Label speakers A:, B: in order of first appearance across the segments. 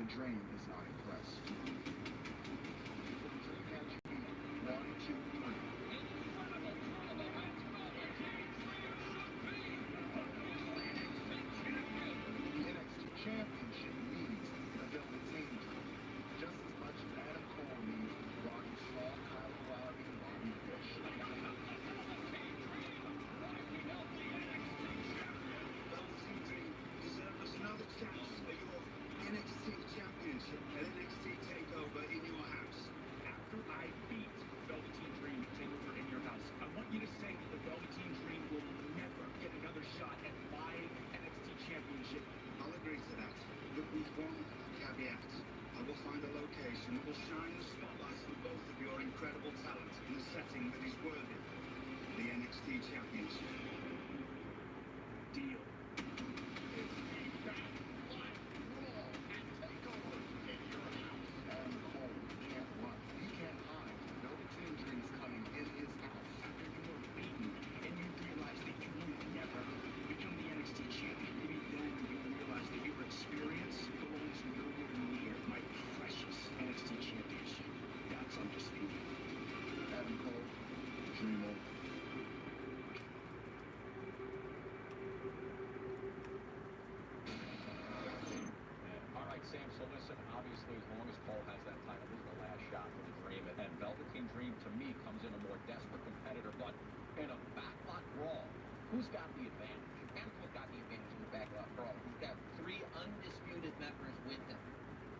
A: Dream is not impressed. The Dream has you beat 1, 2, 3. The NXT Championship needs the Velveteen Dream just as much as Adam Cole needs Roddy Strong, Kyle O'Reilly, and Bobby Fish. Velveteen Dream deserves another chance for your NXT Championship and NXT TakeOver in your house.
B: After I beat Velveteen Dream TakeOver in your house, I want you to say that the Velveteen Dream will never get another shot at my NXT Championship.
A: I'll agree to that, but with one caveat. I will find a location that will shine the spotlight on both of your incredible talent in a setting that is worthy. The NXT Championship.
B: Deal.
A: Adam Cole can't run. He can't hide. Velveteen Dream is coming in his house.
B: After you were beaten and you realized that you would never become the NXT champion, maybe then you realize that your experience belongs nowhere near my precious NXT championship. That's undisputed.
A: Adam Cole, dream over.
C: All right, Sam, so listen, obviously, as long as Cole has that title, this is the last shot for the Dream. And Velveteen Dream, to me, comes in a more desperate competitor. But in a backlot brawl, who's got the advantage?
D: Adam Cole's got the advantage in the backlot brawl. He's got 3 undisputed members with him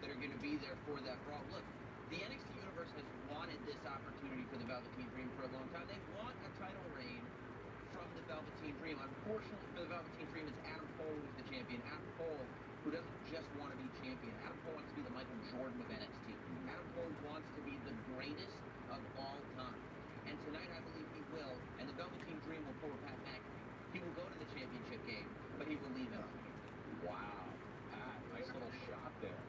D: that are going to be there for that brawl. Look, the NXT Universe has wanted this opportunity for the Velveteen Dream for a long time. They want a title reign from the Velveteen Dream. Unfortunately for the Velveteen Dream, it's Adam Cole who's the champion. Adam Cole, who doesn't just want to be champion. Adam Cole wants to be the Michael Jordan of NXT. Adam Cole wants to be the greatest of all time. And tonight, I believe he will. And the Velveteen Dream will pull a Pat McAfee. He will go to the championship game, but he will leave it.
C: Wow. Nice little shot there.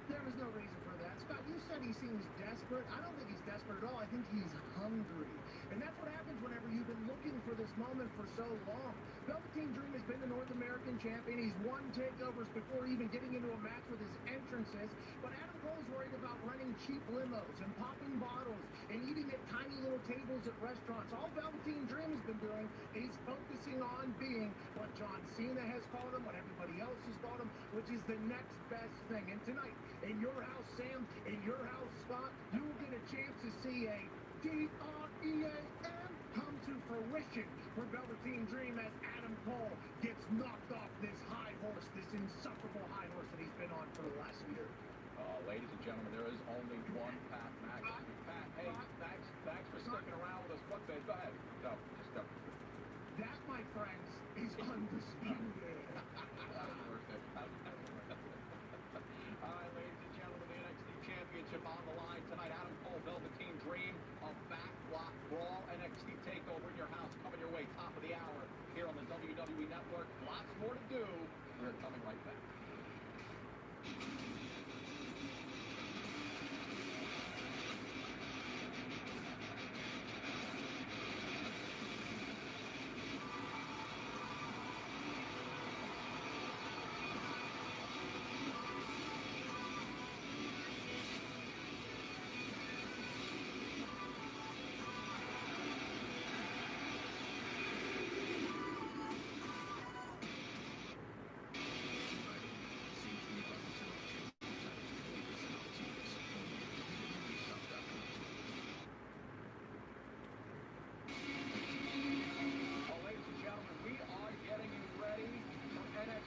E: There was no reason for that. Scott, you said he seems desperate. I don't think he's desperate at all. I think he's hungry. And that's what happens whenever you've been looking for this moment for so long. Velveteen Dream has been the North American champion. He's won takeovers before even getting into a match with his entrances. But Adam Cole's worried about running cheap limos and popping bottles and eating at tiny little tables at restaurants. All Velveteen Dream has been doing is focusing on being what John Cena has called him, what everybody else has called him, which is the next best thing. And tonight, in your house, Sam, in your house, Scott, you will get a chance to see a D-R-E-A-M come to fruition for Velveteen Dream as Adam Cole gets knocked off this high horse, this insufferable high horse that he's been on for the last year.
C: Ladies and gentlemen, there is only one Pat McAfee. Pat, hey, thanks for sticking around with us. What the? Go ahead. Go. Just go.
E: That, my friends, is undisputed.
C: All right, ladies and gentlemen, the NXT Championship on the line tonight. Adam Cole, Velveteen Dream, a backlot brawl, NXT TakeOver in your house, coming your way, top of the hour here on the WWE Network. Lots more to do. We're coming right back.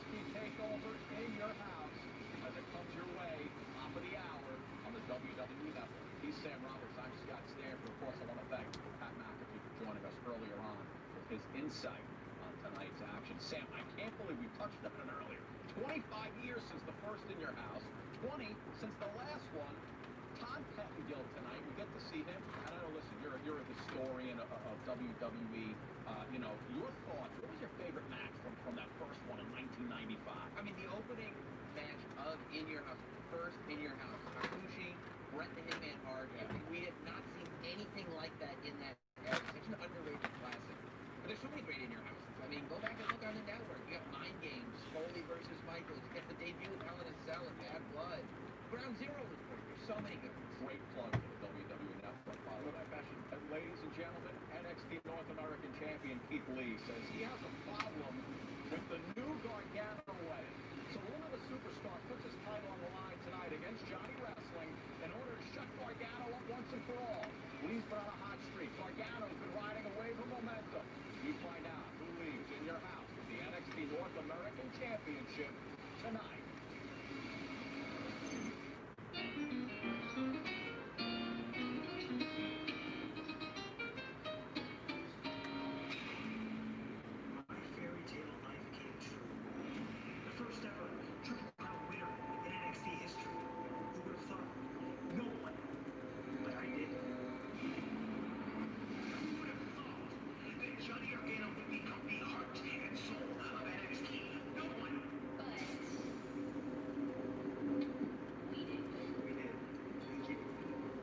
C: TakeOver in your house as it comes your way, top of the hour on the WWE Network. He's Sam Roberts. I'm Scott Stanford. Of course, I want to thank Pat McAfee for joining us earlier on with his insight on tonight's action. Sam, I can't believe we touched on it earlier. 25 years since the first in your house, 20 since the last one. Todd Pettengill tonight. We get to see him. And I know, listen, you're a historian of WWE. You know, your thoughts. What was your favorite match from that first one in 1995?
D: I mean, the opening match of In Your House, first In Your House, Hakushi, Bret the Hitman Hart.
C: Yeah.
D: We have not seen anything like that in that era. Such an underrated classic. But there's so many great In Your Houses. I mean, go back and look on the network. You got Mind Games, Foley versus Michaels. You got the debut of Hell in a Cell and Bad Blood.
C: Lee says he has a problem with the new Gargano way. So one of the superstars puts his title on the line tonight against Johnny Wrestling in order to shut Gargano up once and for all. Lee's been on a hot streak. Gargano's been riding away from momentum. You find out who leaves in your house with the NXT North American Championship tonight.
B: My fairy tale life came true. The first ever Triple Crown winner in NXT history. Who would have thought? No one. But I did. Who would have thought that Johnny Gargano would become the heart and soul of NXT? No one.
A: We did. Thank you.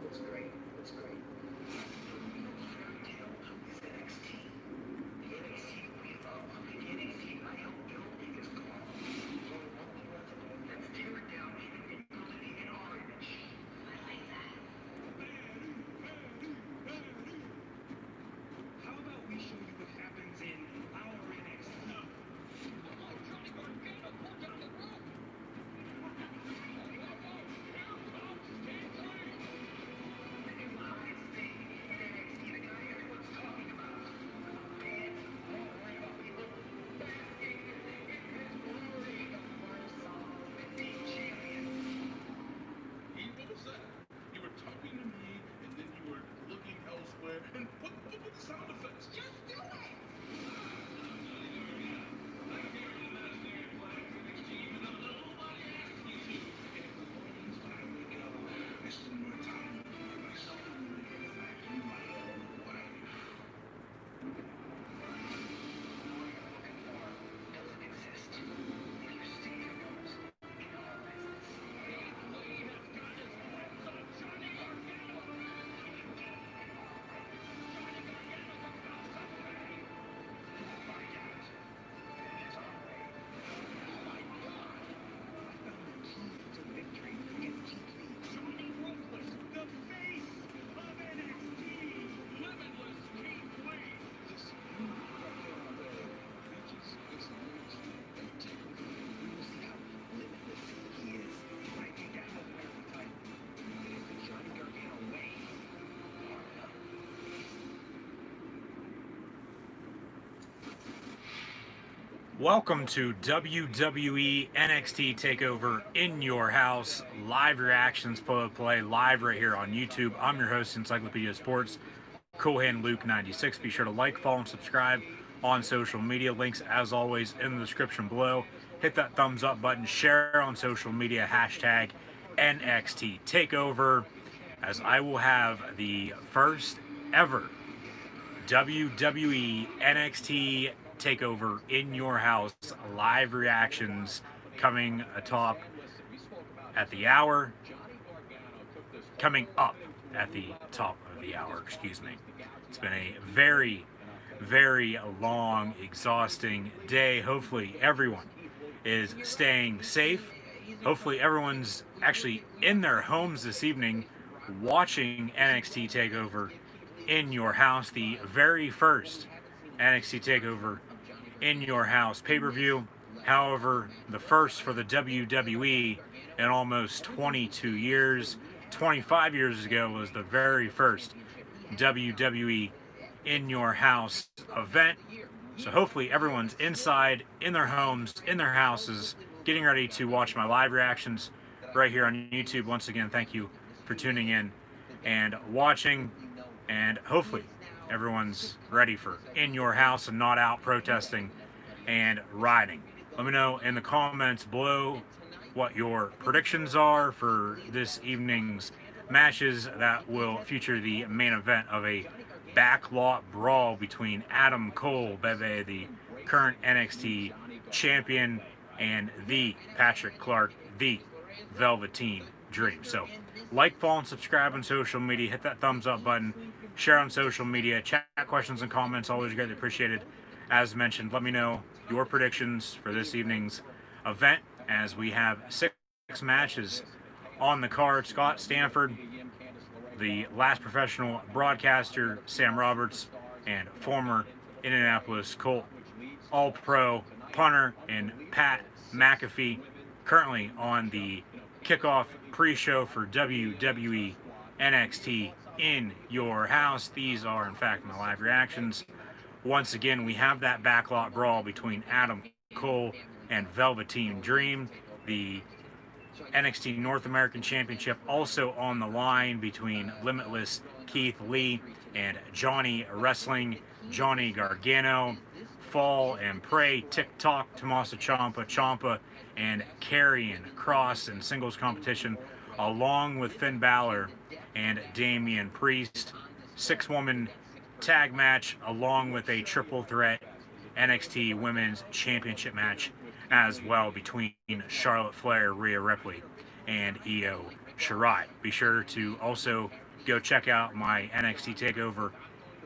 A: Looks great. Looks great.
B: The real fairy tale is NXT. The NXT we love, the NXT I helped build is gone. So let's tear it down and rebuild it in our image. I like that.
A: How about we show you what happens in our NXT?
C: Johnny Gargano pulled down the rope.
B: The new hottest thing in NXT, the guy everyone's talking about. Man, all right, we look basking in his glory. The champion.
F: What was that? You were talking to me, and then you were looking elsewhere. And what were the sound effects?
B: Just do it!
A: I spend more time with myself than I do my own wife.
B: Doesn't exist. If you stick your nose in our business. Find out. And it's our way. Oh my God! I found the key to victory against Keith Lee.
A: Johnny Ruthless, the face of NXT. Limitless Keith Lee.
B: This new Gargano reaches its limits and TakeOver. We will see how limitless he is. When I take that North American title, it is the Johnny Gargano way. Or no.
G: Welcome to WWE NXT TakeOver in your house. Live reactions, play live right here on YouTube. I'm your host, Encyclopedia Sports, Coolhand Luke 96. Be sure to like, follow, and subscribe on social media. Links, as always, in the description below. Hit that thumbs up button. Share on social media. Hashtag NXT TakeOver, as I will have the first ever WWE NXT TakeOver in your house live reactions coming atop at the hour, coming up at the top of the hour, excuse me. It's been a very, very long, exhausting day. Hopefully everyone is staying safe. Hopefully everyone's actually in their homes this evening watching NXT TakeOver in your house, the very first NXT TakeOver in your house pay-per-view. However, the first for the WWE in almost 22 years. 25 years ago was the very first WWE in your house event. So hopefully everyone's inside, in their homes, in their houses, getting ready to watch my live reactions right here on YouTube. Once again, thank you for tuning in and watching, and hopefully everyone's ready for in your house and not out protesting and riding. Let me know in the comments below what your predictions are for this evening's matches that will feature the main event of a backlot brawl between Adam Cole, Bebe, the current NXT champion, and the Patrick Clark, the Velveteen Dream. So like, follow, and subscribe on social media. Hit that thumbs up button. Share on social media. Chat questions and comments, always greatly appreciated. As mentioned, let me know your predictions for this evening's event, as we have 6 matches on the card. Scott Stanford, the last professional broadcaster, Sam Roberts, and former Indianapolis Colt All-Pro punter and Pat McAfee, currently on the kickoff pre-show for WWE NXT in your house. These are, in fact, my live reactions. Once again, we have that backlot brawl between Adam Cole and Velveteen Dream. The NXT North American Championship also on the line between Limitless Keith Lee and Johnny Wrestling Johnny Gargano. Fall and Pray, TikTok, Tommaso Ciampa, and Karrion Kross in singles competition, along with Finn Balor and Damian Priest. 6-woman tag match, along with a triple threat NXT Women's Championship match as well between Charlotte Flair, Rhea Ripley, and Io Shirai. Be sure to also go check out my NXT TakeOver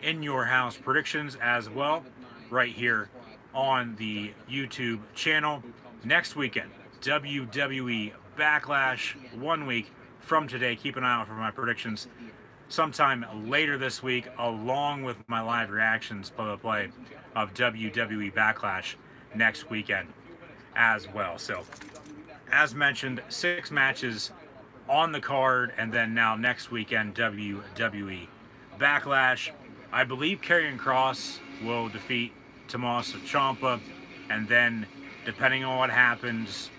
G: in your house predictions as well, right here on the YouTube channel. Next weekend, WWE Backlash, 1 week from today. Keep an eye out for my predictions sometime later this week, along with my live reactions play-by-play of WWE Backlash next weekend as well. So, as mentioned, 6 matches on the card, and then now next weekend, WWE Backlash. I believe Karrion Kross will defeat Tommaso Ciampa, and then depending on what happens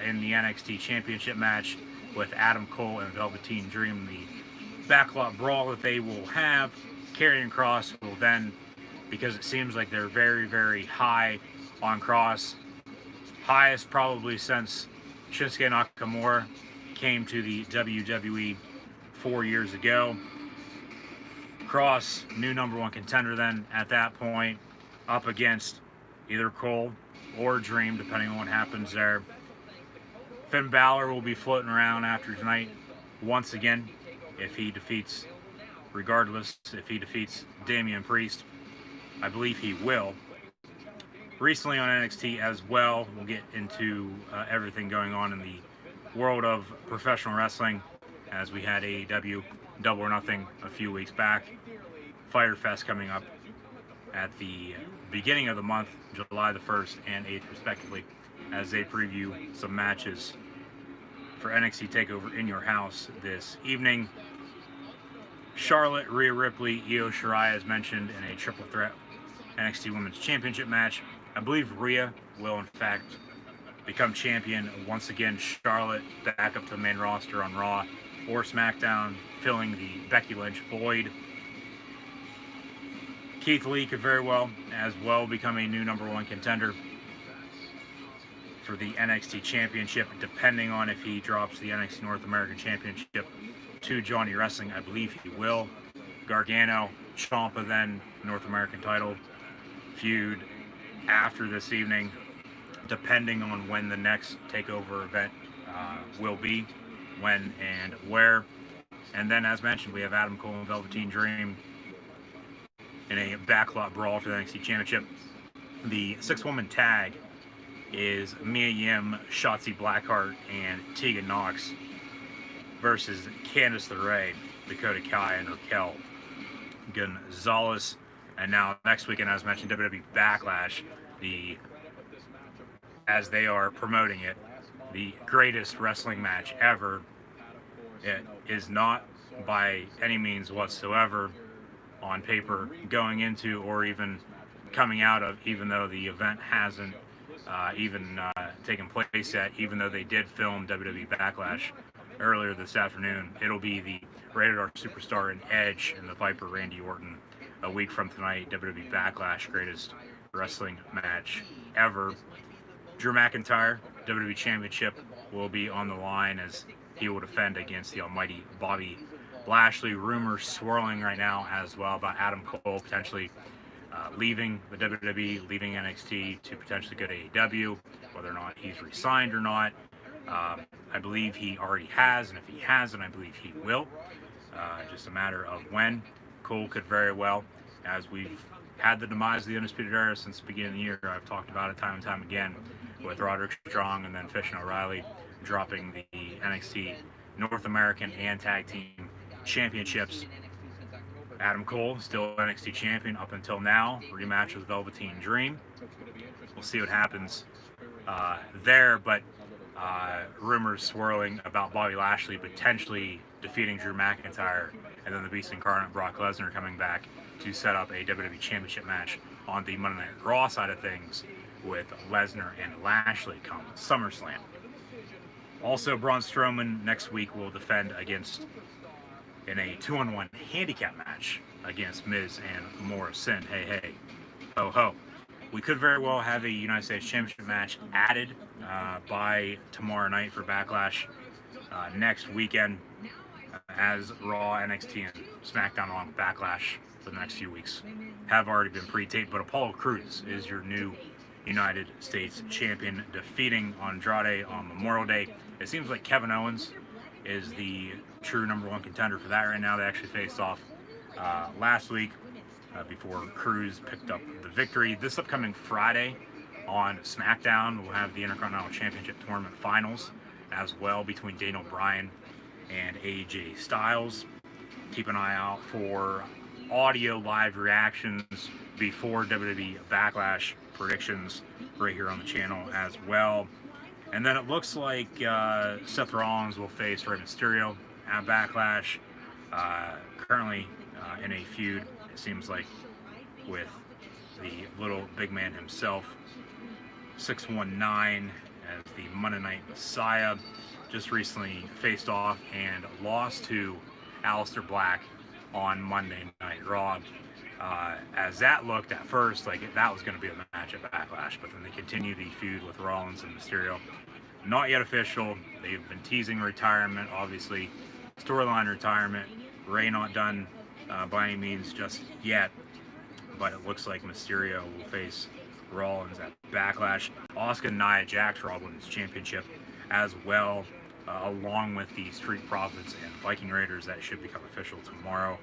G: in the NXT Championship match with Adam Cole and Velveteen Dream, the backlot brawl that they will have, Karrion Kross will then, because it seems like they're very, very high on Kross, highest probably since Shinsuke Nakamura came to the WWE 4 years ago. Kross, new #1 contender then at that point, up against either Cole or Dream, depending on what happens there. Finn Balor will be floating around after tonight once again if he defeats, regardless, if he defeats Damian Priest. I believe he will. Recently on NXT as well, we'll get into everything going on in the world of professional wrestling, as we had AEW Double or Nothing a few weeks back. Fyter Fest coming up at the beginning of the month, July the 1st and 8th respectively, as they preview some matches for NXT TakeOver in your house this evening. Charlotte, Rhea Ripley, Io Shirai, as mentioned, in a triple threat NXT Women's Championship match. I believe Rhea will, in fact, become champion once again. Charlotte back up to the main roster on Raw or SmackDown, filling the Becky Lynch void. Keith Lee could very well as well become a new #1 contender for the NXT Championship, depending on if he drops the NXT North American Championship to Johnny Wrestling. I believe he will. Gargano, Ciampa then, North American title feud after this evening, depending on when the next TakeOver event will be, when and where. And then, as mentioned, we have Adam Cole and Velveteen Dream in a backlot brawl for the NXT Championship. The 6-woman tag is Mia Yim, Shotzi Blackheart, and Tegan Nox versus Candice LeRae, Dakota Kai, and Raquel Gonzalez. And now next weekend, as mentioned, WWE Backlash, as they are promoting it, the greatest wrestling match ever. It is not by any means whatsoever on paper going into or even coming out of, even though the event hasn't even taken place yet, even though they did film WWE Backlash earlier this afternoon. It'll be the Rated R Superstar and Edge and the Viper Randy Orton a week from tonight. WWE Backlash, greatest wrestling match ever. Drew McIntyre, WWE Championship, will be on the line as he will defend against the almighty Bobby Lashley. Rumors swirling right now as well about Adam Cole potentially leaving the WWE, leaving NXT to potentially go to AEW, whether or not he's re-signed or not. I believe he already has, and if he hasn't, I believe he will. Just a matter of when. Cole could very well, as we've had the demise of the Undisputed Era since the beginning of the year. I've talked about it time and time again, with Roderick Strong and then Fish and O'Reilly dropping the NXT North American and Tag Team Championships Adam Cole, still NXT champion up until now. Rematch with Velveteen Dream. We'll see what happens there, but rumors swirling about Bobby Lashley potentially defeating Drew McIntyre, and then the Beast Incarnate Brock Lesnar coming back to set up a WWE Championship match on the Monday Night Raw side of things with Lesnar and Lashley come SummerSlam. Also, Braun Strowman next week will defend against in a 2-on-1 handicap match against Miz and Morrison. Hey, hey, ho, ho. We could very well have a United States Championship match added by tomorrow night for Backlash next weekend, as Raw, NXT, and SmackDown along with Backlash for the next few weeks have already been pre-taped. But Apollo Crews is your new United States Champion, defeating Andrade on Memorial Day. It seems like Kevin Owens is the true #1 contender for that right now. They actually faced off last week before Crews picked up the victory. This upcoming Friday on SmackDown, we'll have the Intercontinental Championship Tournament Finals as well between Daniel Bryan and AJ Styles. Keep an eye out for audio live reactions before WWE Backlash predictions right here on the channel as well. And then it looks like Seth Rollins will face Rey Mysterio at Backlash. Currently in a feud, it seems like, with the little big man himself, 619, as the Monday Night Messiah. Just recently faced off and lost to Aleister Black on Monday Night Raw. As that looked at first like that was going to be a match at Backlash, but then they continue the feud with Rollins and Mysterio. Not yet official. They've been teasing retirement, obviously. Storyline retirement. Rey not done by any means just yet, but it looks like Mysterio will face Rollins at Backlash. Asuka and Nia Jax for All Women's Championship as well, along with the Street Profits and Viking Raiders. That should become official tomorrow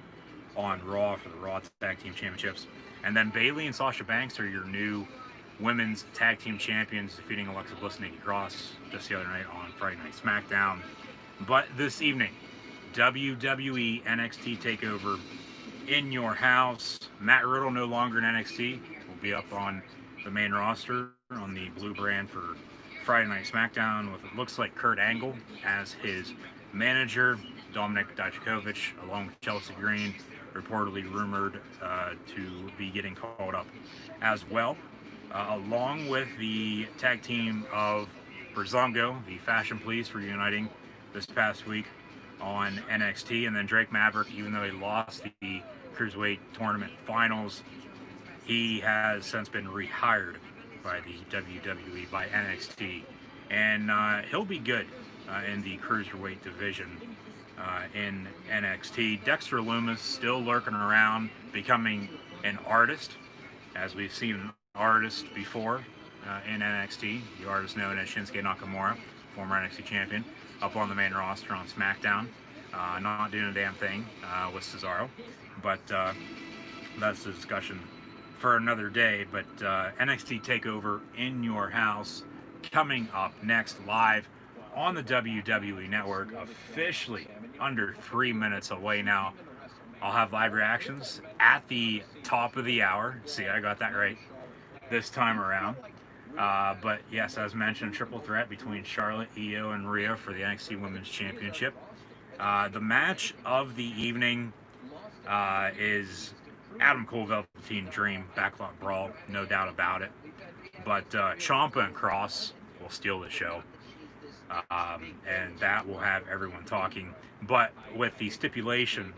G: on Raw for the Raw Tag Team Championships. And then Bayley and Sasha Banks are your new Women's Tag Team Champions, defeating Alexa Bliss and Nikki Cross just the other night on Friday Night SmackDown. But this evening, WWE NXT TakeOver in your house. Matt Riddle, no longer in NXT, will be up on the main roster on the blue brand for Friday Night SmackDown, with it looks like Kurt Angle as his manager. Dominic Dijakovic, along with Chelsea Green, reportedly rumored to be getting called up as well, along with the tag team of Breezango, the Fashion Police, reuniting this past week on NXT. And then Drake Maverick, even though he lost the Cruiserweight Tournament Finals, he has since been rehired by the WWE, by NXT, and he'll be good in the Cruiserweight division in NXT. Dexter Lumis still lurking around, becoming an artist, as we've seen an artist before in NXT. The artist known as Shinsuke Nakamura, former NXT champion, up on the main roster on SmackDown, not doing a damn thing with Cesaro, but that's a discussion for another day. But NXT TakeOver in your house coming up next, live on the WWE Network, officially under 3 minutes away now. I'll have live reactions at the top of the hour. See, I got that right this time around. But yes, as mentioned, triple threat between Charlotte, Io, and Rhea for the NXT Women's Championship. The match of the evening is Adam Cole, Velveteen Dream, backlot brawl, no doubt about it. But Ciampa and Cross will steal the show. And that will have everyone talking. But with the stipulation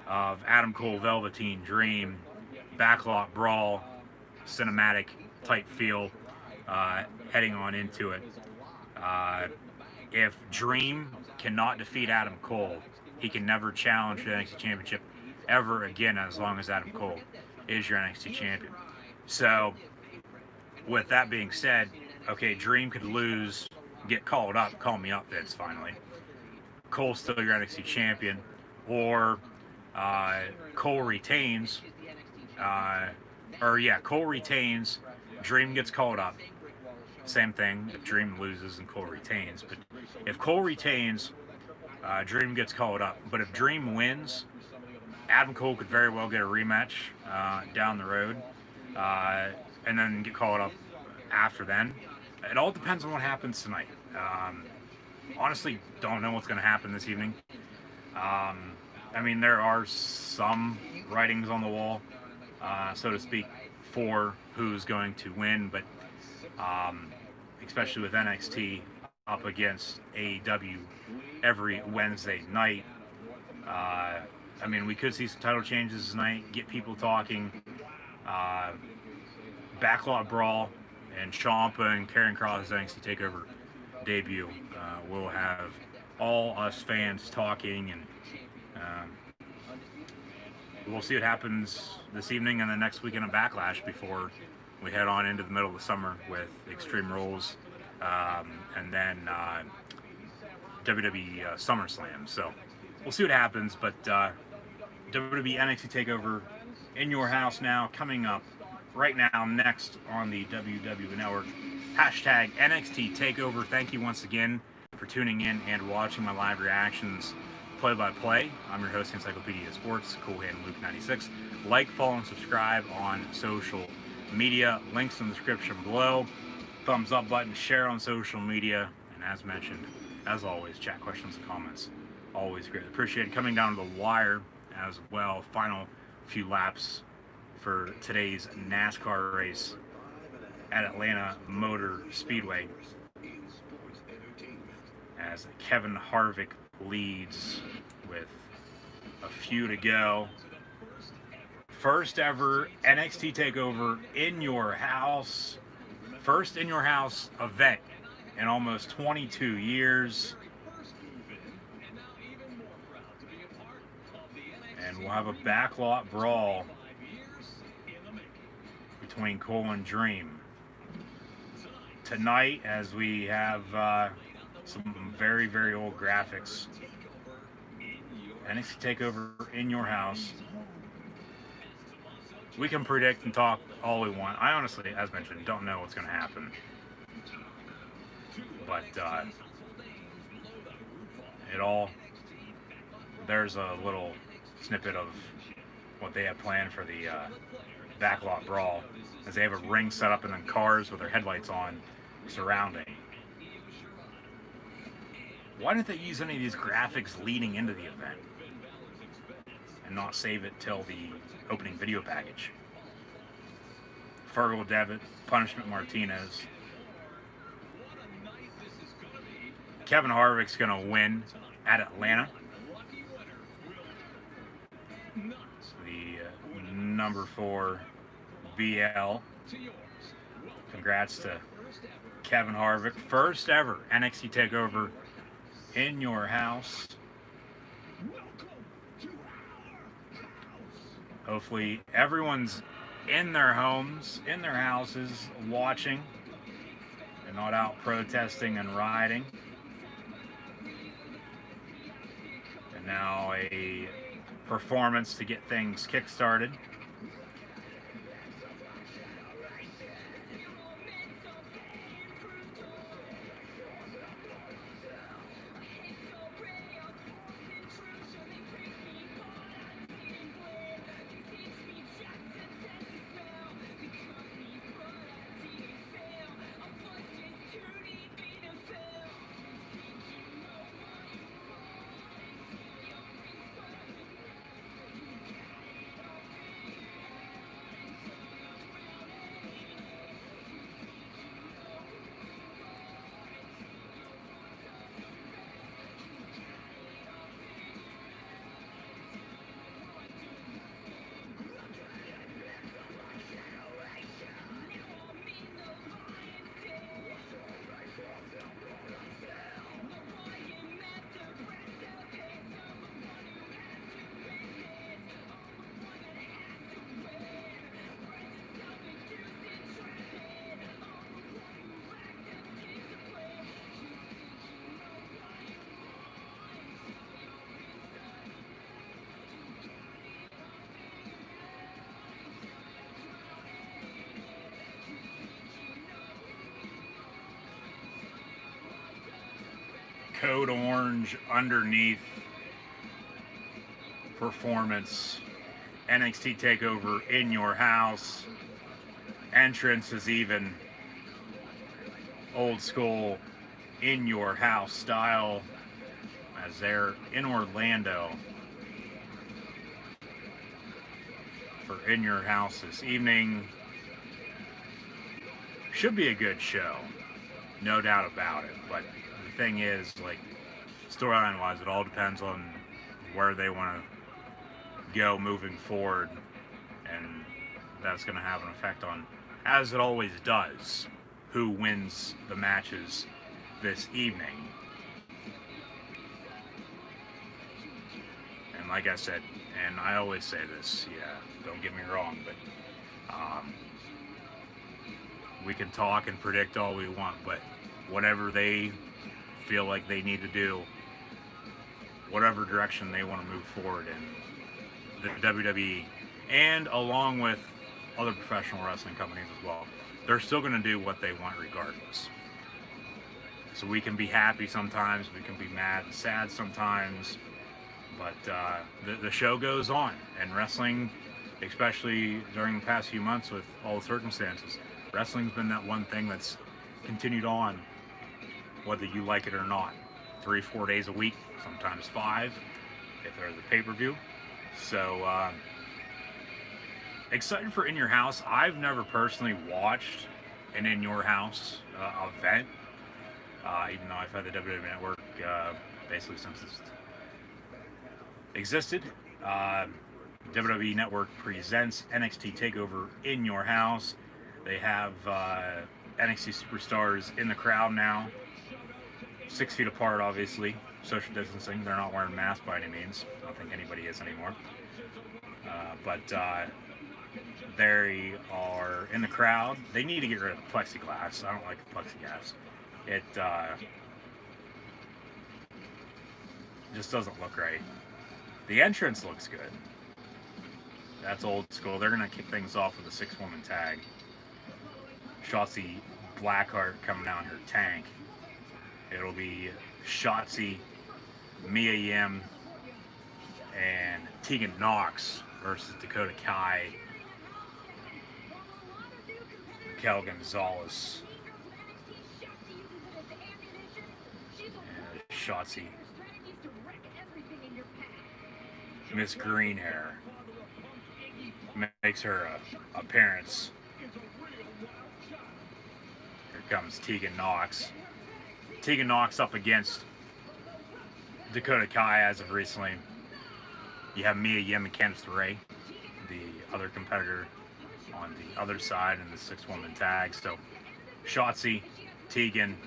G: of Adam Cole, Velveteen Dream, backlot brawl, cinematic type feel, heading on into it. If Dream cannot defeat Adam Cole, he can never challenge the NXT Championship ever again, as long as Adam Cole is your NXT champion. So, with that being said, okay, Dream could lose, get called up, call me up, Vince, finally. Cole's still your NXT champion, or Cole retains, Cole retains, Dream gets called up. Same thing if Dream loses and Cole retains. But if Cole retains, Dream gets called up. But if Dream wins, Adam Cole could very well get a rematch down the road, and then get called up after then. It all depends on what happens tonight. Honestly, don't know what's going to happen this evening. I mean, there are some writings on the wall, so to speak, for who's going to win, but especially with NXT up against AEW every Wednesday night, I mean, we could see some title changes tonight, get people talking. Backlot Brawl and Ciampa and Karrion Kross' NXT TakeOver debut. We'll have all us fans talking, and we'll see what happens this evening and the next weekend of Backlash before we head on into the middle of the summer with Extreme Rules and then WWE SummerSlam. So we'll see what happens, but WWE NXT TakeOver in your house now, coming up right now, next on the WWE Network. Hashtag NXT TakeOver. Thank you once again for tuning in and watching my live reactions play-by-play. I'm your host, Encyclopedia Sports, Cool Hand Luke 96. Like, follow, and subscribe on social media. Links in the description below. Thumbs up button, share on social media, and as mentioned, as always, chat questions and comments. Always greatly appreciated. Coming down to the wire as well. Final few laps for today's NASCAR race at Atlanta Motor Speedway, as Kevin Harvick leads with a few to go. First ever NXT TakeOver in your house. First in your house event in almost 22 years. And we'll have a backlot brawl between Cole and Dream tonight, as we have some very, very old graphics. NXT TakeOver in your house. We can predict and talk all we want. I honestly, as mentioned, don't know what's going to happen. But there's a little snippet of what they have planned for the backlot brawl, as they have a ring set up and then cars with their headlights on surrounding. Why didn't they use any of these graphics leading into the event and not save it till the opening video package? Fergal Devitt, Punishment Martinez. Kevin Harvick's going to win at Atlanta. The number 4 BL. Congrats to Kevin Harvick. First ever NXT TakeOver in your house. Hopefully everyone's in their homes, in their houses, watching and not out protesting and rioting. And now a performance to get things kick-started. Code orange underneath performance NXT TakeOver in your house. Entrance is even old school in your house style as they're in Orlando for In Your House this evening. Should be a good show, no doubt about it. But the thing is, like, storyline wise, it all depends on where they want to go moving forward, and that's going to have an effect on, as it always does, who wins the matches this evening. And like I said, and I always say this, yeah, don't get me wrong, but we can talk and predict all we want, but whatever they feel like they need to do, whatever direction they want to move forward in, the WWE, and along with other professional wrestling companies as well, they're still going to do what they want regardless. So we can be happy sometimes, we can be mad and sad sometimes, but the show goes on. And wrestling, especially during the past few months with all the circumstances, wrestling's been that one thing that's continued on, whether you like it or not. 3-4 days a week, sometimes 5, if there's a pay-per-view. So, excited for In Your House. I've never personally watched an In Your House event, even though I've had the WWE Network basically since it's existed. WWE Network presents NXT TakeOver In Your House. They have NXT superstars in the crowd now, 6 feet apart, obviously, social distancing. They're not wearing masks by any means. I don't think anybody is anymore. But they are in the crowd. They need to get rid of the plexiglass. I don't like the plexiglass. It just doesn't look right. The entrance looks good. That's old school. They're going to kick things off with a 6-woman tag. Shotzi Blackheart coming out in her tank. It'll be Shotzi, Mia Yim, and Tegan Knox versus Dakota Kai, Raquel Gonzalez, and Shotzi, Miss Greenhair, makes her appearance. Here comes Tegan Knox. Tegan Knox up against Dakota Kai as of recently. You have Mia Yim and Candice LeRae, the other competitor on the other side in the 6-woman tag. So Shotzi, Tegan,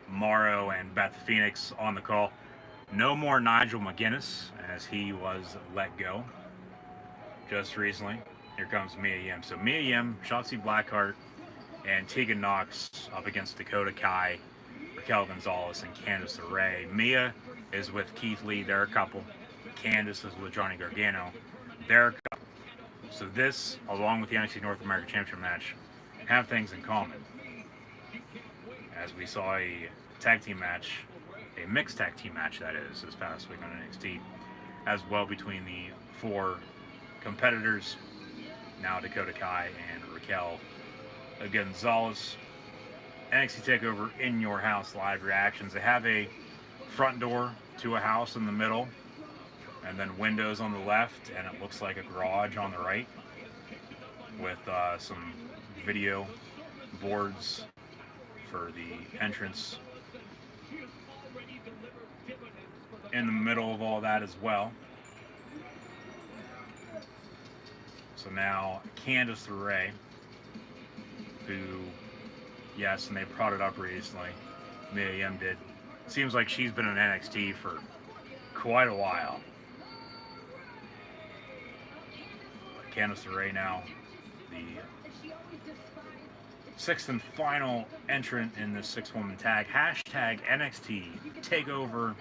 G: Morrow and Beth Phoenix on the call. No more Nigel McGuinness, as he was let go just recently. Here comes Mia Yim. So Mia Yim, Shotzi Blackheart, and Tegan Knox up against Dakota Kai, Raquel Gonzalez, and Candice LeRae. Mia is with Keith Lee, they're a couple. Candice is with Johnny Gargano, they're a couple. So this, along with the NXT North American Championship match, have things in common. As we saw a tag team match, a mixed tag team match that is, this past week on NXT, as well between the 4 competitors, now Dakota Kai and Raquel Gonzalez. NXT TakeOver In Your House live reactions. They have a front door to a house in the middle, and then windows on the left, and it looks like a garage on the right, with some video boards for the entrance in the middle of all that as well. So now Candice LeRae, who, yes, and they brought it up recently, Mia Yim did. Seems like she's been in NXT for quite a while. Candice LeRae now, the 6th and final entrant in this 6-woman tag. Hashtag NXT TakeOver.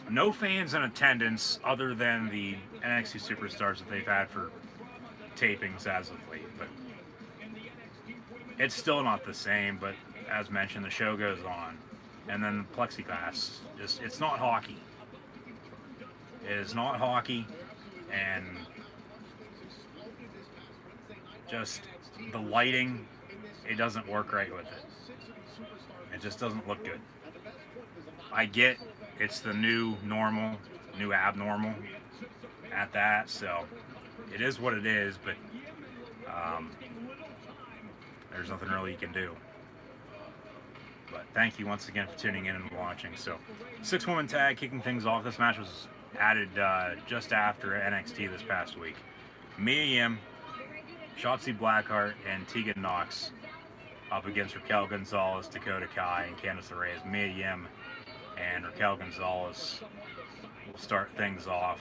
G: No fans in attendance other than the NXT superstars that they've had for tapings as of late. But it's still not the same. But as mentioned, the show goes on. and then the plexiglass. Just, it's not hockey. It is not hockey, and just the lighting, it doesn't work right with it. It just doesn't look good. I get it's the new normal, new abnormal at that, so it is what it is, but there's nothing really you can do. But thank you once again for tuning in and watching. So, 6-woman tag kicking things off. This match was added just after NXT this past week. Mia Yim, Shotzi Blackheart, and Tegan Nox up against Raquel Gonzalez, Dakota Kai, and Candice LeRae. Mia Yim and Raquel Gonzalez will start things off.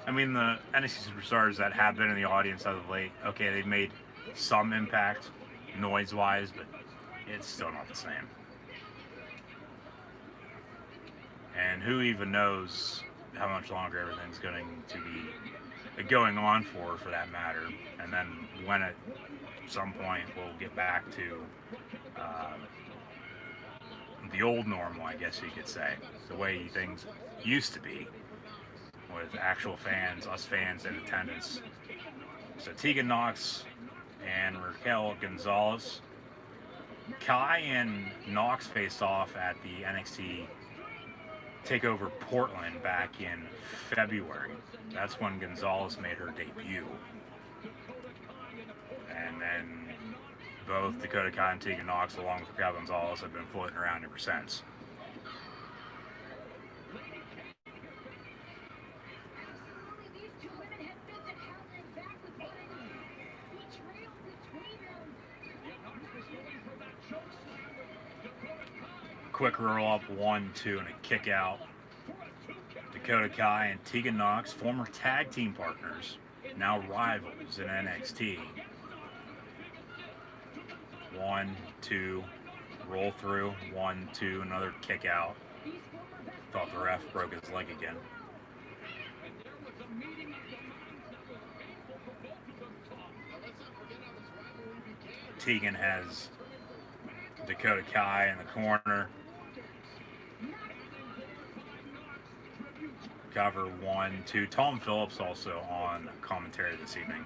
G: I mean, the NXT superstars that have been in the audience as of late, okay, they've made some impact noise-wise, but it's still not the same. And who even knows how much longer everything's going to be going on for that matter. And then when at some point we'll get back to the old normal, I guess you could say, the way things used to be with actual fans, us fans in attendance. So Tegan Nox and Raquel Gonzalez. Kai and Nox faced off at the NXT TakeOver Portland back in February. That's when Gonzalez made her debut. And then both Dakota Kai and Tegan Nox, along with Raquel Gonzalez, have been floating around ever since. Quick roll up, 1-2, and a kick out. Dakota Kai and Tegan Nox, former tag team partners, now rivals in NXT. 1-2, roll through, 1-2, another kick out. Thought the ref broke his leg again. Tegan has Dakota Kai in the corner. Cover 1-2. Tom Phillips also on commentary this evening.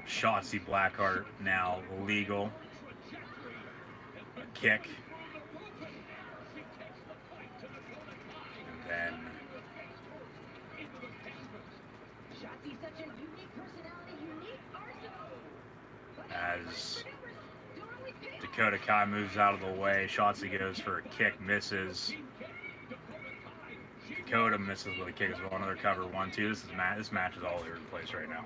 G: Shotzi Blackheart now legal. A kick. And then as Dakota Kai moves out of the way, Shotzi goes for a kick, misses. Dakota misses with a kick as well. Another cover, 1-2. This match is all over the place right now.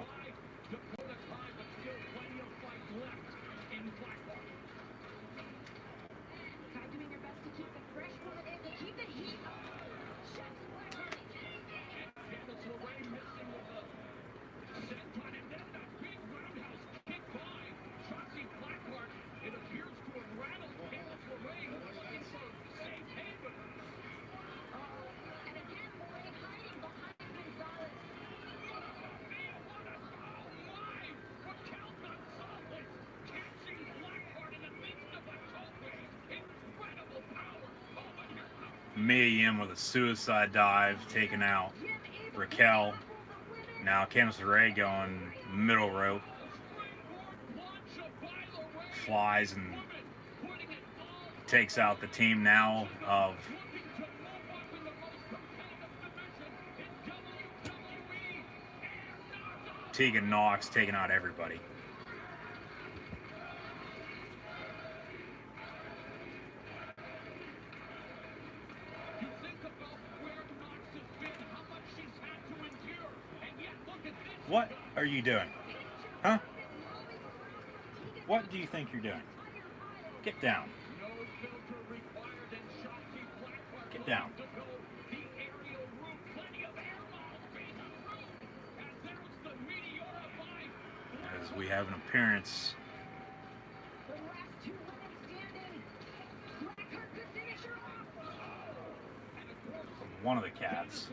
G: Mia Yim with a suicide dive, taking out Raquel. Now Candice LeRae going middle rope. Flies and takes out the team now of Tegan Nox, taking out everybody. What are you doing? Huh? What do you think you're doing? Get down. Get down. As we have an appearance from one of the cats.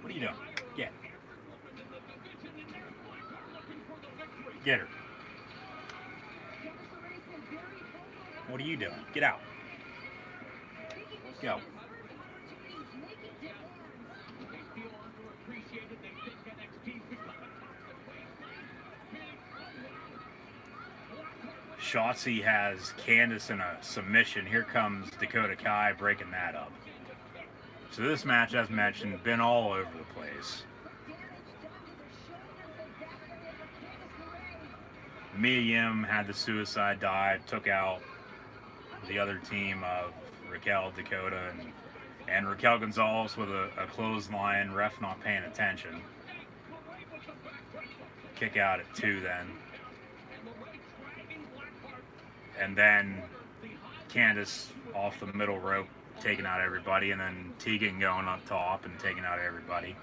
G: What are you doing? Get. Get her. What are you doing? Get out. Go. Shotzi has Candice in a submission. Here comes Dakota Kai breaking that up. So this match, as mentioned, been all over the place. Mia Yim had the suicide dive, took out the other team of Raquel, Dakota, and Raquel Gonzalez with a clothesline, ref not paying attention. Kick out at 2 then. And then Candice off the middle rope, taking out everybody, and then Tegan going up top and taking out everybody.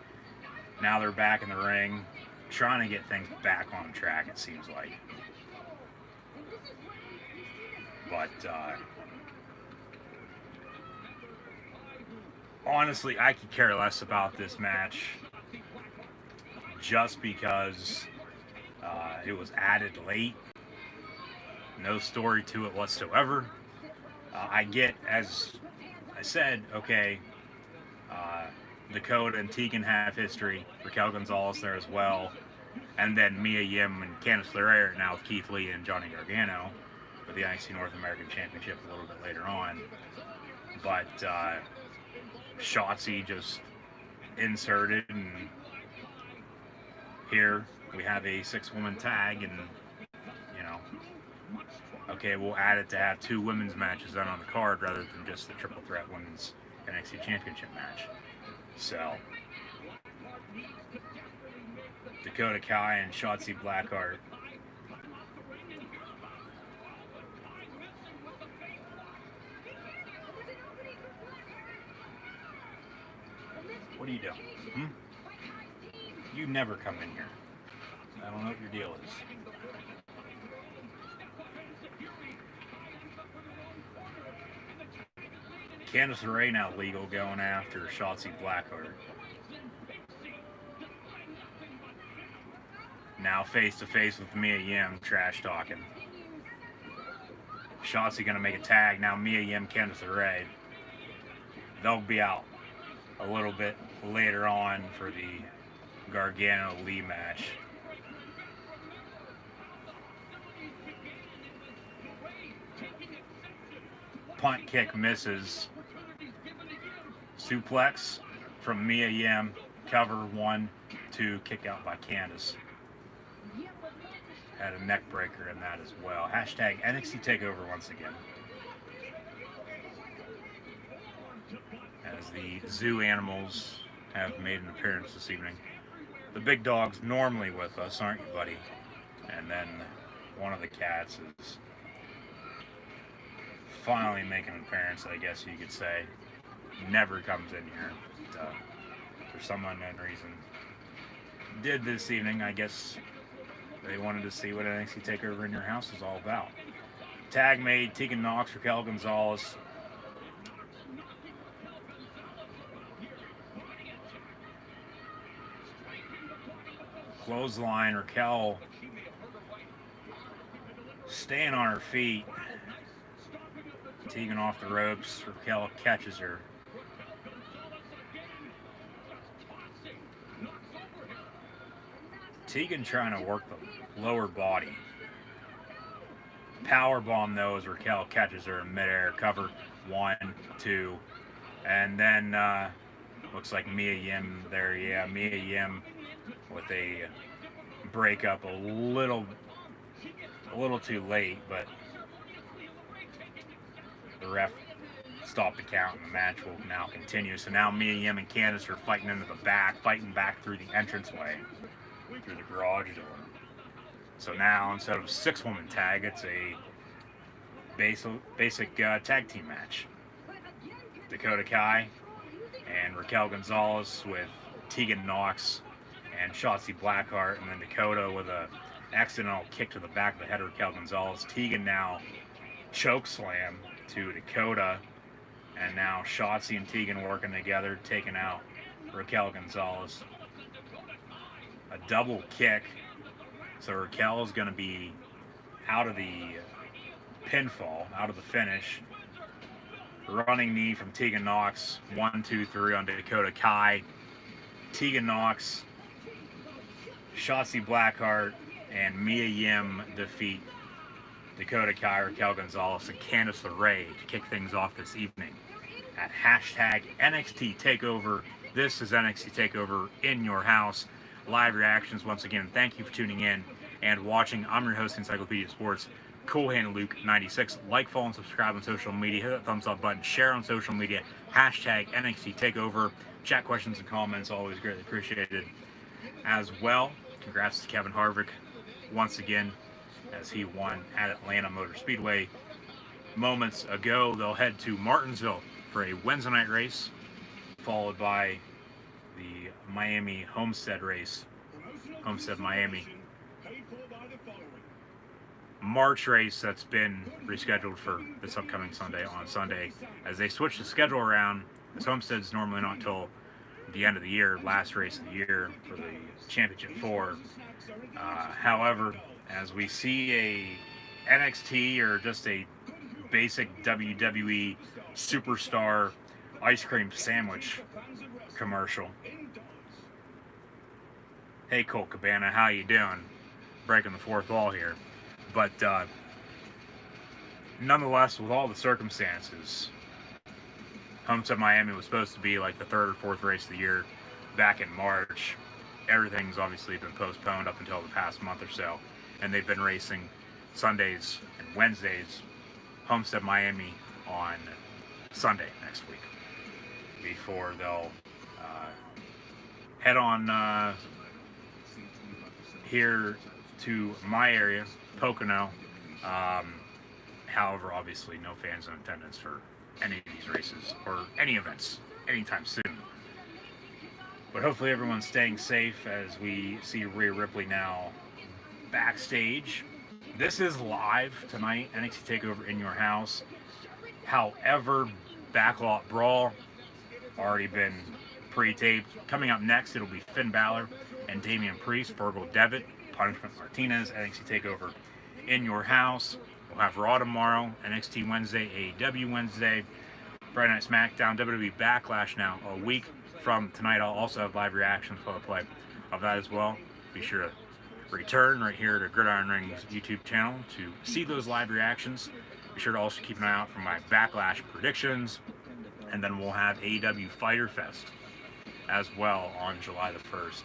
G: Now they're back in the ring, trying to get things back on track, it seems like. But honestly, I could care less about this match just because it was added late. No story to it whatsoever. I get, as I said, okay, Dakota and Tegan have history. Raquel Gonzalez there as well. And then Mia Yim and Candice LeRae now with Keith Lee and Johnny Gargano for the NXT North American Championship a little bit later on. But Shotzi just inserted, and here we have a 6-woman tag, and okay, we'll add it to have 2 women's matches then on the card rather than just the triple threat women's NXT Championship match. So, Dakota Kai and Shotzi Blackheart. What are you doing? You never come in here. I don't know what your deal is. Candice LeRae now legal, going after Shotzi Blackheart. Now face to face with Mia Yim, trash talking. Shotzi gonna make a tag. Now Mia Yim, Candice LeRae. They'll be out a little bit later on for the Gargano Lee match. Punt kick misses. Suplex from Mia Yim. Cover 1, 2, kick out by Candice. Had a neck breaker in that as well. Hashtag NXT TakeOver once again. As the zoo animals have made an appearance this evening. The big dog's normally with us, aren't you, buddy? And then one of the cats is finally making an appearance, I guess you could say. Never comes in here. But, for some unknown reason. Did this evening, I guess they wanted to see what NXT TakeOver in your house is all about. Tag made, Tegan Nox, Raquel Gonzalez. Clothesline, Raquel staying on her feet. Tegan off the ropes, Raquel catches her. Tegan trying to work the lower body. Power bomb though as Raquel catches her in midair. Cover 1, 2, and then looks like Mia Yim there. Yeah, Mia Yim with a breakup a little too late, but the ref stopped the count and the match will now continue. So now Mia Yim and Candice are fighting into the back, fighting back through the entranceway, through the garage door. So now instead of a 6-woman tag, it's a basic tag team match. Dakota Kai and Raquel Gonzalez with Tegan Nox and Shotzi Blackheart, and then Dakota with a accidental kick to the back of the head of Raquel Gonzalez. Tegan now choke slam to Dakota, and now Shotzi and Tegan working together, taking out Raquel Gonzalez. A double kick So Raquel's going to be out of the pinfall, out of the finish. Running knee from Tegan Nox, 1, 2, 3 on Dakota Kai. Tegan Nox, Shotzi Blackheart, and Mia Yim defeat Dakota Kai, Raquel Gonzalez, and Candice LeRae to kick things off this evening at hashtag NXT TakeOver. This is NXT TakeOver in your house. Live reactions once again. Thank you for tuning in and watching. I'm your host, Encyclopedia Sports, Cool Hand Luke 96. Like, follow, and subscribe on social media. Hit that thumbs up button. Share on social media. Hashtag NXT TakeOver. Chat questions and comments, always greatly appreciated as well. Congrats to Kevin Harvick once again as he won at Atlanta Motor Speedway moments ago. They'll head to Martinsville for a Wednesday night race, followed by the Miami Homestead race. Homestead, Miami. March race that's been rescheduled for this upcoming Sunday on Sunday as they switch the schedule around. This Homestead's normally not until the end of the year, last race of the year for the Championship 4. However, as we see a NXT or just a basic WWE superstar ice cream sandwich commercial. Hey Colt Cabana, how you doing? Breaking the fourth wall here. But nonetheless, with all the circumstances, Homestead Miami was supposed to be like the third or fourth race of the year back in March. Everything's obviously been postponed up until the past month or so, and they've been racing Sundays and Wednesdays. Homestead Miami on Sunday next week before they'll head on here to my area, Pocono. However, obviously no fans in attendance for any of these races or any events anytime soon. But hopefully everyone's staying safe as we see Rhea Ripley now backstage. This is live tonight, NXT TakeOver in your house. However, Backlot Brawl already been pre-taped. Coming up next, it'll be Finn Balor and Damian Priest, Virgil Devitt, Punishment Martinez, NXT TakeOver in your house. We'll have Raw tomorrow, NXT Wednesday, AEW Wednesday, Friday Night SmackDown, WWE Backlash now a week from tonight. I'll also have live reactions for the play of that as well. Be sure to return right here to Gridiron Ring's YouTube channel to see those live reactions. Be sure to also keep an eye out for my Backlash predictions. And then we'll have AEW Fyter Fest as well on July the 1st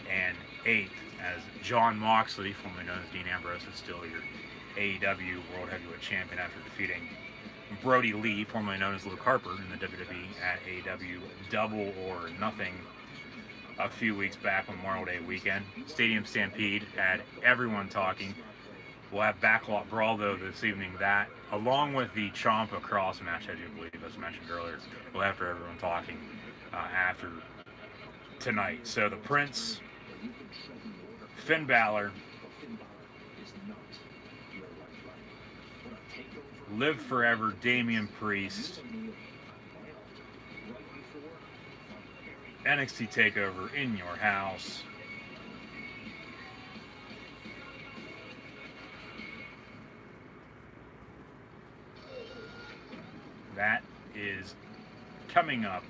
G: and 8th as Jon Moxley, formerly known as Dean Ambrose, is still your AEW World Heavyweight Champion after defeating Brody Lee, formerly known as Luke Harper, in the WWE at AEW Double or Nothing a few weeks back on Memorial Day weekend. Stadium Stampede had everyone talking. We'll have Backlot Brawl, though, this evening. That, along with the Ciampa Cross match, I do believe, as mentioned earlier, we'll have for everyone talking after tonight. So the Prince, Finn Balor, Live Forever, Damian Priest, NXT TakeOver in your house. That is coming up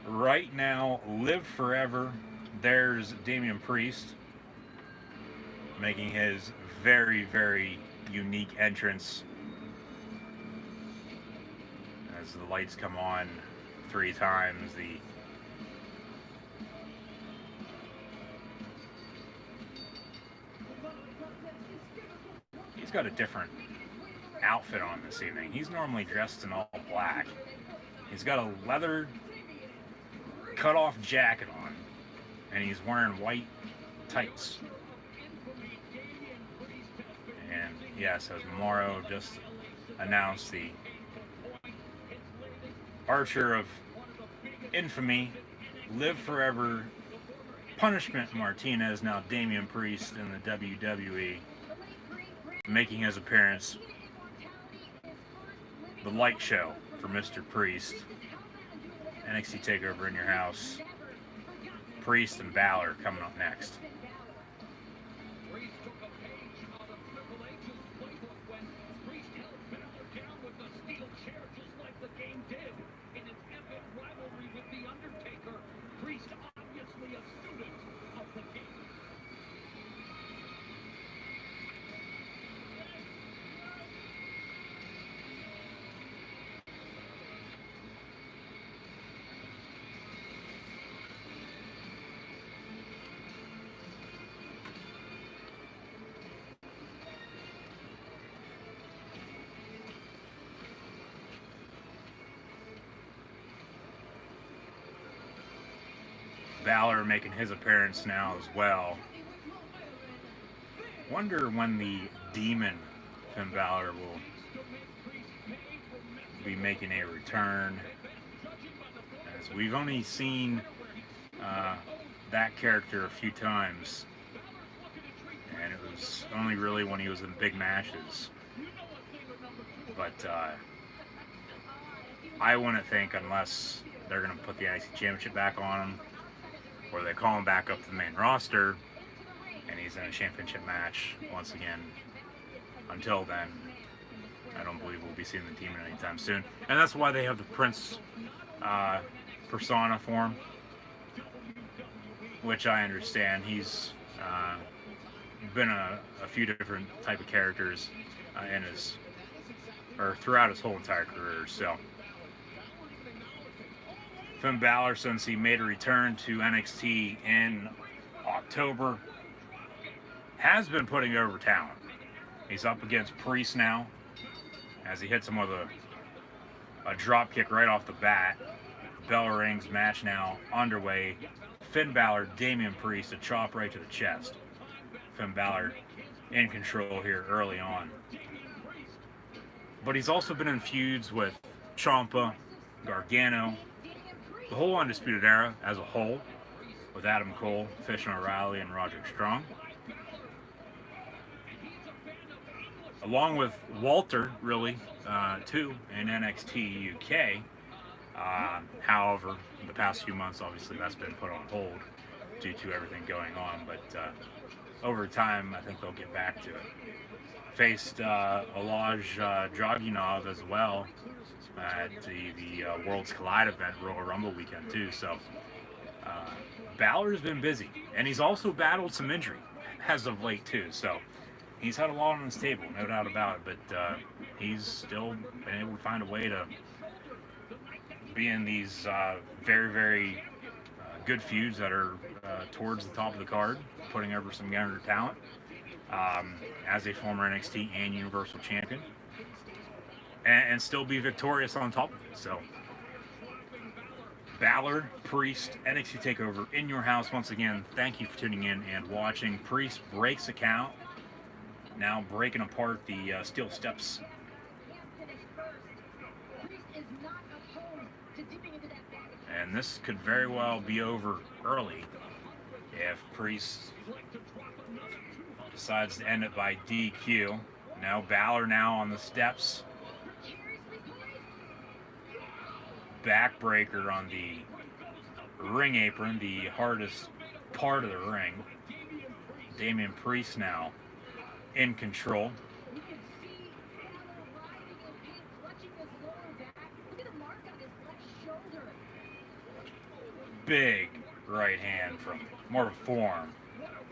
G: right now. Live Forever. There's Damian Priest making his very, very unique entrance as the lights come on 3 times. He's got a different outfit on this evening. He's normally dressed in all black. He's got a leather cut-off jacket on, and he's wearing white tights. And yes, as Morrow just announced, the Archer of Infamy, Live Forever, Punishment Martinez, now Damian Priest in the WWE, making his appearance. The light show for Mr. Priest. NXT TakeOver in your house. Priest and Balor coming up next. Balor making his appearance now as well. Wonder when the Demon Finn Balor will be making a return, as we've only seen that character a few times, and it was only really when he was in big matches. But I wouldn't think, unless they're going to put the NXT Championship back on him, or they call him back up to the main roster, and he's in a championship match once again. Until then, I don't believe we'll be seeing the Demon anytime soon. And that's why they have the Prince persona for him, which I understand. He's been a few different type of characters in his, or throughout his whole entire career. So Finn Balor, since he made a return to NXT in October, has been putting over talent. He's up against Priest now, as he hits him with a drop kick right off the bat. Bell rings, match now underway. Finn Balor, Damian Priest, a chop right to the chest. Finn Balor in control here early on. But he's also been in feuds with Ciampa, Gargano, the whole Undisputed Era as a whole, with Adam Cole, Fish and O'Reilly, and Roderick Strong. Along with Walter, really, too, in NXT UK. However, in the past few months, obviously, that's been put on hold due to everything going on. But over time, I think they'll get back to it. Faced Alaj Dragunov as well at the Worlds Collide event, Royal Rumble weekend, too. So Balor's been busy. And he's also battled some injury as of late, too. So he's had a lot on his table, no doubt about it. But he's still been able to find a way to be in these very, very good feuds that are towards the top of the card, putting over some younger talent, as a former NXT and Universal Champion, and still be victorious on top of it. So Balor, Priest, NXT TakeOver in your house once again. Thank you for tuning in and watching. Priest breaks a count, now breaking apart the steel steps. And this could very well be over early if Priest decides to end it by DQ. Now Balor now on the steps. Backbreaker on the ring apron, the hardest part of the ring. Damian Priest now in control. Big right hand from, more of a forearm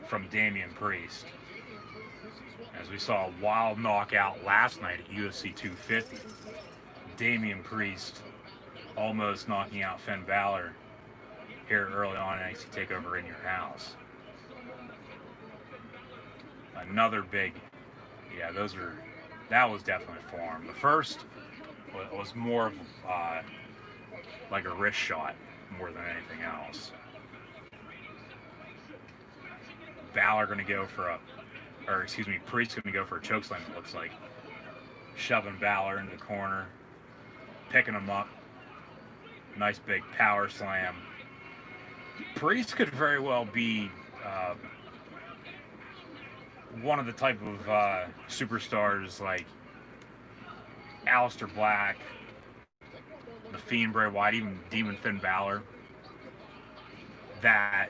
G: from Damian Priest. As we saw a wild knockout last night at UFC 250. Damian Priest almost knocking out Finn Balor here early on in NXT TakeOver in your house. Another big, yeah, that was definitely a forearm. The first was more of like a wrist shot more than anything else. Balor going to go for Priest going to go for a chokeslam, it looks like. Shoving Balor into the corner, picking him up. Nice big power slam. Priest could very well be one of the type of superstars like Aleister Black, The Fiend Bray Wyatt, even Demon Finn Balor, that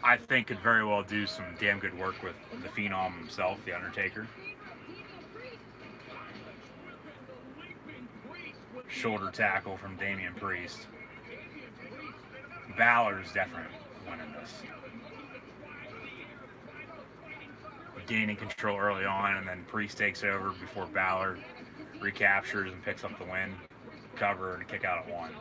G: I think could very well do some damn good work with the Phenom himself, The Undertaker. Shoulder tackle from Damian Priest. Balor's definitely winning this. Gaining control early on, and then Priest takes over before Balor recaptures and picks up the win. Cover and a kick out at one.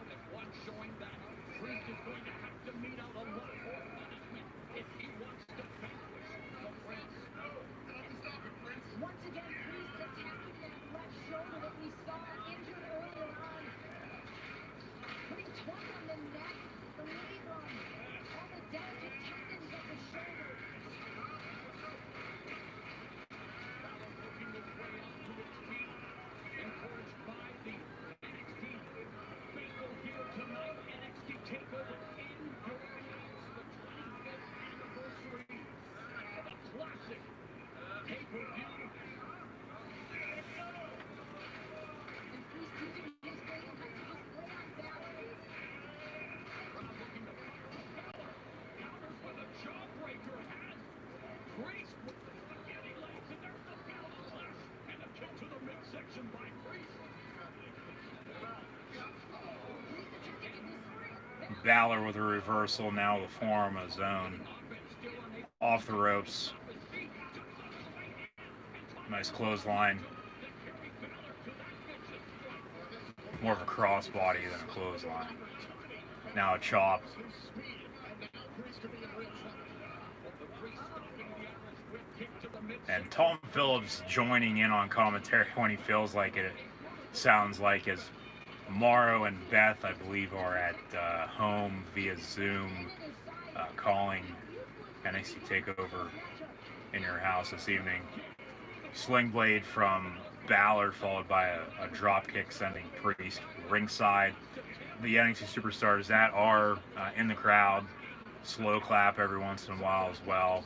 G: Balor with a reversal, now the forearm of his own. Off the ropes. Nice clothesline. More of a crossbody than a clothesline. Now a chop. And Tom Phillips joining in on commentary when he feels like it sounds like, as Morrow and Beth, I believe, are at home via Zoom calling NXT TakeOver in your house this evening. Sling blade from Balor, followed by a drop kick sending Priest ringside. The NXT superstars that are in the crowd, slow clap every once in a while as well.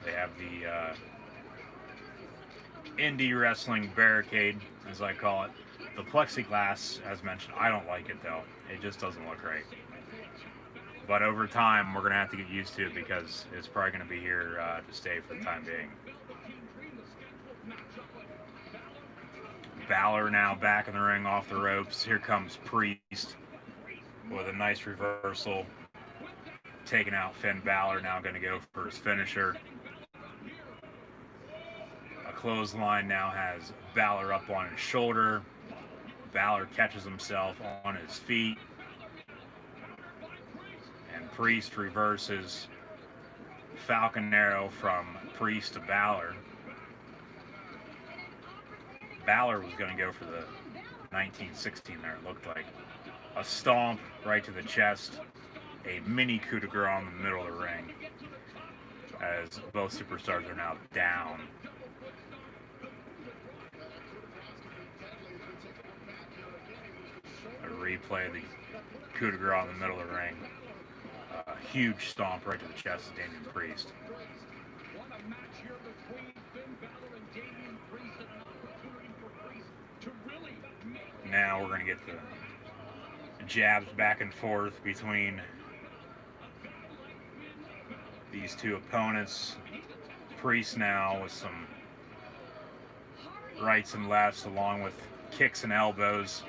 G: They have the indie wrestling barricade, as I call it. The plexiglass, as mentioned, I don't like it though. It just doesn't look right. But over time, we're going to have to get used to it because it's probably going to be here to stay for the time being. Balor now back in the ring off the ropes. Here comes Priest with a nice reversal. Taking out Finn Balor, now going to go for his finisher. A clothesline now has Balor up on his shoulder. Balor catches himself on his feet. And Priest reverses. Falcon Arrow from Priest to Balor. Balor was going to go for the 1916 there, it looked like. A stomp right to the chest. A mini coup de grace in the middle of the ring. As both superstars are now down. A replay of the coup de grace in the middle of the ring. A huge stomp right to the chest of Damian Priest. Now we're going to get the jabs back and forth between these two opponents. Priest now with some rights and lefts along with kicks and elbows.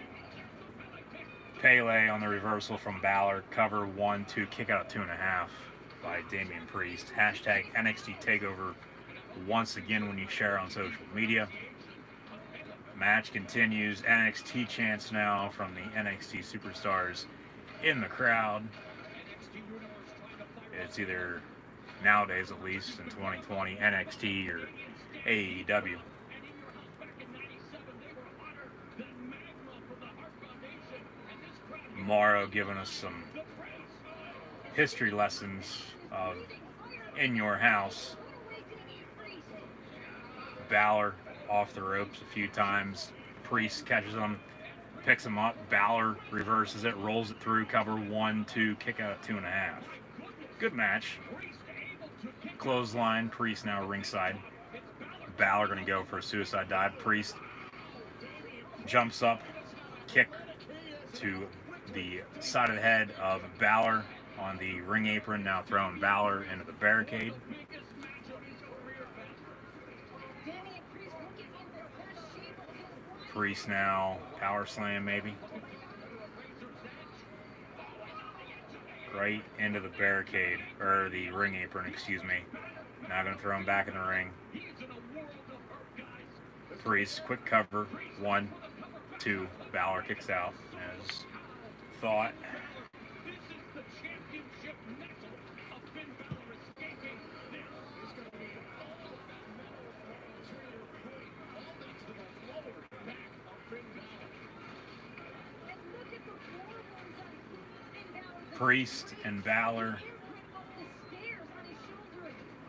G: Pele on the reversal from Balor. Cover 1, 2, kick out 2.5 by Damian Priest. Hashtag NXT TakeOver once again when you share on social media. Match continues. NXT chants now from the NXT superstars in the crowd. It's either, nowadays at least in 2020, NXT or AEW. Morrow giving us some history lessons of In Your House. Balor off the ropes a few times. Priest catches him, picks him up. Balor reverses it, rolls it through. Cover 1, 2, kick out 2.5. Good match. Clothesline. Priest now ringside. Balor going to go for a suicide dive. Priest jumps up, kick to the side of the head of Balor on the ring apron, now throwing Balor into the barricade. Priest now, power slam maybe. Right into the barricade, or the ring apron, excuse me. Now going to throw him back in the ring. Priest, quick cover, 1, 2, Balor kicks out as thought. Priest and Balor.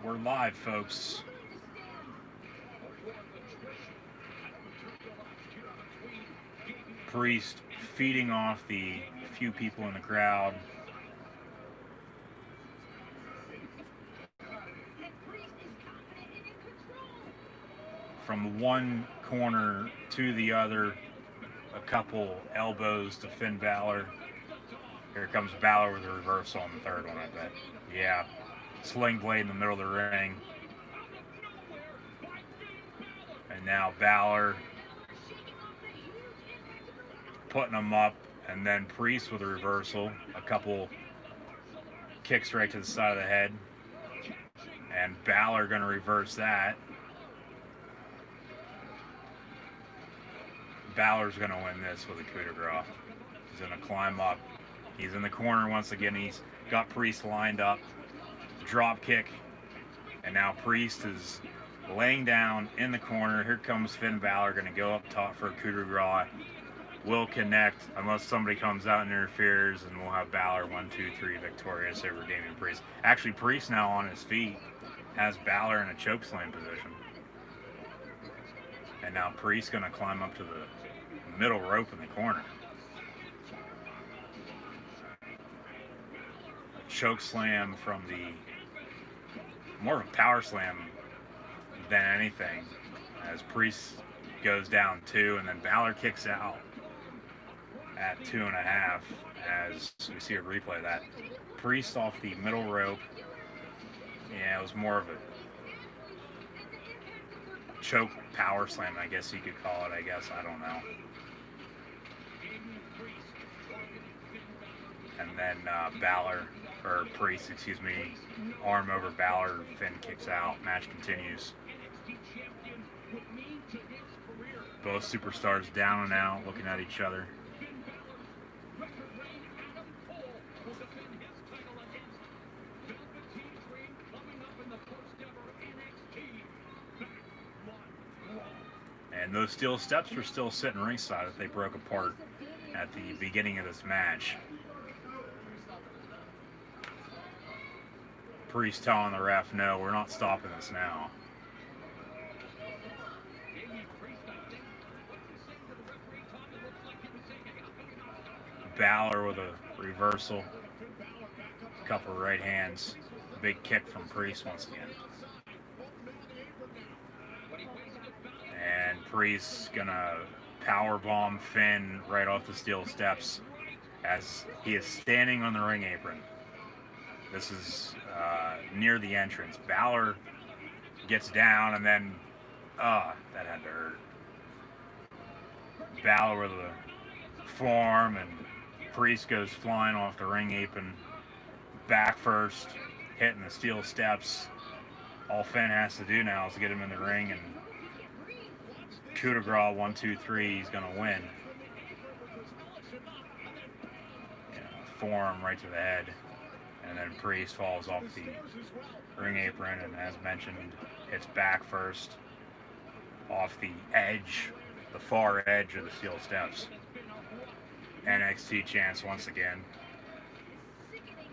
G: We're live, folks. Priest feeding off the few people in the crowd. From one corner to the other, a couple elbows to Finn Balor. Here comes Balor with a reversal on the third one, I bet. Yeah. Sling blade in the middle of the ring. And now Balor putting him up And then Priest with a reversal. A couple kicks right to the side of the head. And Balor going to reverse that. Balor's going to win this with a coup de grace. He's going to climb up. He's in the corner once again. He's got Priest lined up. Drop kick. And now Priest is laying down in the corner. Here comes Finn Balor, going to go up top for a coup de grace. Will connect unless somebody comes out and interferes, and we'll have Balor 1, 2, 3 victorious over Damian Priest. Actually, Priest now on his feet has Balor in a chokeslam position. And now Priest going to climb up to the middle rope in the corner. Choke slam from the, more of a power slam than anything, as Priest goes down 2, and then Balor kicks out at 2.5 as we see a replay of that. Priest off the middle rope. Yeah, it was more of a choke power slam, I guess you could call it. I don't know. And then Priest, arm over Balor, Finn kicks out, match continues. Both superstars down and out, looking at each other. And those steel steps were still sitting ringside if they broke apart at the beginning of this match. Priest telling the ref, no, we're not stopping this now. Balor with a reversal. A couple of right hands. Big kick from Priest once again. And Priest's gonna powerbomb Finn right off the steel steps as he is standing on the ring apron. This is near the entrance. Balor gets down and then, that had to hurt. Balor with a forearm, and Priest goes flying off the ring apron, back first, hitting the steel steps. All Finn has to do now is get him in the ring, and coup de grace, 1, 2, 3, he's going to win. Forearm right to the head. And then Priest falls off the ring apron, and as mentioned, hits back first off the edge, the far edge of the steel steps. NXT chants once again.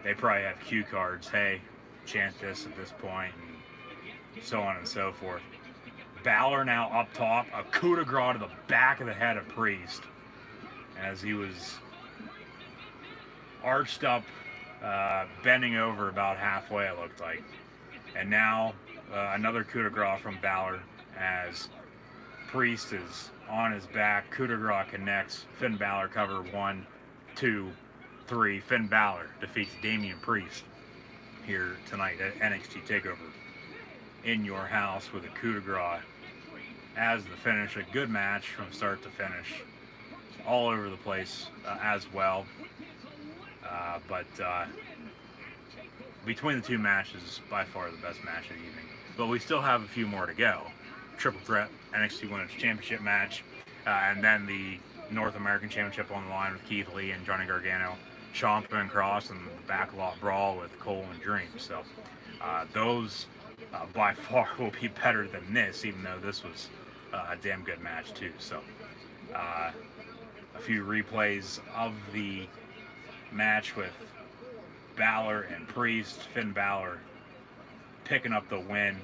G: They probably have cue cards. Hey, chant this at this point, and so on and so forth. Balor now up top, a coup de grace to the back of the head of Priest as he was arched up, bending over about halfway, it looked like. And now another coup de grace from Balor as Priest is on his back. Coup de grace connects. Finn Balor cover 1, 2, 3. Finn Balor defeats Damian Priest here tonight at NXT TakeOver in your house with a coup de grace as the finish. A good match from start to finish, all over the place as well. But between the two matches, by far the best match of the evening. But we still have a few more to go. Triple threat NXT Women's Championship match, and then the North American Championship on the line with Keith Lee and Johnny Gargano, Ciampa and Cross, and the backlot brawl with Cole and Dream. So those by far will be better than this, even though this was a damn good match too. So a few replays of the match with Balor and Priest. Finn Balor picking up the win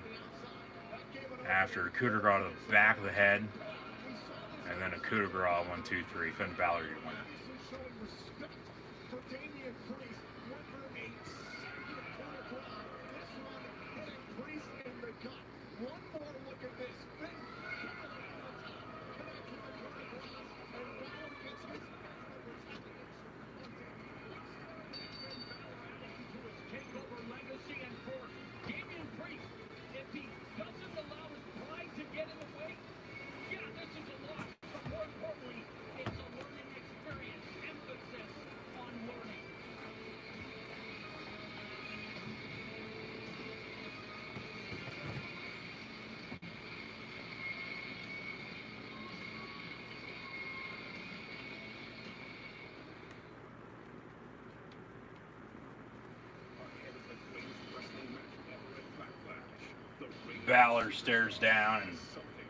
G: after a coup de grace to the back of the head, and then a coup de grace, 1, 2, 3. Finn Balor, your winner. Balor stares down and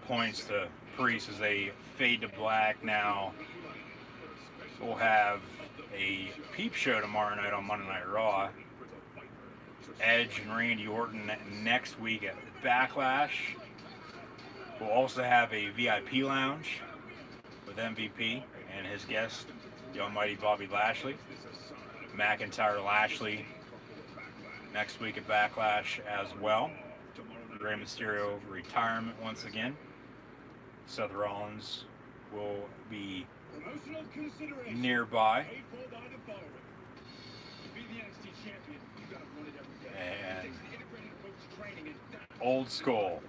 G: points to Priest as they fade to black. Now we'll have a peep show tomorrow night on Monday Night Raw. Edge and Randy Orton next week at Backlash. We'll also have a VIP lounge with MVP and his guest, the almighty Bobby Lashley. McIntyre Lashley next week at Backlash as well. Rey Mysterio retirement once again. Seth Rollins will be nearby. And Old School.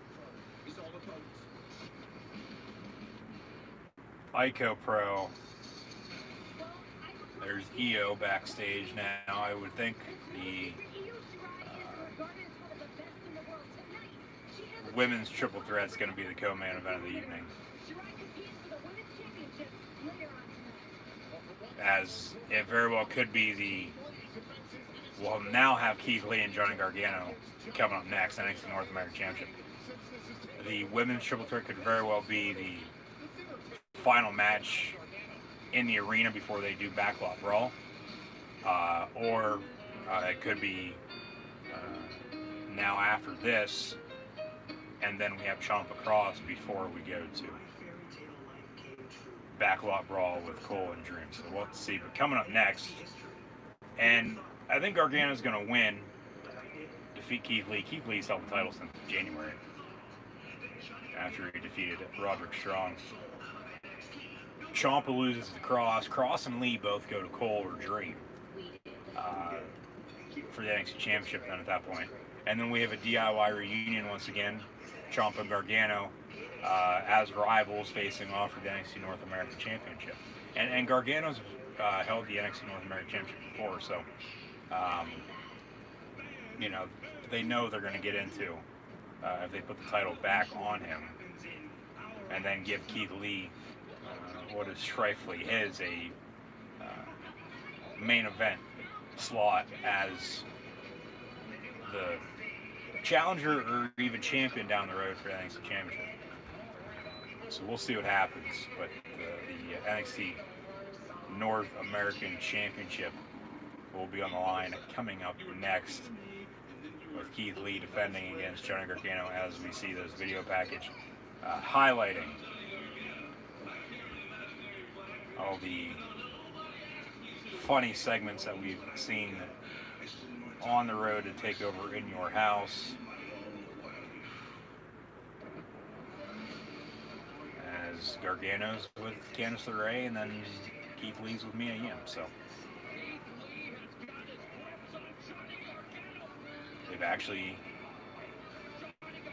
G: Ico Pro. There's EO backstage now. I would think the women's triple threat is going to be the co-main event of the evening. As it very well could be we'll now have Keith Lee and Johnny Gargano coming up next, NXT North American Championship. The women's triple threat could very well be the final match in the arena before they do Backlot Brawl. Or it could be now after this, and then we have Ciampa Cross before we go to Backlot Brawl with Cole and Dream. So we'll have to see. But coming up next, and I think Gargano's going to win, defeat Keith Lee. Keith Lee's held the title since January after he defeated Roderick Strong. Ciampa loses to Cross. Cross and Lee both go to Cole or Dream for the NXT Championship then at that point. And then we have a DIY reunion once again. Ciampa and Gargano as rivals facing off for the NXT North American Championship. And Gargano's held the NXT North American Championship before, so you know, they know they're going to get into if they put the title back on him and then give Keith Lee what is trifling his a main event slot as the challenger or even champion down the road for the NXT Championship. So we'll see what happens, but the NXT North American Championship will be on the line coming up next, with Keith Lee defending against Johnny Gargano as we see this video package highlighting all the funny segments that we've seen on the road to TakeOver in your house. As Gargano's with Candice LeRae and then Keith Lee's with Mia Yim. So they've actually,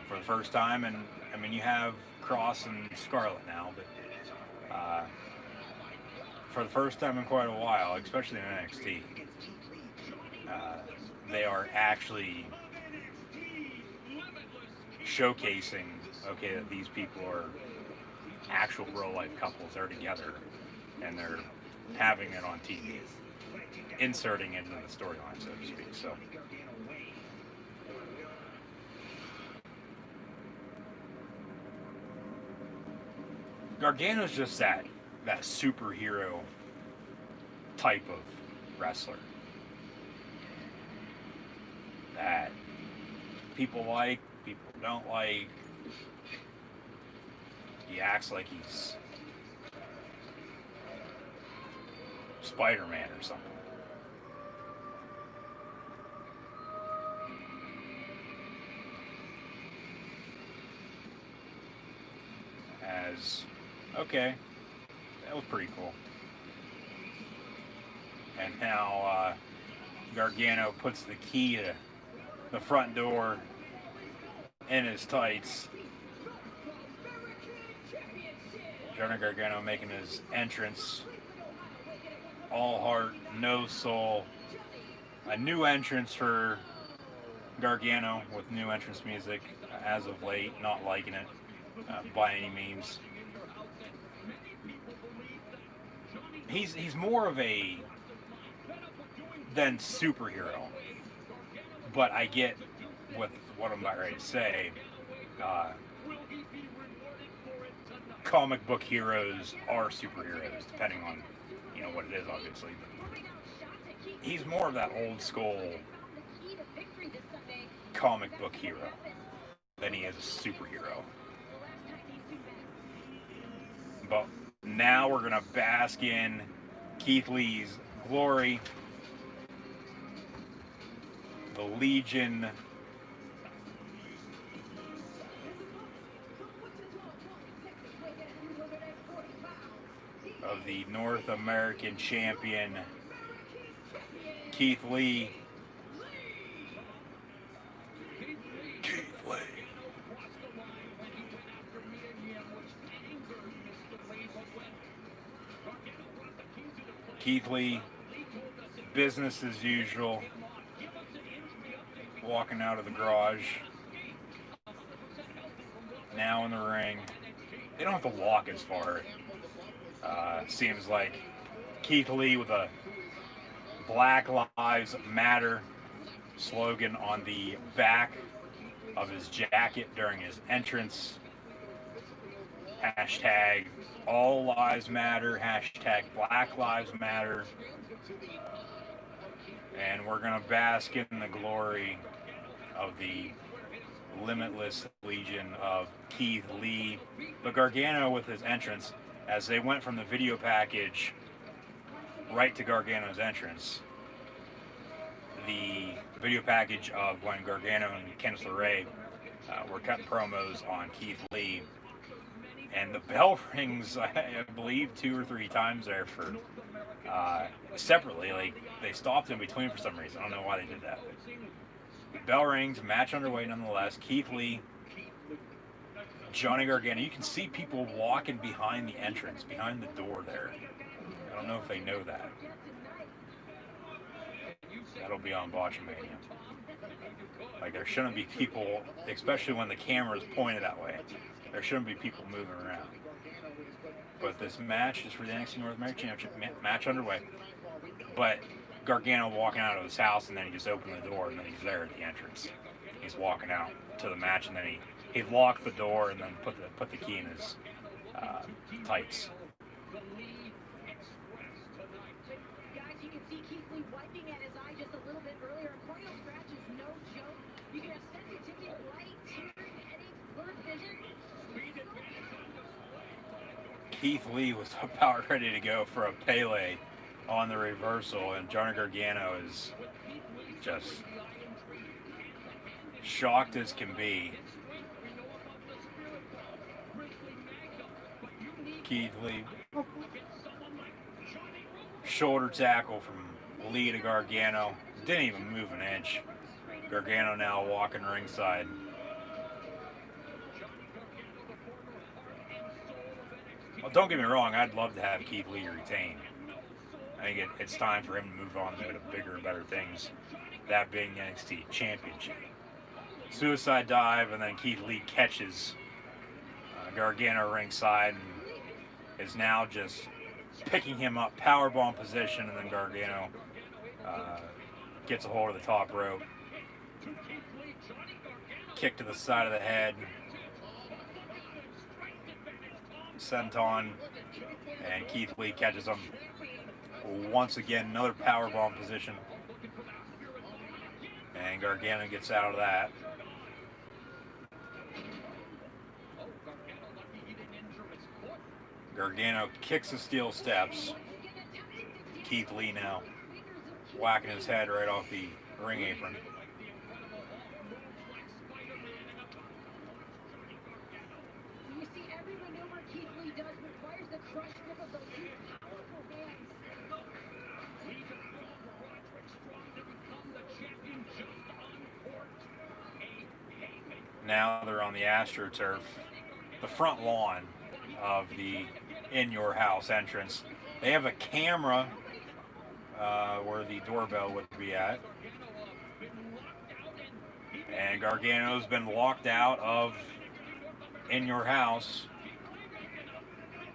G: for the first time, and I mean you have Cross and Scarlett now, but for the first time in quite a while, especially in NXT, they are actually showcasing, okay, that these people are actual real-life couples. They're together, and they're having it on TV, inserting it into the storyline, so to speak. So Gargano's just that superhero type of wrestler that people like, people don't like. He acts like he's Spider-Man or something. Okay, that was pretty cool. And now Gargano puts the key to the front door in his tights. Johnny Gargano making his entrance. All heart, no soul. A new entrance for Gargano with new entrance music as of late. Not liking it by any means. He's more of a than superhero. But I get with what I'm about ready to say. comic book heroes are superheroes, depending on, what it is, obviously. But he's more of that old school comic book hero than he is a superhero. But now we're gonna bask in Keith Lee's glory. The Legion of the North American champion, Keith Lee. Keith Lee, business as usual, walking out of the garage, now in the ring. They don't have to walk as far. Seems like Keith Lee with a Black Lives Matter slogan on the back of his jacket during his entrance. Hashtag All Lives Matter, hashtag Black Lives Matter. And we're going to bask in the glory of the limitless legion of Keith Lee. But Gargano with his entrance, as they went from the video package right to Gargano's entrance, the video package of when Gargano and Candice LeRae were cutting promos on Keith Lee. And the bell rings, I believe, 2 or 3 times there for separately. Like, they stopped in between for some reason. I don't know why they did that. But bell rings, match underway nonetheless. Keith Lee, Johnny Gargano. You can see people walking behind the entrance, behind the door there. I don't know if they know that. That'll be on Botchamania. Like, there shouldn't be people, especially when the camera is pointed that way. There shouldn't be people moving around. But this match is for the NXT North American Championship match underway. But Gargano walking out of his house, and then he just opened the door, and then he's there at the entrance. He's walking out to the match, and then he locked the door, and then put the key in his tights.
H: Guys, you can see Keith Lee wiping at his eye just a little bit earlier. A corneal scratch is no joke. You can have sensitivity to light, tears, headaches, blurred vision.
G: Keith Lee was about ready to go for a Pele on the reversal, and Johnny Gargano is just shocked as can be. Keith Lee, shoulder tackle from Lee to Gargano, didn't even move an inch. Gargano now walking ringside. Well, don't get me wrong, I'd love to have Keith Lee retain. I think it's time for him to move on to bigger and better things, that being the NXT Championship. Suicide dive, and then Keith Lee catches Gargano ringside and is now just picking him up, powerbomb position, and then Gargano gets a hold of the top rope. Kick to the side of the head. Senton, and Keith Lee catches him once again, another powerbomb position, and Gargano gets out of that. Gargano kicks the steel steps. Keith Lee now whacking his head right off the ring apron. Now they're on the AstroTurf, the front lawn of the In Your House entrance. They have a camera where the doorbell would be at. And Gargano's been locked out of In Your House.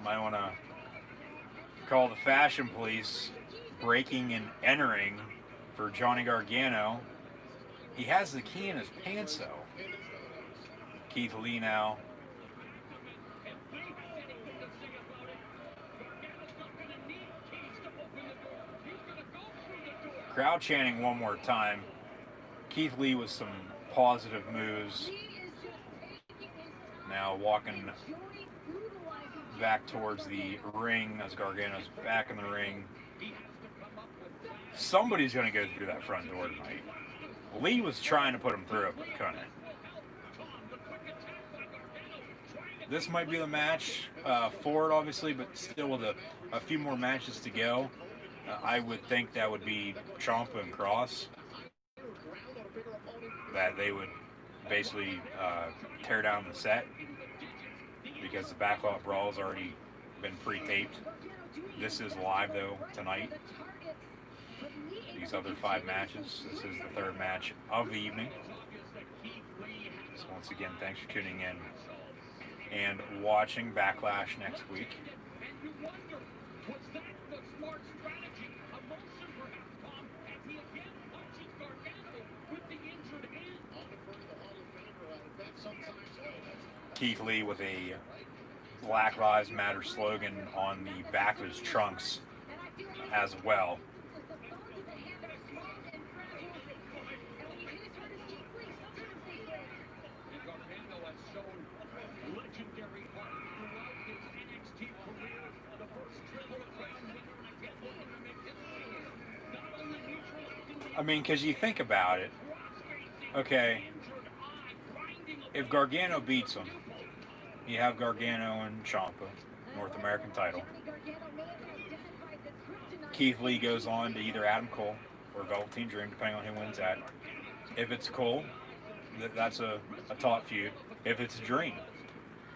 G: Might want to call the fashion police. Breaking and entering for Johnny Gargano. He has the key in his pants though. Keith Lee now. Crowd chanting one more time. Keith Lee with some positive moves. Now walking back towards the ring as Gargano's back in the ring. Somebody's going to go through that front door tonight. Lee was trying to put him through it, but couldn't. This might be the match for it, obviously, but still with a few more matches to go. I would think that would be Ciampa and Cross. That they would basically tear down the set because the Backlot Brawl has already been pre-taped. This is live, though, tonight. These other 5 matches. This is the 3rd match of the evening. So once again, thanks for tuning in and watching Backlash next week. Keith Lee with a Black Lives Matter slogan on the back of his trunks as well. I mean, because you think about it, okay, if Gargano beats him, you have Gargano and Ciampa, North American title. Keith Lee goes on to either Adam Cole or Velveteen Dream, depending on who wins that. If it's Cole, that's a top feud. If it's Dream,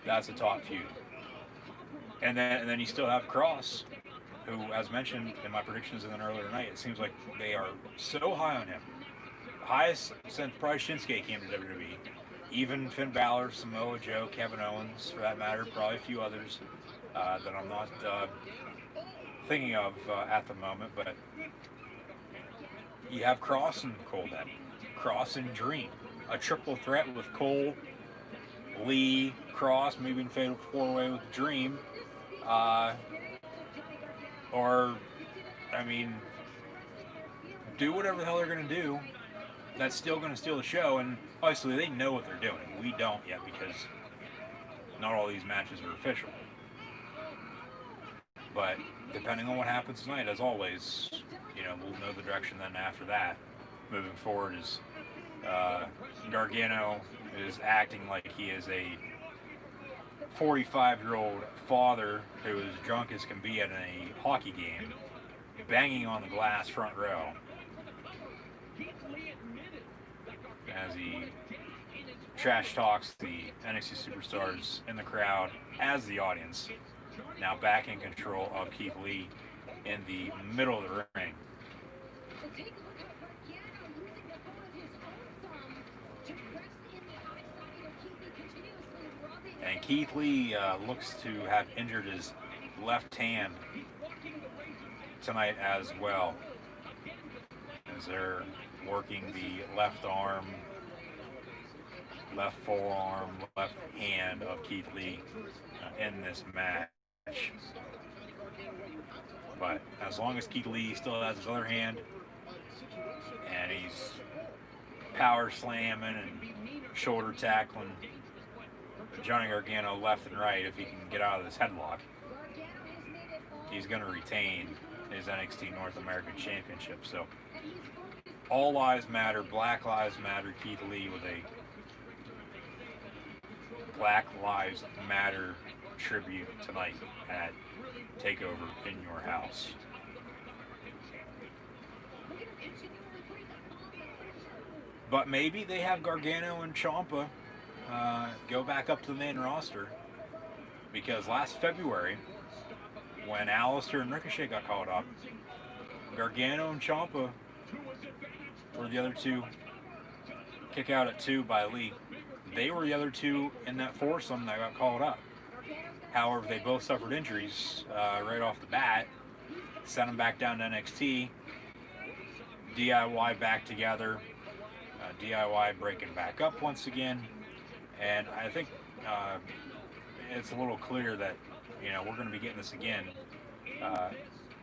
G: that's a top feud. And then you still have Cross, who, as mentioned in my predictions in an earlier night, it seems like they are so high on him. Highest since probably Shinsuke came to WWE. Even Finn Balor, Samoa Joe, Kevin Owens, for that matter, probably a few others that I'm not thinking of at the moment. But you have Cross and Cole then. Cross and Dream. A triple threat with Cole, Lee, Cross, maybe in Fatal 4-Way with Dream. Or, I mean, do whatever the hell they're going to do. That's still going to steal the show, and obviously they know what they're doing. We don't yet because not all these matches are official. But depending on what happens tonight, as always, you know, we'll know the direction then after that. Moving forward is Gargano is acting like he is a 45-year-old father who is drunk as can be at a hockey game, banging on the glass front row as he trash talks the NXT superstars in the crowd as the audience. Now back in control of Keith Lee in the middle of the ring. And Keith Lee looks to have injured his left hand tonight as well, as they're working the left arm, left forearm, left hand of Keith Lee in this match. But as long as Keith Lee still has his other hand and he's power slamming and shoulder tackling Johnny Gargano left and right, if he can get out of this headlock, he's going to retain his NXT North American Championship. So all lives matter, Black Lives Matter. Keith Lee with a Black Lives Matter tribute tonight at TakeOver in your house. But maybe they have Gargano and Ciampa go back up to the main roster, because last February, when Alistair and Ricochet got called up, Gargano and Ciampa were the other two. Kick out at 2 by Lee. They were the other two in that foursome that got called up. However, they both suffered injuries right off the bat. Sent them back down to NXT. DIY back together. DIY breaking back up once again. And I think it's a little clear that, we're going to be getting this again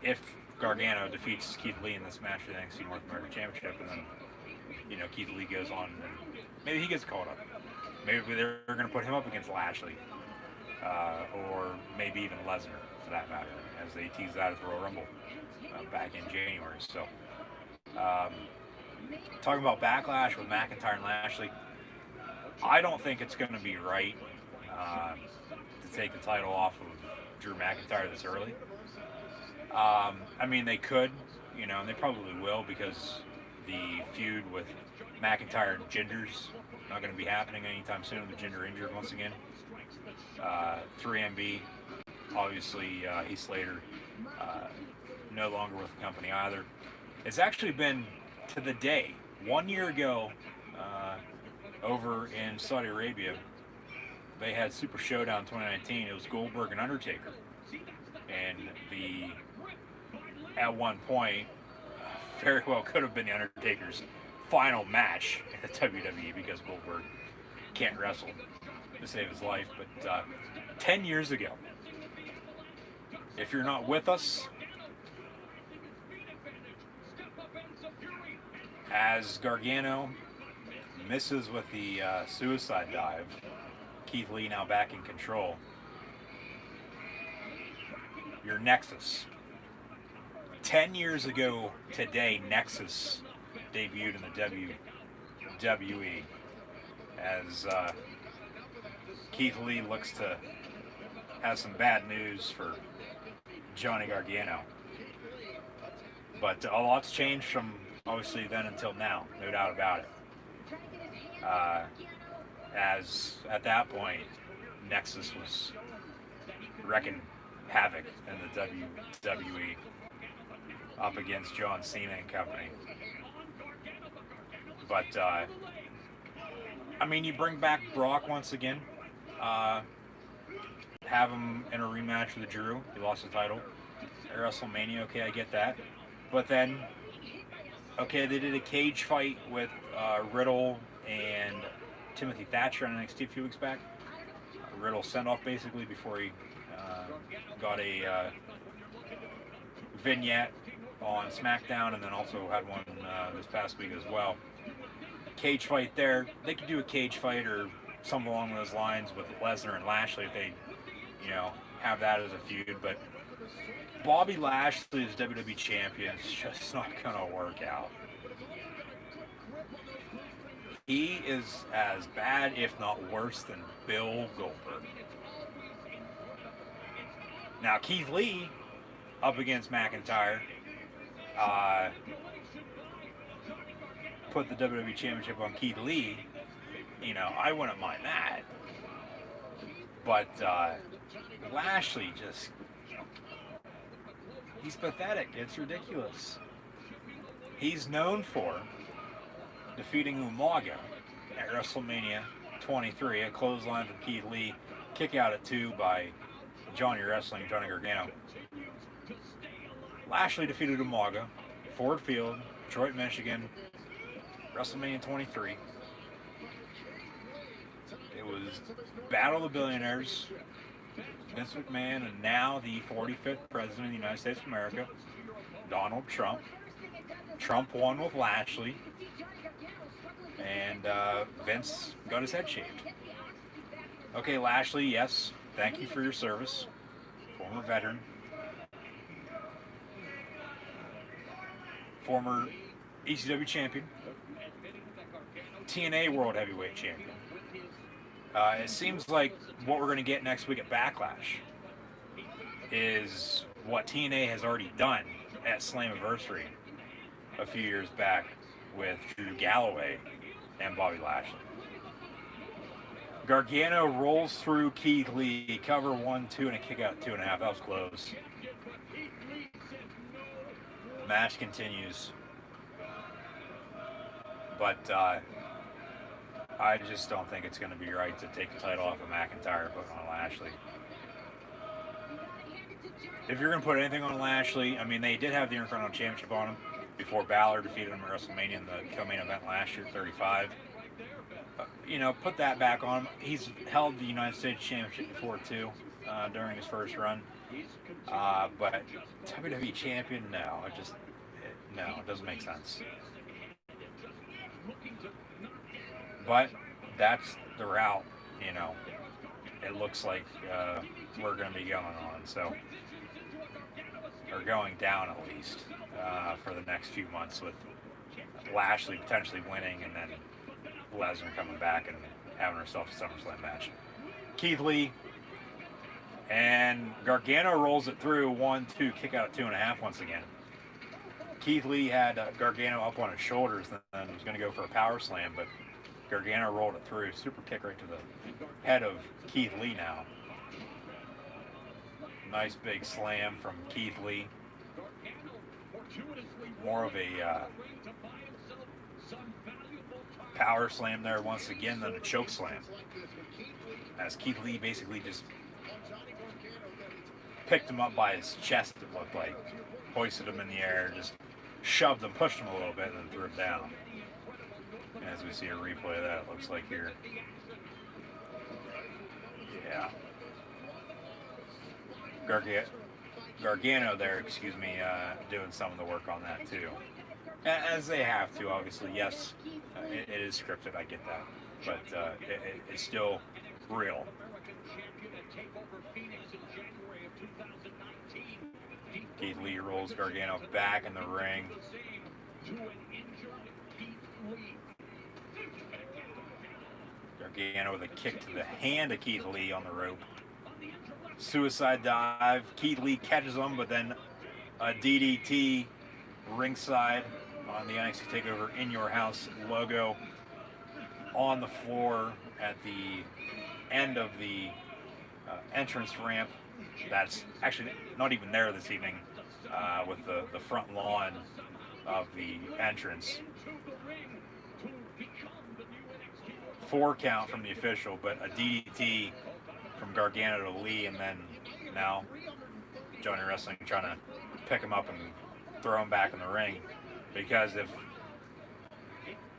G: if Gargano defeats Keith Lee in this match for the NXT North American Championship, and then, Keith Lee goes on and maybe he gets called up. Maybe they're going to put him up against Lashley, or maybe even Lesnar, for that matter, as they tease that at the Royal Rumble back in January. So, talking about Backlash with McIntyre and Lashley, I don't think it's going to be right to take the title off of Drew McIntyre this early. I mean, they could, and they probably will, because the feud with McIntyre and Jinder's not going to be happening anytime soon. The Jinder injured once again. 3MB, obviously, Heath Slater, no longer with the company either. It's actually been to the day, 1 year ago, over in Saudi Arabia, they had Super Showdown 2019. It was Goldberg and Undertaker. And at one point, very well could have been the Undertaker's final match in the WWE, because Goldberg can't wrestle to save his life. But 10 years ago, if you're not with us, as Gargano misses with the suicide dive, Keith Lee now back in control, your Nexus. 10 years ago today, Nexus debuted in the WWE as Keith Lee looks to have some bad news for Johnny Gargano. But a lot's changed from obviously then until now, no doubt about it. As at that point, Nexus was wrecking havoc in the WWE up against John Cena and company. But, I mean, you bring back Brock once again, have him in a rematch with Drew. He lost the title at WrestleMania. Okay, I get that. But then, okay, they did a cage fight with Riddle and Timothy Thatcher on NXT a few weeks back. Riddle sent off basically before he got a vignette on SmackDown, and then also had one this past week as well. Cage fight there. They could do a cage fight or something along those lines with Lesnar and Lashley if they, have that as a feud. But Bobby Lashley as WWE champion is just not going to work out. He is as bad, if not worse, than Bill Goldberg. Now, Keith Lee up against McIntyre put the WWE Championship on Keith Lee. I wouldn't mind that. But Lashley just, he's pathetic. It's ridiculous. He's known for defeating Umaga at WrestleMania 23, a clothesline from Keith Lee, kick out at 2 by Johnny Wrestling, Johnny Gargano. Lashley defeated Umaga, Ford Field, Detroit, Michigan, WrestleMania 23. It was Battle of the Billionaires, Vince McMahon, and now the 45th President of the United States of America, Donald Trump. Trump won with Lashley, and Vince got his head shaved. Okay, Lashley, yes, thank you for your service, former veteran. Former ECW champion, TNA World Heavyweight champion. It seems like what we're going to get next week at Backlash is what TNA has already done at Slammiversary a few years back with Drew Galloway and Bobby Lashley. Gargano rolls through Keith Lee, cover 1-2, and a kick out 2.5. That was close. Match continues, but I just don't think it's going to be right to take the title off of McIntyre and put it on Lashley. If you're going to put anything on Lashley, I mean, they did have the Intercontinental Championship on him before Balor defeated him at WrestleMania in the co-main event last year, 35. put that back on him. He's held the United States Championship before too, during his first run. But WWE Champion, no, it doesn't make sense. But that's the route, it looks like we're going to be going on. So, or going down at least for the next few months, with Lashley potentially winning and then Lesnar coming back and having herself a SummerSlam match. Keith Lee and Gargano rolls it through 1-2, kick out at 2.5 once again. Keith Lee had Gargano up on his shoulders and was going to go for a power slam, but Gargano rolled it through. Super kick right to the head of Keith Lee now. Nice big slam from Keith Lee. More of a power slam there once again than a choke slam. As Keith Lee basically just picked him up by his chest, it looked like. Hoisted him in the air, just shoved him, pushed him a little bit, and then threw him down. As we see a replay of that, it looks like here. Yeah. Gargano there, doing some of the work on that too. As they have to, obviously. Yes, it is scripted, I get that. But it's still real. Keith Lee rolls Gargano back in the ring. Gargano with a kick to the hand of Keith Lee on the rope. Suicide dive. Keith Lee catches him, but then a DDT ringside on the NXT TakeOver In Your House logo on the floor at the end of the entrance ramp. That's actually not even there this evening, with the front lawn of the entrance. 4 count from the official, but a DDT from Gargano to Lee, and then now Johnny Wrestling trying to pick him up and throw him back in the ring, because if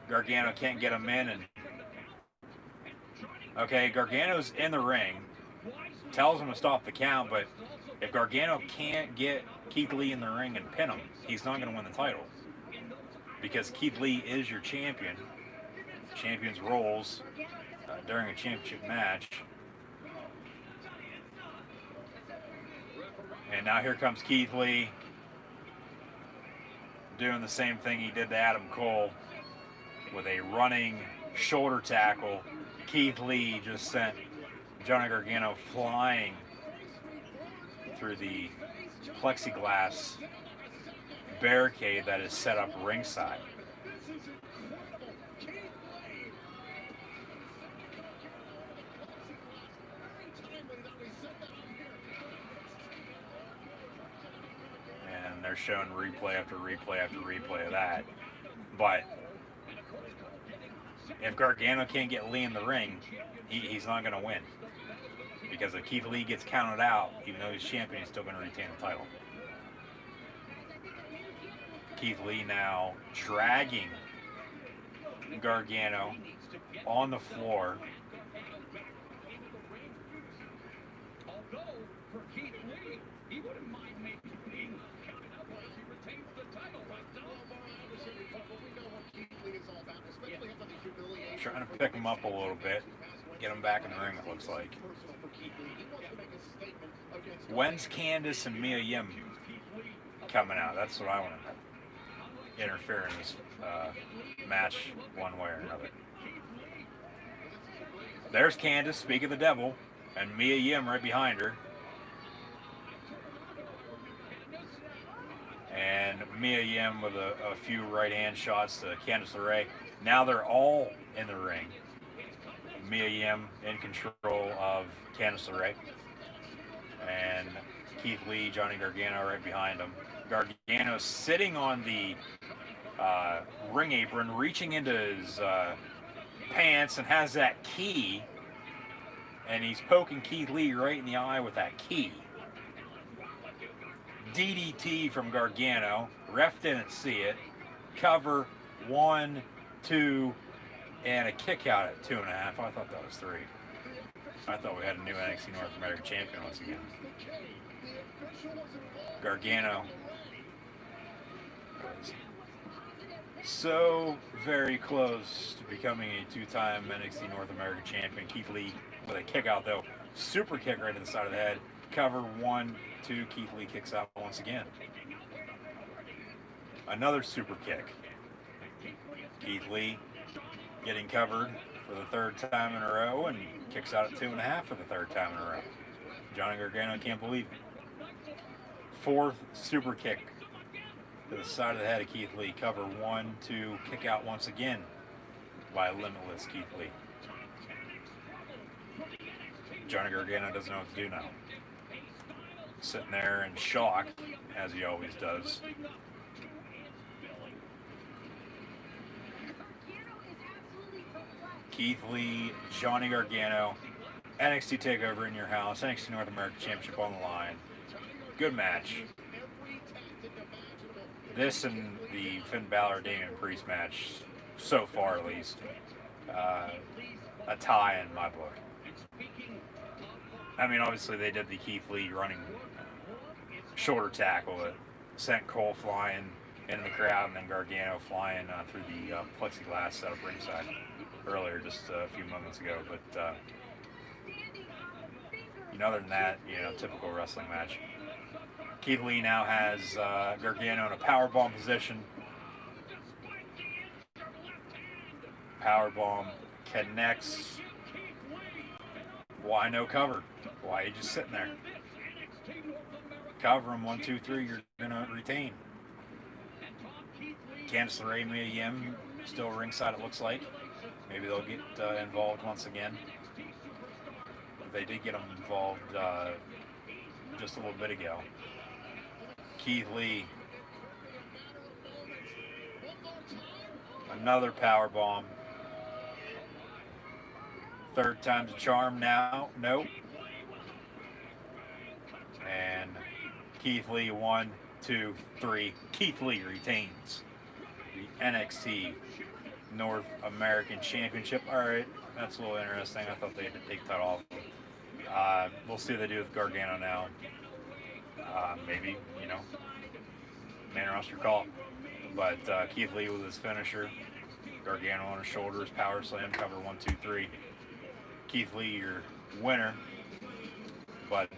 G: Gargano can't get him in, and okay, Gargano's in the ring, tells him to stop the count, but if Gargano can't get Keith Lee in the ring and pin him, he's not going to win the title, because Keith Lee is your champion. Champions rolls during a championship match. And now here comes Keith Lee doing the same thing he did to Adam Cole with a running shoulder tackle. Keith Lee just sent Johnny Gargano flying through the plexiglass barricade that is set up ringside. They're showing replay after replay after replay of that. But if Gargano can't get Lee in the ring, he's not going to win. Because if Keith Lee gets counted out, even though he's champion, he's still going to retain the title. Keith Lee now dragging Gargano on the floor.
C: Although, for Keith Lee, he wouldn't mind maybe being counted out as he retains the title, right?
G: Trying to pick him up a little bit, get him back in the ring, it looks like. When's Candice and Mia Yim coming out? That's what I want to know. Interfere in this match one way or another. There's Candice, speak of the devil, and Mia Yim right behind her. And Mia Yim with a few right-hand shots to Candice LeRae. Now they're all in the ring. Mia Yim in control of Candice LeRae. And Keith Lee, Johnny Gargano right behind him. Gargano sitting on the ring apron, reaching into his pants, and has that key. And he's poking Keith Lee right in the eye with that key. DDT from Gargano. Ref didn't see it. Cover. 1, 2, And a kick out at 2.5. I thought that was 3. I thought we had a new NXT North American champion once again. Gargano was so very close to becoming a 2-time NXT North American champion. Keith Lee with a kick out though. Super kick right to the side of the head. Cover 1, 2. Keith Lee kicks out once again. Another super kick. Keith Lee getting covered for the 3rd time in a row and kicks out at 2.5 for the 3rd time in a row. Johnny Gargano can't believe it. 4th super kick to the side of the head of Keith Lee. Cover 1, 2, kick out once again by Limitless Keith Lee. Johnny Gargano doesn't know what to do now. Sitting there in shock, as he always does. Keith Lee, Johnny Gargano, NXT TakeOver in your house, NXT North American Championship on the line. Good match. This and the Finn Balor Damian Priest match, so far at least, a tie in my book. I mean, obviously they did the Keith Lee running shoulder tackle that sent Cole flying into the crowd, and then Gargano flying through the plexiglass set up ringside earlier, just a few moments ago. But other than that, typical wrestling match. Keith Lee now has Gargano in a powerbomb position. Powerbomb connects. Why no cover? Why are you just sitting there? Cover him 1, 2, 3. You're gonna retain. Candice LeRae, Mia Yim still ringside. It looks like. Maybe they'll get involved once again. They did get them involved just a little bit ago. Keith Lee. Another power bomb. 3rd time's a charm now. Nope. And Keith Lee, 1, 2, 3. Keith Lee retains the NXT North American Championship. All right, that's a little interesting. I thought they had to take that off. We'll see what they do with Gargano now. Maybe, main roster call. But Keith Lee with his finisher. Gargano on his shoulders, power slam, cover 1, 2, 3. Keith Lee, your winner. But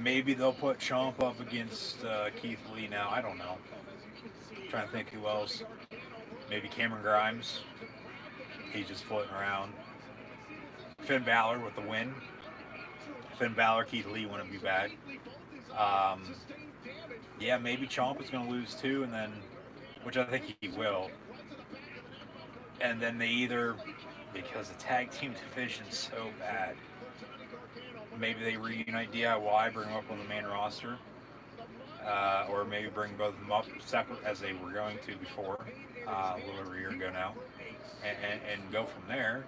G: maybe they'll put Ciampa up against Keith Lee now. I don't know. I'm trying to think who else. Maybe Cameron Grimes. He's just floating around. Finn Balor with the win. Finn Balor, Keith Lee wouldn't be bad. Yeah, maybe Ciampa's going to lose too, and then, which I think he will. And then they either, because the tag team division's so bad, maybe they reunite DIY, bring them up on the main roster, or maybe bring both of them up separate as they were going to before, a little over a year ago now, and go from there.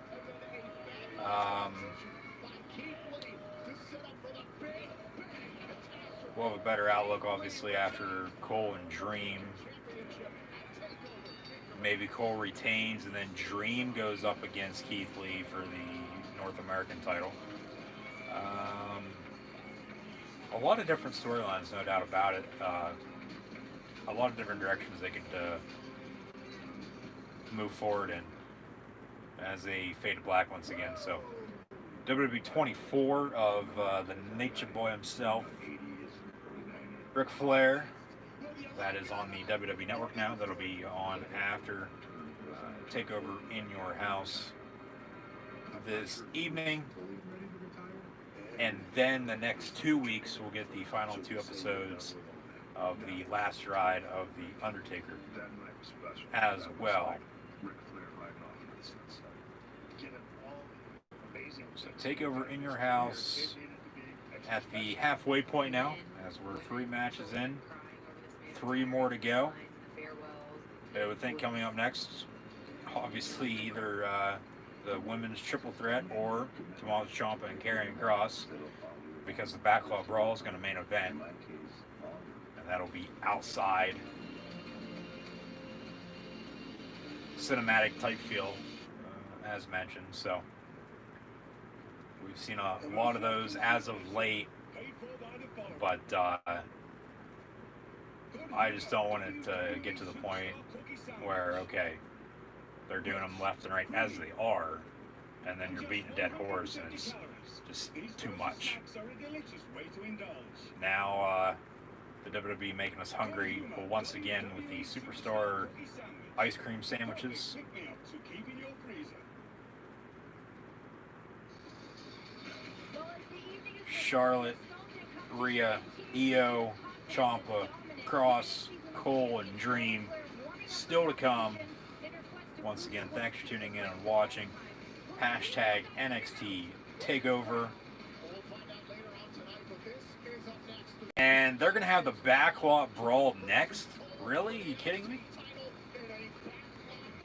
G: We'll have a better outlook, obviously, after Cole and Dream. Maybe Cole retains, and then Dream goes up against Keith Lee for the North American title. A lot of different storylines, no doubt about it. A lot of different directions they could move forward in as they fade to black once again. So WWE 24 of the Nature Boy himself, Ric Flair. That is on the WWE Network now. That'll be on after TakeOver in your house this evening. And then the next 2 weeks, we'll get the final 2 episodes of the last ride of The Undertaker as well. So TakeOver in your house at the halfway point now, as we're 3 matches in. 3 more to go. I would think coming up next, obviously either the women's triple threat or Tommaso Ciampa and Karrion Kross, because the Backlog Brawl is going to main event. And That'll be outside. Cinematic type feel, as mentioned. So we've seen a lot of those as of late, but I just don't want it to get to the point where, okay, they're doing them left and right as they are, and then you're beating a dead horse, and it's just too much. Now, the WWE making us hungry once again with the Superstar ice cream sandwiches. Charlotte, Rhea, Io, Ciampa, Cross, Cole, and Dream still to come. Once again, thanks for tuning in and watching. Hashtag NXT TakeOver. And they're going to have the backlot brawl next? Really? Are you kidding me?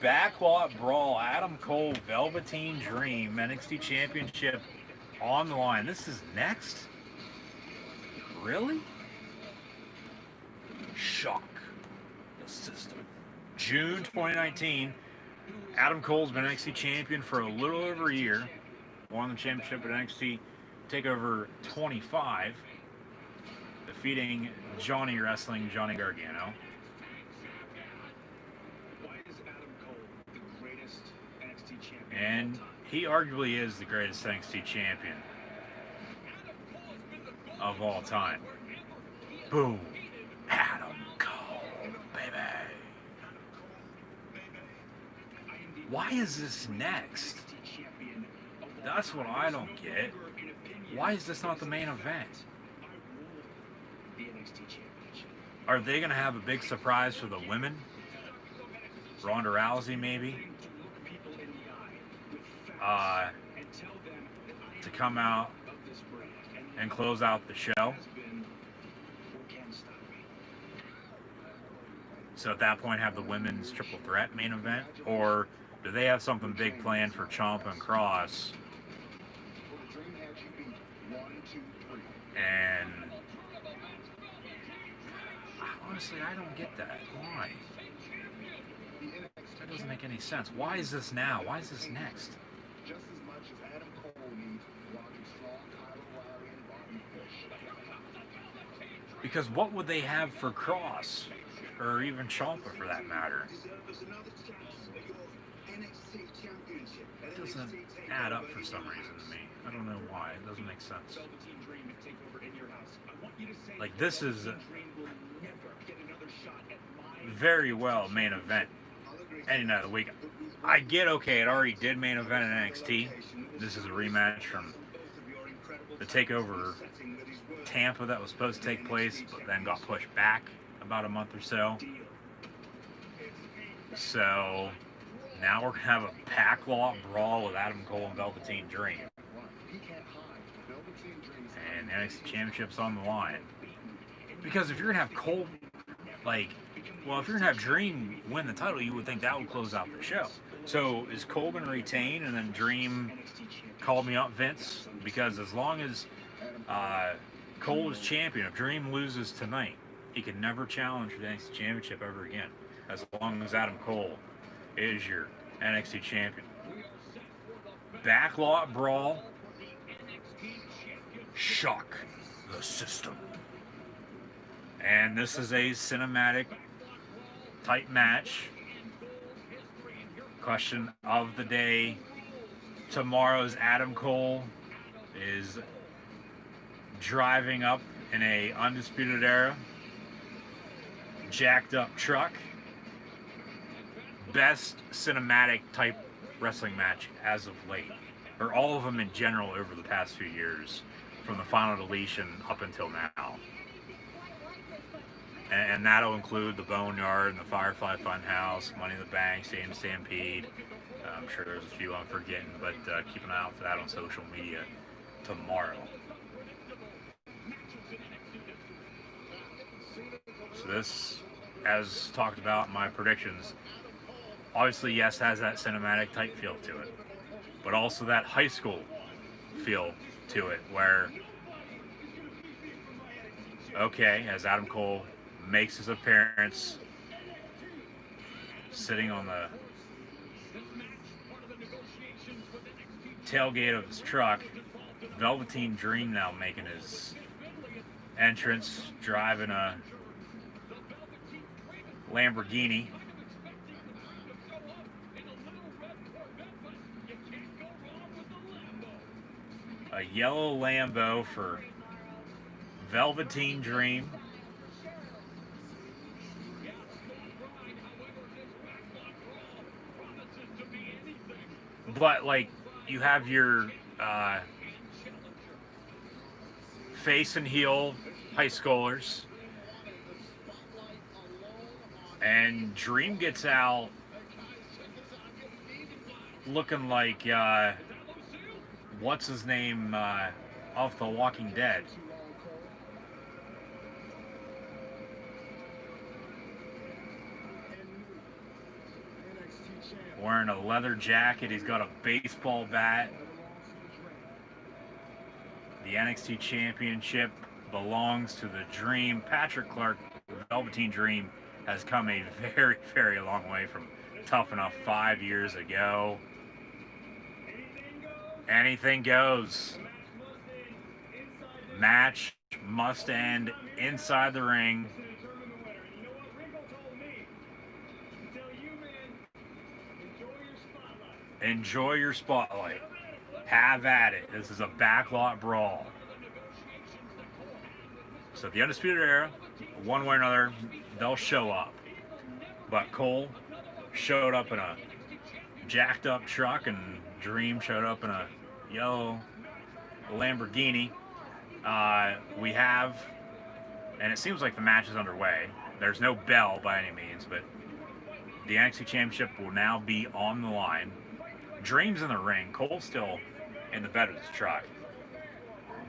G: Backlot brawl, Adam Cole, Velveteen Dream, NXT Championship on the line. This is next? Really? Shock the system. June 2019, Adam Cole's been NXT champion for a little over a year. Won the championship at NXT TakeOver 25, defeating Johnny Wrestling, Johnny Gargano. And he arguably is the greatest NXT champion of all time. Boom. Adam Cole, baby. Why is this next? That's what I don't get. Why is this not the main event? Are they going to have a big surprise for the women? Ronda Rousey, maybe? To come out and close out the show. So at that point, have the women's triple threat main event? Or do they have something big planned for Ciampa and Cross? And honestly, I don't get that. Why? That doesn't make any sense. Why is this now? Why is this next?
E: Just as much as Adam Cole needs Roderick Strong, Kyle O'Reilly, and Bobby Fish.
G: Because what would they have for Cross? Or even Ciampa for that matter? It doesn't add up for some reason to me. I don't know why. It doesn't make sense. Like, this is very well main event any night of the week. I get, okay, it already did main event in NXT. This is a rematch from the TakeOver Tampa that was supposed to take place, but then got pushed back about a month or so. So now we're going to have a backlot brawl with Adam Cole and Velveteen Dream. And the NXT Championship's on the line. Because if you're going to have Cole, like, well, if you're going to have Dream win the title, you would think that would close out the show. So is Cole going to retain and then Dream call me up, Vince? Because as long as Cole is champion, if Dream loses tonight, he can never challenge for the NXT Championship ever again. As long as Adam Cole is your NXT champion. Backlot brawl. Shock the system. And this is a cinematic type match. Question of the day. Tomorrow's Adam Cole is driving up in a Undisputed Era jacked up truck. Best cinematic type wrestling match as of late, or all of them in general over the past few years, from the Final Deletion up until now. And that'll include the Boneyard and the Firefly Funhouse, Money in the Bank, Stadium Stampede. I'm sure there's a few I'm forgetting, but keep an eye out for that on social media tomorrow. So this, as talked about in my predictions, obviously, yes, has that cinematic type feel to it, but also that high school feel to it, where, okay, as Adam Cole makes his appearance, sitting on the tailgate of his truck. Velveteen Dream now making his entrance, driving a Lamborghini. A yellow Lambo for Velveteen Dream. But, like, you have your face and heel high schoolers. And Dream gets out looking like, what's his name off The Walking Dead? Wearing a leather jacket. He's got a baseball bat. The NXT Championship belongs to the Dream. Patrick Clark, Velveteen Dream, has come a very, very long way from Tough Enough 5 years ago. Anything goes. Match must end inside the ring. Enjoy your spotlight. Have at it. This is a backlot brawl. So the Undisputed Era, one way or another, they'll show up. But Cole showed up in a jacked up truck, and Dream showed up in a yellow Lamborghini. We have, and it seems like the match is underway. There's no bell by any means, but the NXT Championship will now be on the line. Dream's in the ring. Cole's still in the bed of his truck.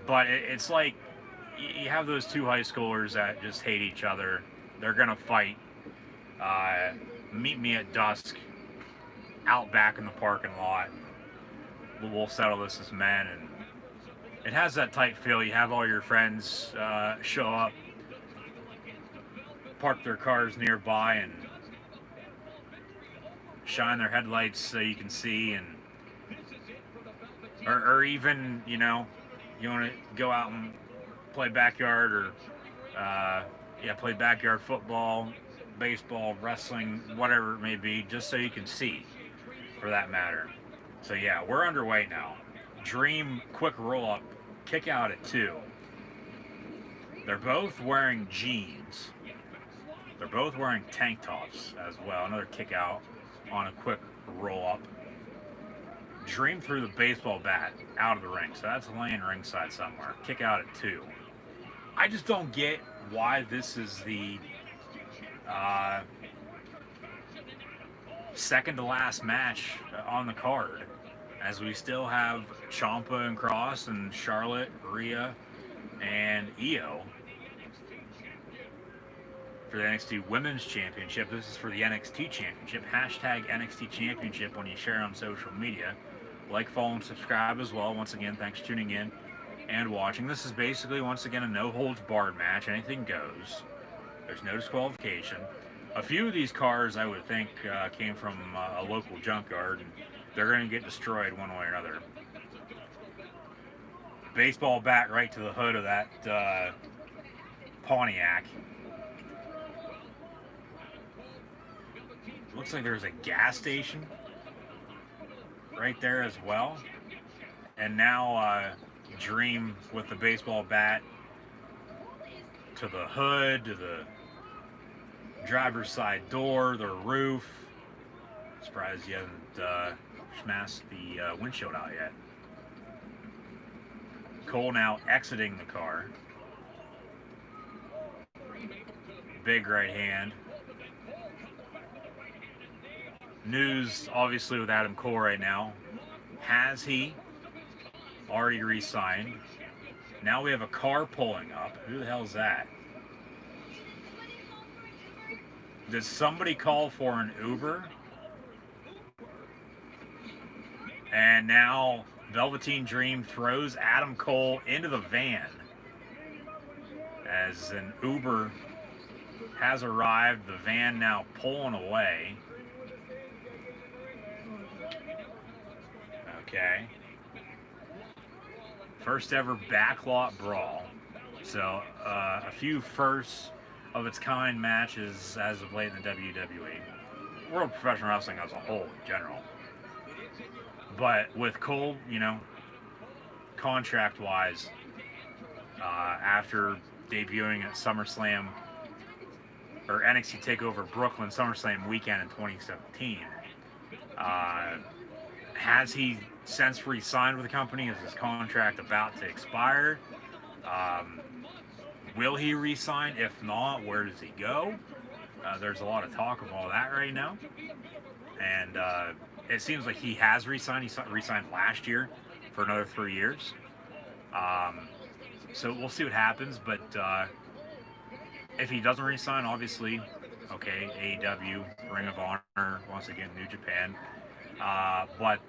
G: But it's like you have those two high schoolers that just hate each other. They're going to fight. Meet me at dusk out back in the parking lot. We'll settle this as men. And it has that tight feel. You have all your friends show up, park their cars nearby, and shine their headlights so you can see, and or even, you know, you want to go out and play backyard or play backyard football, baseball, wrestling, whatever it may be, just so you can see, for that matter. So yeah, we're underway now. Dream quick roll up, kick out at 2. They're both wearing jeans. They're both wearing tank tops as well. Another kick out on a quick roll up. Dream threw the baseball bat out of the ring, so that's laying ringside somewhere. Kick out at 2. I just don't get why this is the second to last match on the card, as we still have Ciampa and Cross and Charlotte, Rhea, and Io for the NXT Women's Championship. This is for the NXT Championship. Hashtag NXT Championship when you share on social media. Like, follow, and subscribe as well. Once again, thanks for tuning in and watching. This is basically, once again, a no-holds-barred match. Anything goes. There's no disqualification. A few of these cars, I would think, came from a local junkyard, and they're going to get destroyed one way or another. Baseball bat right to the hood of that Pontiac. Looks like there's a gas station right there as well. And now Dream with the baseball bat to the hood, to the driver's side door, the roof. Surprised he hasn't smashed the windshield out yet. Cole now exiting the car. Big right hand. News, obviously, with Adam Cole right now. Has he already re-signed? Now we have a car pulling up. Who the hell is that? Did somebody call for an Uber? And now Velveteen Dream throws Adam Cole into the van as an Uber has arrived. The van now pulling away. Okay. First ever backlot brawl. So a few firsts of its kind matches as of late in the WWE. World Professional Wrestling as a whole in general. But with Cole, you know, contract-wise, after debuting at SummerSlam, or NXT TakeOver Brooklyn SummerSlam weekend in 2017, has he since re-signed with the company? Is his contract about to expire? Will he re-sign? If not, where does he go? There's a lot of talk of all that right now. And it seems like he has re-signed. He re-signed last year for another 3 years. So we'll see what happens. But if he doesn't re-sign, obviously, okay, AEW, Ring of Honor, once again, New Japan. But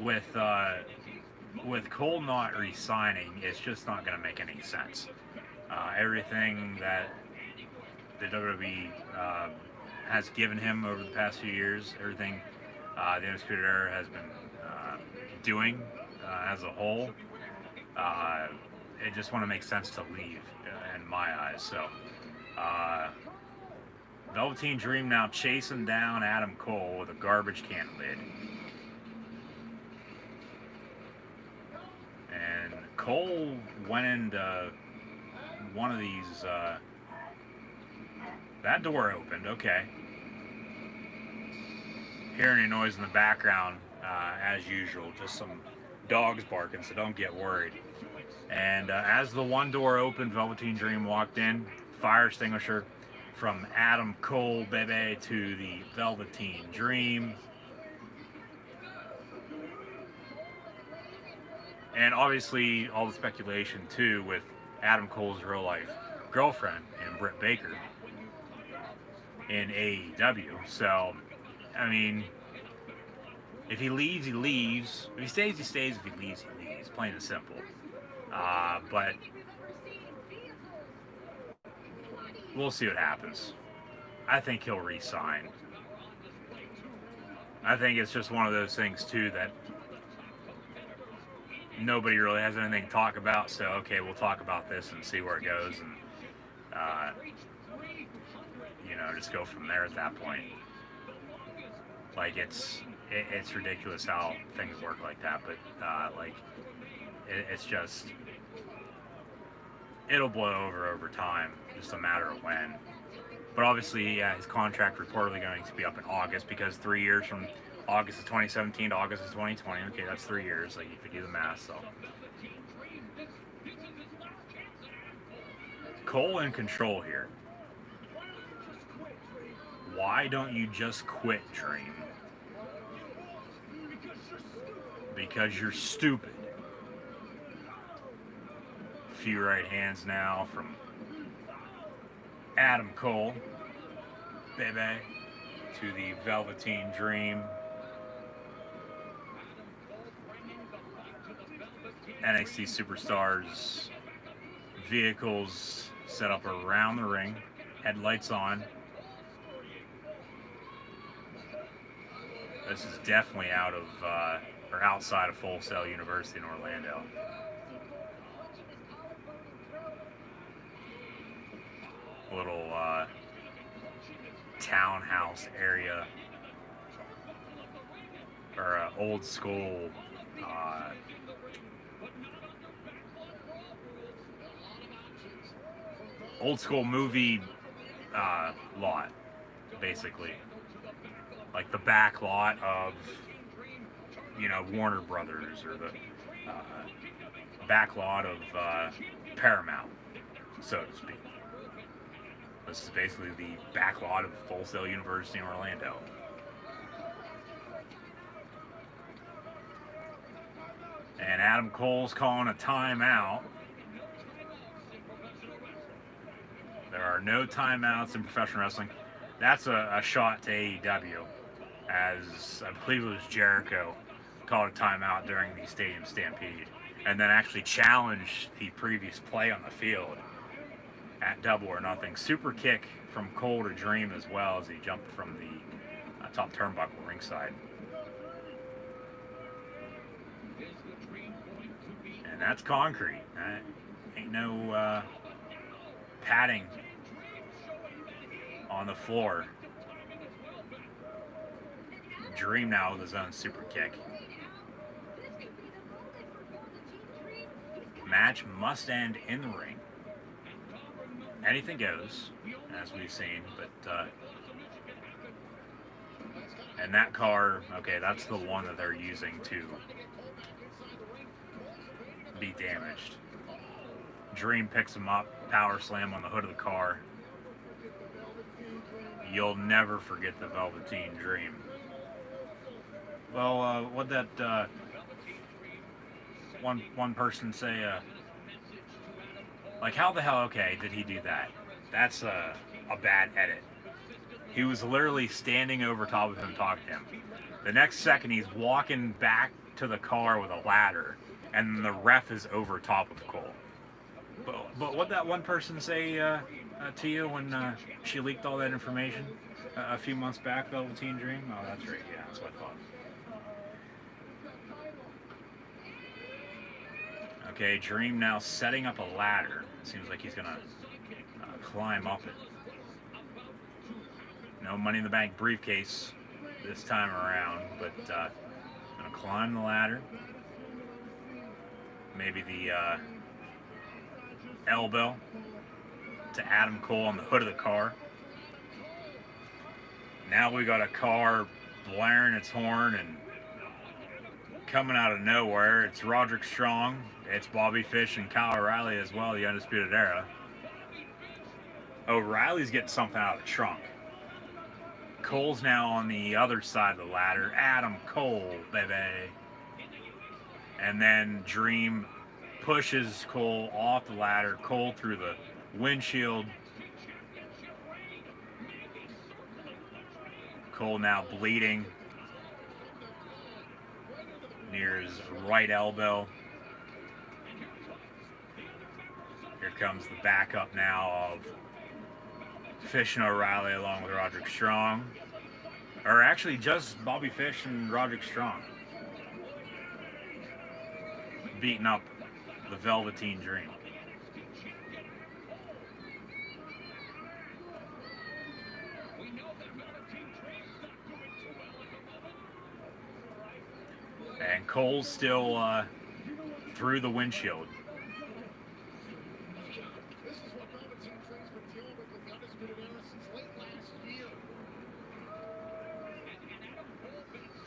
G: with Cole not re-signing, it's just not going to make any sense. Everything that the WWE has given him over the past few years, everything the Undisputed Era has been doing as a whole, it just want to make sense to leave in my eyes. So Velveteen Dream now chasing down Adam Cole with a garbage can lid. And Cole went into one of these, that door opened, okay. Hearing any noise in the background, as usual, just some dogs barking, so don't get worried. And as the one door opened, Velveteen Dream walked in, fire extinguisher from Adam Cole, baby, to the Velveteen Dream. And obviously, all the speculation, too, with Adam Cole's real-life girlfriend and Britt Baker in AEW. So, I mean, if he leaves, he leaves. If he stays, he stays. If he leaves, he leaves. Plain and simple. But we'll see what happens. I think he'll re-sign. I think it's just one of those things, too, that nobody really has anything to talk about, so okay, we'll talk about this and see where it goes, and you know, just go from there at that point. Like, it's ridiculous how things work like that, but like it's just, it'll blow over time, just a matter of when. But obviously, yeah, his contract reportedly going to be up in August, because 3 years from August of 2017 to August of 2020. Okay, that's 3 years. Like, you could do the math. So Cole in control here. Why don't you just quit, Dream? Because you're stupid. Few right hands now from Adam Cole, baby, to the Velveteen Dream. NXT Superstars vehicles set up around the ring, headlights on. This is definitely out of, or outside of Full Sail University in Orlando. Little townhouse area, or old school movie lot, basically. Like the back lot of, you know, Warner Brothers, or the back lot of Paramount, so to speak. This is basically the back lot of Full Sail University in Orlando. And Adam Cole's calling a timeout. There are no timeouts in professional wrestling. That's a shot to AEW, as I believe it was Jericho called a timeout during the Stadium Stampede, and then actually challenged the previous play on the field. at Double or Nothing. Super kick from Cole to Dream as well as he jumped from the top turnbuckle ringside. And that's concrete. Ain't no padding on the floor. Dream now with his own super kick. Match must end in the ring. Anything goes, as we've seen, but and that car, okay, that's the one that they're using to be damaged. Dream picks him up, power slam on the hood of the car. You'll never forget the Velveteen Dream. Well, what that one person say? Like, how the hell, okay, did he do that? That's a bad edit. He was literally standing over top of him talking to him. The next second, he's walking back to the car with a ladder, and the ref is over top of Cole. But what that one person say to you when she leaked all that information a few months back, Velveteen Dream? Oh, that's right, yeah, that's what I thought. Okay, Dream now setting up a ladder. Seems like he's gonna climb up it. No Money in the Bank briefcase this time around, but gonna climb the ladder. Maybe the elbow to Adam Cole on the hood of the car. Now we got a car blaring its horn and coming out of nowhere. It's Roderick Strong. It's Bobby Fish and Kyle O'Reilly as well, the Undisputed Era. O'Reilly's getting something out of the trunk. Cole's now on the other side of the ladder. Adam Cole, baby. And then Dream pushes Cole off the ladder. Cole through the windshield. Cole now bleeding near his right elbow. Here comes the backup now of Fish and O'Reilly along with Roderick Strong. Or actually just Bobby Fish and Roderick Strong. Beating up the Velveteen Dream. And Cole's still through the windshield.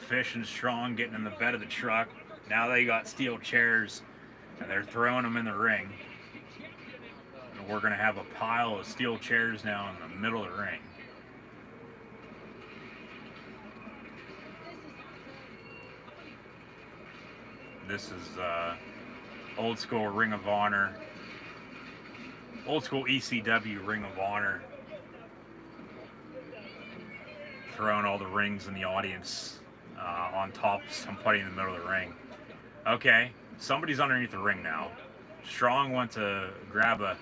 G: Fish and Strong getting in the bed of the truck. Now they got steel chairs and they're throwing them in the ring. And we're going to have a pile of steel chairs now in the middle of the ring. This is old school Ring of Honor, old school ECW Ring of Honor. Throwing all the rings in the audience on top of somebody in the middle of the ring. Okay, somebody's underneath the ring now. Strong went to grab a...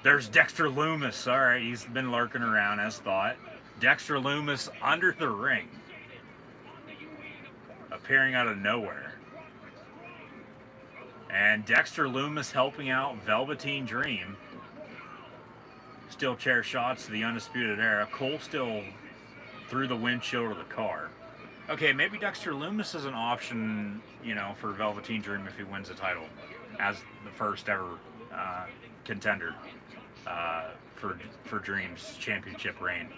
G: There's Dexter Lumis. All right, he's been lurking around as thought. Dexter Lumis under the ring. Appearing out of nowhere. And Dexter Lumis helping out Velveteen Dream. Steel chair shots to the Undisputed Era. Cole still through the windshield of the car. Okay, maybe Dexter Lumis is an option, you know, for Velveteen Dream if he wins the title as the first ever contender for Dream's championship reign.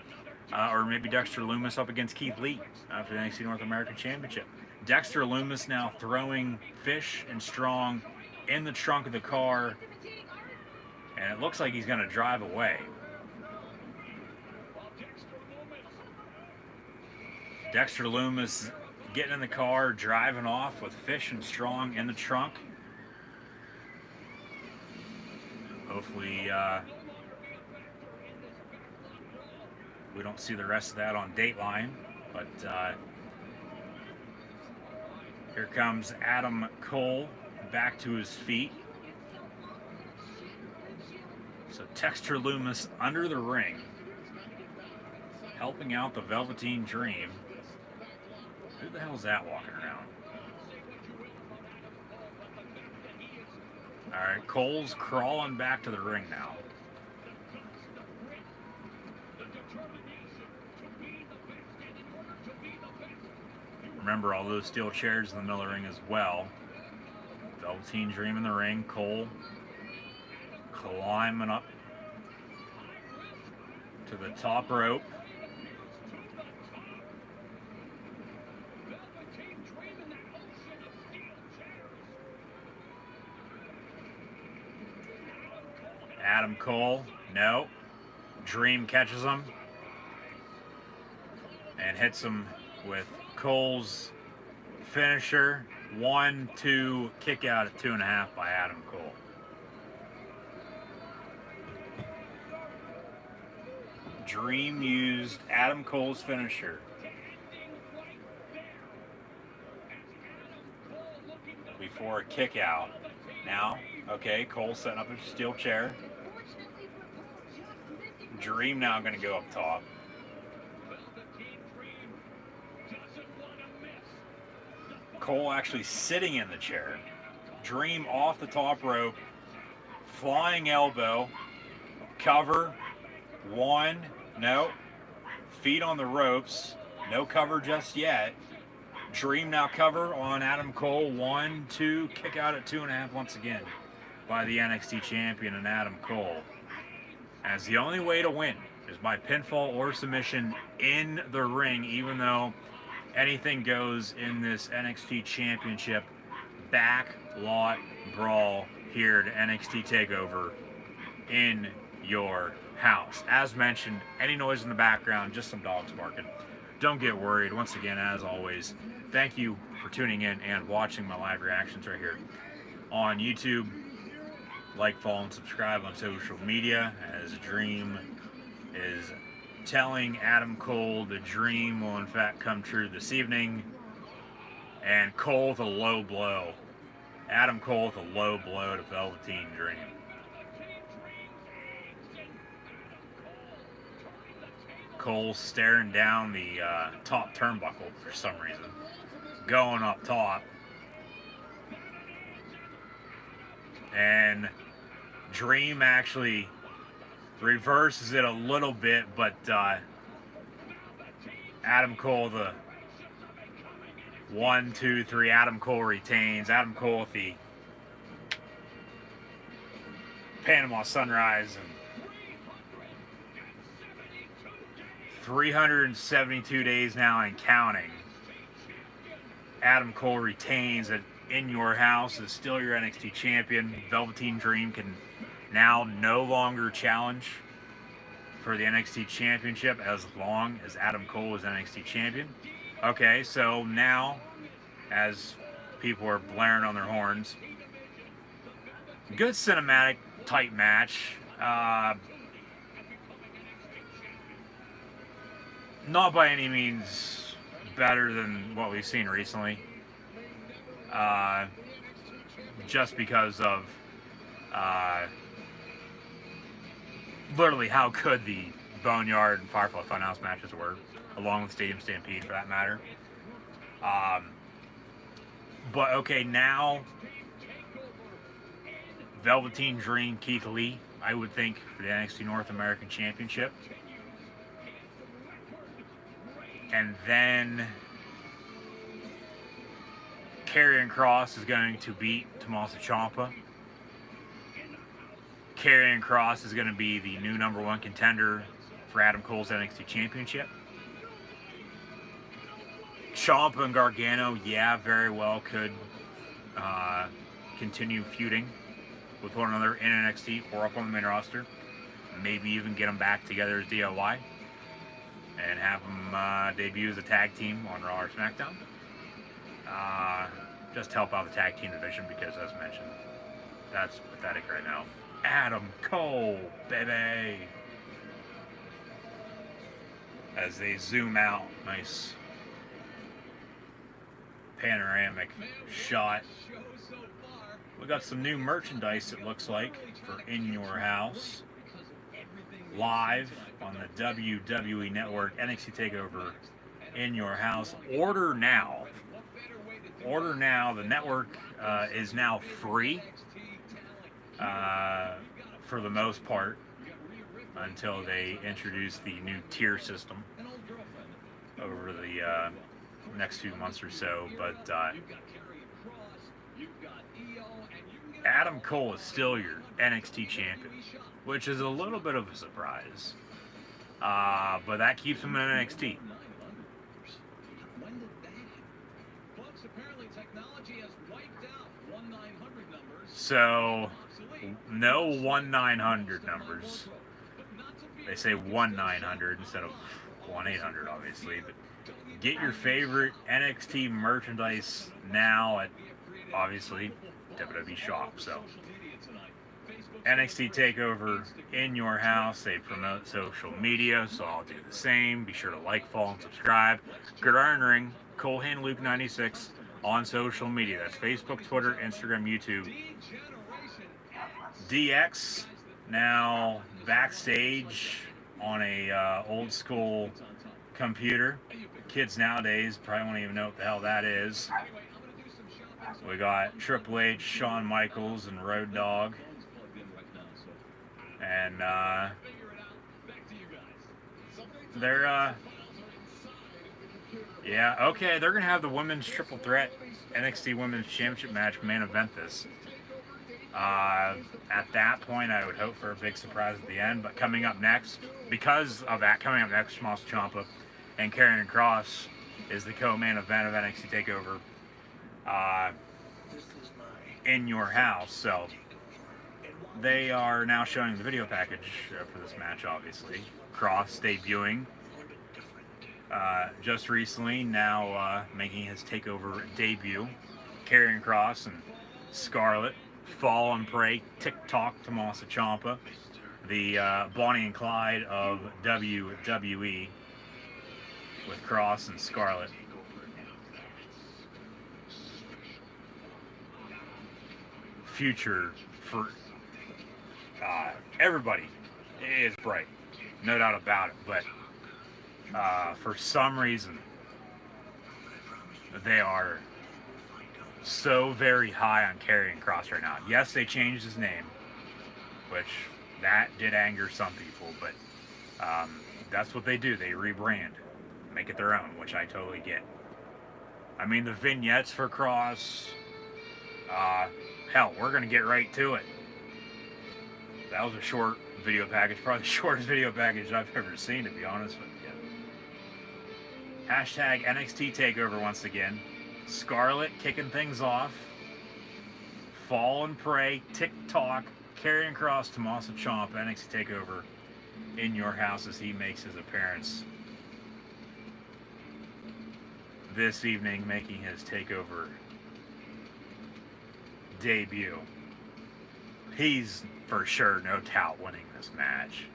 G: Or maybe Dexter Lumis up against Keith Lee for the NXT North American Championship. Dexter Lumis now throwing Fish and Strong in the trunk of the car, and it looks like he's going to drive away. Dexter Lumis getting in the car, driving off with Fish and Strong in the trunk. Hopefully we don't see the rest of that on Dateline, but here comes Adam Cole back to his feet. So So Texter Loomis under the ring, helping out the Velveteen Dream. Who the hell's that walking around? Alright, Cole's crawling back to the ring now. Remember all those steel chairs in the middle of the ring as well. Velveteen Dream in the ring. Cole climbing up to the top rope. Adam Cole, no. Dream catches him and hits him with Cole's finisher. 1-2 kick out at 2.5 by Adam Cole. Dream used Adam Cole's finisher. Before a kick out. Now, okay, Cole setting up a steel chair. Dream now going to go up top. Cole actually sitting in the chair. Dream off the top rope. Flying elbow. Cover. 1. No. Feet on the ropes. No cover just yet. Dream now cover on Adam Cole. 1, 2. Kick out at 2.5 once again by the NXT champion and Adam Cole. As the only way to win is by pinfall or submission in the ring, even though anything goes in this NXT Championship backlot brawl here at NXT TakeOver in your house. As mentioned, any noise in the background, just some dogs barking. Don't get worried. Once again, as always, thank you for tuning in and watching my live reactions right here on YouTube. Like, follow, and subscribe on social media, as Dream is telling Adam Cole the dream will in fact come true this evening. And Cole with a low blow. Adam Cole with a low blow to Velveteen Dream. Cole staring down the top turnbuckle for some reason. Going up top. And Dream actually reverses it a little bit, but Adam Cole, the 1, 2, 3, Adam Cole retains. Adam Cole with the Panama Sunrise, and 372 days now and counting. Adam Cole retains it. In your house is still your NXT champion. Velveteen Dream can now no longer challenge for the NXT championship as long as Adam Cole is NXT champion. Okay, so now, as people are blaring on their horns, good cinematic type match. Not by any means better than what we've seen recently. Just because of literally how good the Boneyard and Firefly Funhouse matches were, along with Stadium Stampede for that matter. But okay, now Velveteen Dream, Keith Lee, I would think, for the NXT North American Championship. And then Karrion Kross is going to beat Tommaso Ciampa. Karrion Kross is going to be the new #1 contender for Adam Cole's NXT Championship. Ciampa and Gargano, yeah, very well could continue feuding with one another in NXT or up on the main roster. Maybe even get them back together as DIY and have them debut as a tag team on Raw or SmackDown. Just to help out the tag team division, because as mentioned, that's pathetic right now. Adam Cole, baby! As they zoom out, nice panoramic shot. We got some new merchandise, it looks like, for In Your House. live on the WWE Network NXT TakeOver in your house. Order now. Order now. The network is now free for the most part until they introduce the new tier system over the next few months or so. But Adam Cole is still your NXT champion, which is a little bit of a surprise. But that keeps him in NXT. So, no 1-900 numbers. They say 1-900 instead of 1-800, obviously. But get your favorite NXT merchandise now at, obviously, WWE Shop. So, NXT TakeOver in your house. They promote social media, so I'll do the same. Be sure to like, follow, and subscribe. Gridiron Ring, Colehan Luke 96 on social media. That's Facebook, Twitter, Instagram, YouTube. DX now backstage on a old school computer. Kids nowadays probably won't even know what the hell that is. We got Triple H, Shawn Michaels, and Road Dogg. And they're yeah, okay, they're gonna have the women's triple threat NXT Women's Championship match main event this. At that point, I would hope for a big surprise at the end. But coming up next, because of that, coming up next, Tommaso Ciampa and Karrion Kross is the co-main event of NXT TakeOver in your house. So they are now showing the video package for this match, obviously. Kross debuting just recently, now making his TakeOver debut. Karrion Kross and Scarlett, Fall and Pray, TikTok, Tommaso Ciampa, the Bonnie and Clyde of WWE with Kross and Scarlett. Future for everybody is bright, no doubt about it, but for some reason they are so very high on Karrion Kross right now. Yes, they changed his name, which that did anger some people, but that's what they do. They rebrand, make it their own, which I totally get. I mean, the vignettes for Kross, hell, we're going to get right to it. That was a short video package, probably the shortest video package I've ever seen, to be honest with you. Hashtag NXT TakeOver once again. Scarlett kicking things off. Fall and Pray, TikTok, Karrion Kross, Tommaso Ciampa, NXT TakeOver in your house as he makes his appearance this evening, making his TakeOver debut. He's for sure, no doubt, winning this match.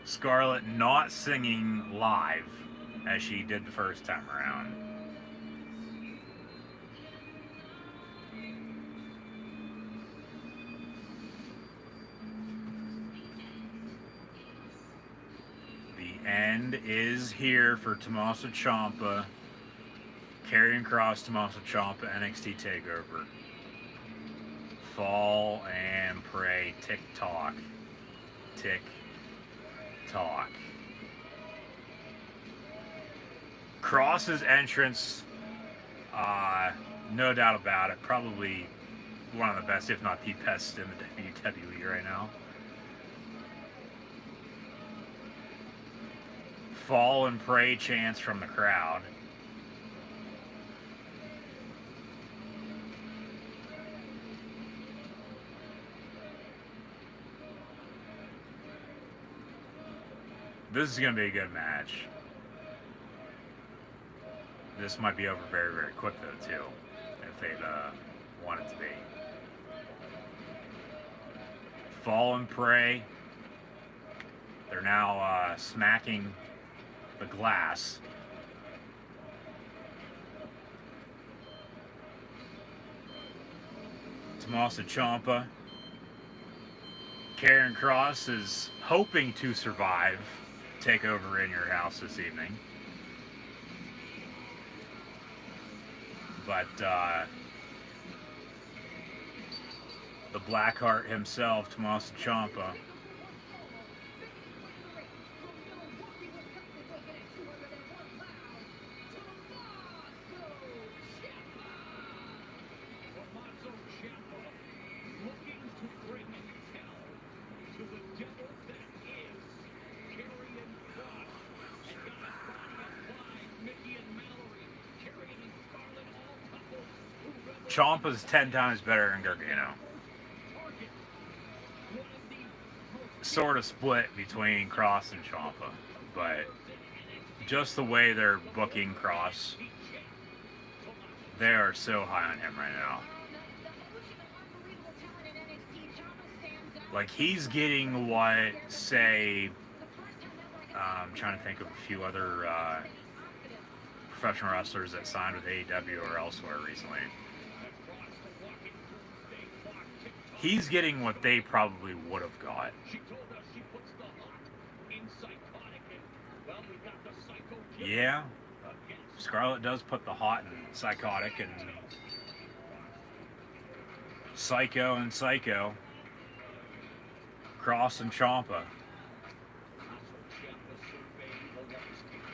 G: Scarlett not singing live as she did the first time around. The end is here for Tommaso Ciampa. Karrion Kross, Tommaso Ciampa, NXT TakeOver. Fall and Pray, TikTok. Talk. Kross's entrance, no doubt about it, probably one of the best, if not the best, in the WWE right now. Fall and Pray chants from the crowd. This is going to be a good match. This might be over very, very quick, though, too, if they'd want it to be. Fall and Pray. They're now smacking the glass. Tommaso Ciampa. Karrion Kross is hoping to survive TakeOver in your house this evening. But the Blackheart himself, Tommaso Ciampa, Ciampa's 10 times better than Gargano. Sort of split between Kross and Ciampa, but just the way they're booking Kross, they are so high on him right now. Like, he's getting what, say, I'm trying to think of a few other professional wrestlers that signed with AEW or elsewhere recently. He's getting what they probably would have got. Yeah, Scarlett does put the hot in Psychotic, and Psycho and Psycho. Kross and Ciampa.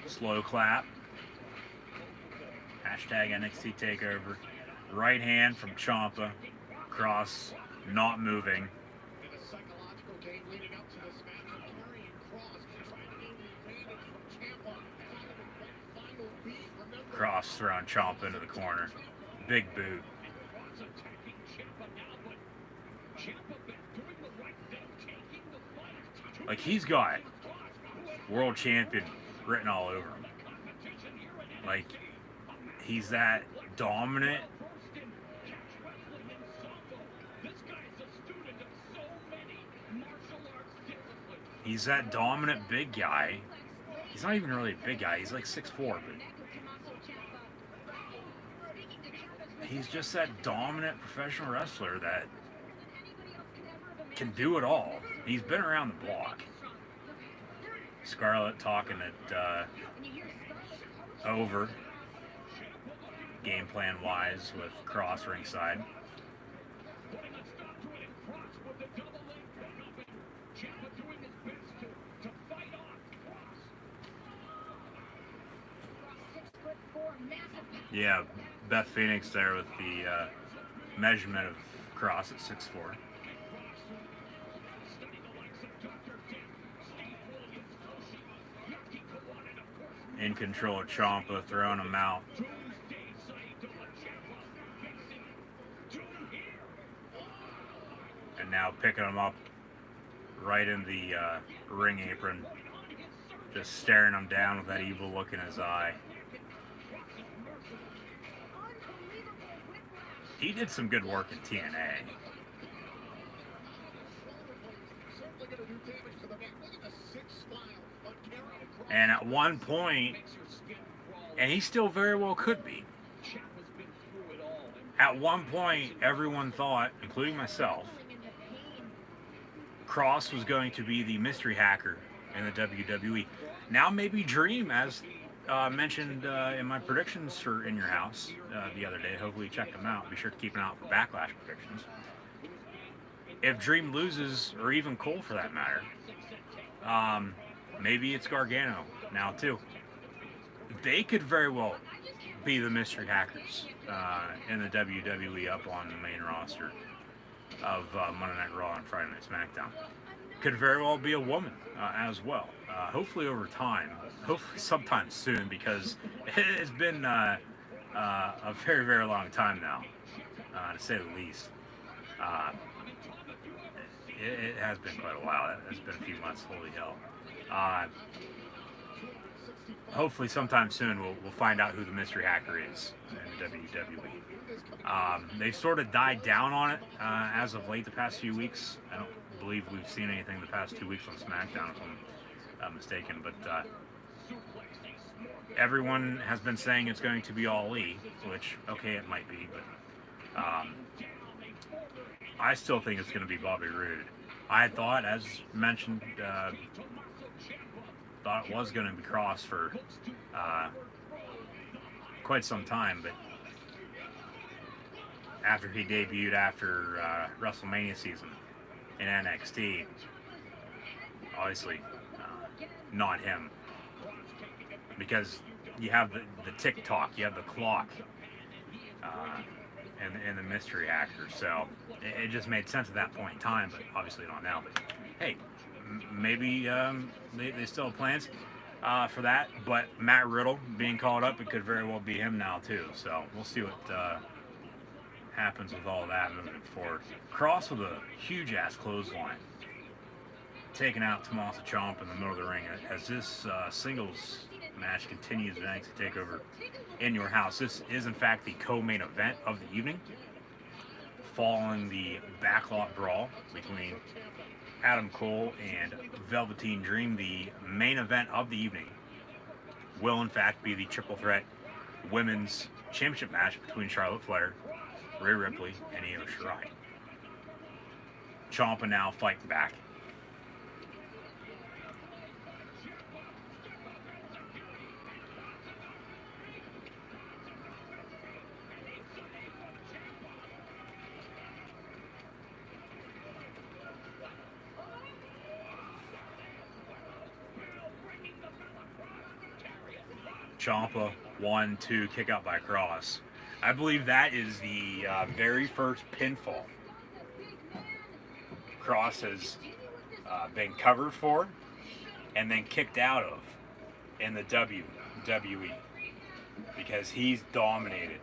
G: Slow clap. Hashtag NXT TakeOver. Right hand from Ciampa. Kross not moving. Kross throwing Ciampa into the corner. Big boot. Like, he's got world champion written all over him. Like, he's that dominant. He's that dominant big guy. He's not even really a big guy. He's like 6'4", but he's just that dominant professional wrestler that can do it all. He's been around the block. Scarlett talking it over, game plan wise, with Kross ringside. Yeah, Beth Phoenix there with the measurement of Kross at 6'4". In control of Ciampa, throwing him out. And now picking him up right in the ring apron. Just staring him down with that evil look in his eye. He did some good work in TNA. And at one point, and he still very well could be, at one point everyone thought, including myself, Kross was going to be the mystery hacker in the WWE. Now maybe Dream, as mentioned in my predictions for In Your House the other day. Hopefully you check them out. Be sure to keep an eye out for Backlash predictions. If Dream loses, or even Cole for that matter, maybe it's Gargano now too. They could very well be the mystery hackers in the WWE up on the main roster of Monday Night Raw and Friday Night SmackDown. Could very well be a woman as well. Hopefully over time. Hopefully sometime soon, because it's been a very, very long time now, to say the least. It has been quite a while. It's been a few months. Holy hell. Hopefully sometime soon we'll find out who the mystery hacker is in the WWE. They've sort of died down on it as of late the past few weeks. I don't believe we've seen anything the past 2 weeks on SmackDown, if I'm mistaken, but everyone has been saying it's going to be Ali, which, okay, it might be, but I still think it's going to be Bobby Roode. I had thought, as mentioned, thought it was going to be Cross for quite some time, but after he debuted after WrestleMania season in NXT, obviously not him, because you have the tick-tock, you have the clock, and the mystery actor, so it just made sense at that point in time, but obviously not now. But hey, maybe they still have plans for that, but Matt Riddle being called up, it could very well be him now too, so we'll see what happens with all that moving forward. Cross with a huge-ass clothesline, taking out Tommaso Ciampa in the middle of the ring as this singles match continues at NXT TakeOver in your house. This is, in fact, the co-main event of the evening, following the backlot brawl between Adam Cole and Velveteen Dream. The main event of the evening will, in fact, be the triple threat women's championship match between Charlotte Flair, Rhea Ripley, and Io Shirai. Ciampa now fighting back. Ciampa 1-2 kick out by Cross. I believe that is the very first pinfall Cross has been covered for and then kicked out of in the WWE, because he's dominated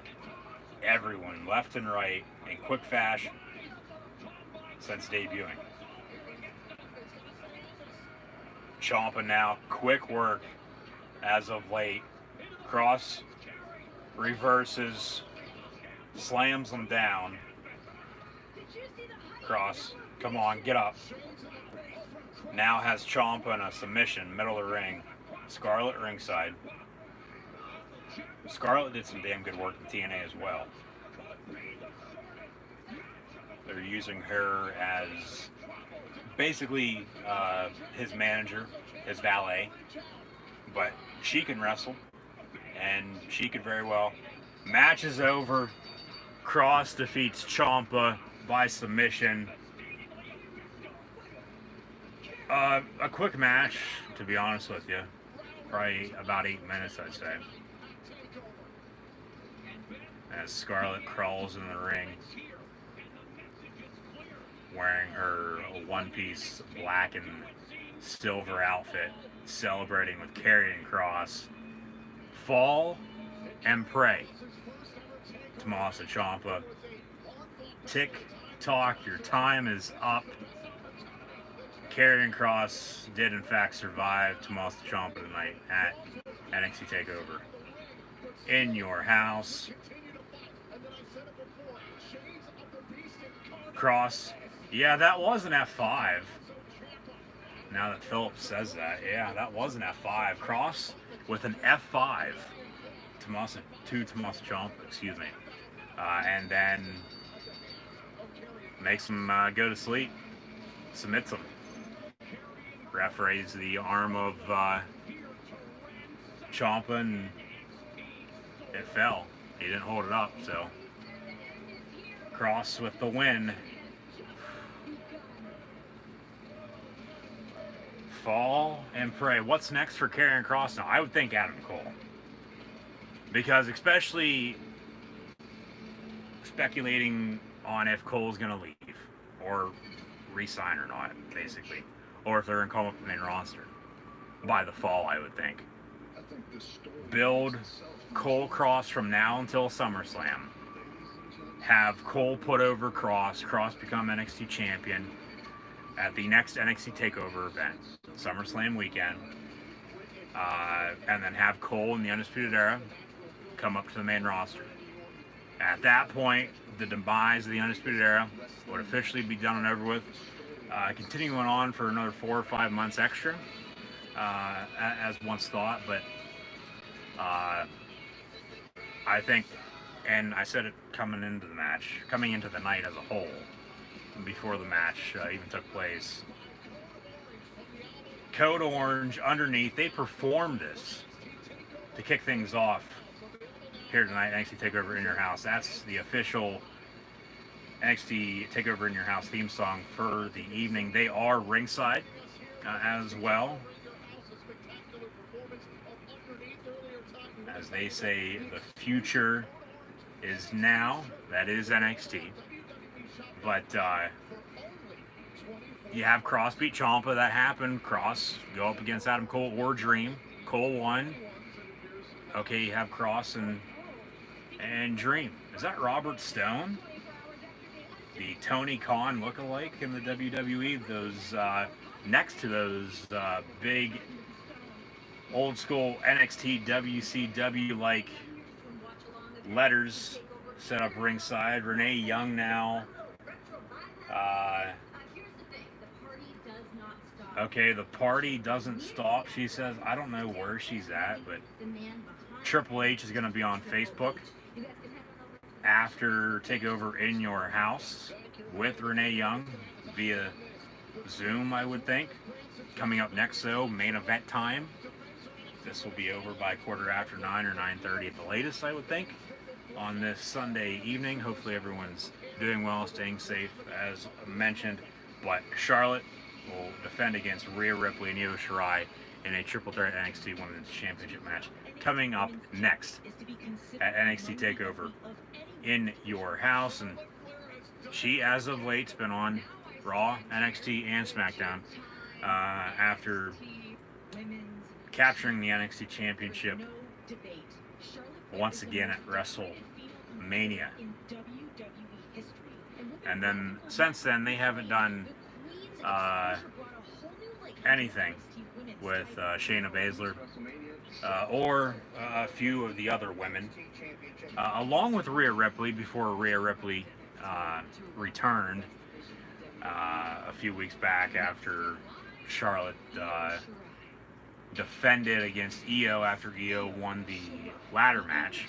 G: everyone left and right in quick fashion since debuting. Ciampa now, quick work as of late. Cross reverses, slams him down. Cross, come on, get up. Now has Ciampa in a submission, middle of the ring. Scarlett ringside. Scarlett did some damn good work in TNA as well. They're using her as basically his manager, his valet, but she can wrestle, and she could very well. Match is over. Cross defeats Ciampa by submission. A quick match, to be honest with you. Probably about 8 minutes, I'd say. As Scarlett crawls in the ring, wearing her one-piece black and silver outfit, celebrating with Karrion Kross. Fall and pray. Tommaso Ciampa. Tick-tock, your time is up. Karrion Kross did in fact survive Tommaso Ciampa tonight at NXT TakeOver in your house. Kross, yeah, that was an F5. Now that Phillips says that, yeah, that was an F5. Kross with an F5. Tommaso Ciampa, excuse me. And then makes him go to sleep. Submits him. Ref raised the arm of Ciampa and it fell. He didn't hold it up, so Kross with the win. Fall and pray. What's next for Karrion Kross now? I would think Adam Cole. Because especially speculating on if Cole's going to leave or re-sign or not, basically. Or if they're going to come up the main roster. By the fall, I would think. Build Cole Kross from now until SummerSlam. Have Cole put over Kross. Kross become NXT champion at the next NXT TakeOver event. SummerSlam weekend. And then have Cole in the Undisputed Era come up to the main roster. At that point, the demise of the Undisputed Era would officially be done and over with. Continuing on for another 4 or 5 months extra, as once thought, but I think, and I said it coming into the match, coming into the night as a whole, before the match even took place. Code Orange underneath, they performed this to kick things off here tonight. NXT TakeOver in Your House. That's the official NXT TakeOver in Your House theme song for the evening. They are ringside as well. As they say, the future is now. That is NXT. But you have Cross beat Ciampa. That happened. Cross go up against Adam Cole or Dream. Cole won. Okay, you have Cross and Dream. Is that Robert Stone? The Tony Khan lookalike in the WWE. Those next to those big old school NXT WCW like letters set up ringside. Renee Young now. Okay, the party doesn't stop, she says. I don't know where she's at, but Triple H is going to be on Facebook after TakeOver in Your House with Renee Young via Zoom, I would think. Coming up next, though, main event time. This will be over by 9:15 or 9:30 at the latest, I would think, on this Sunday evening. Hopefully everyone's doing well, staying safe, as mentioned. But Charlotte will defend against Rhea Ripley and Io Shirai in a triple threat NXT Women's Championship match. Coming up next at NXT TakeOver in Your House. And she, as of late, has been on Raw, NXT, and SmackDown after capturing the NXT Championship once again at WrestleMania. And then, since then, they haven't done anything with Shayna Baszler or a few of the other women, along with Rhea Ripley, before Rhea Ripley returned a few weeks back after Charlotte defended against Io after Io won the ladder match.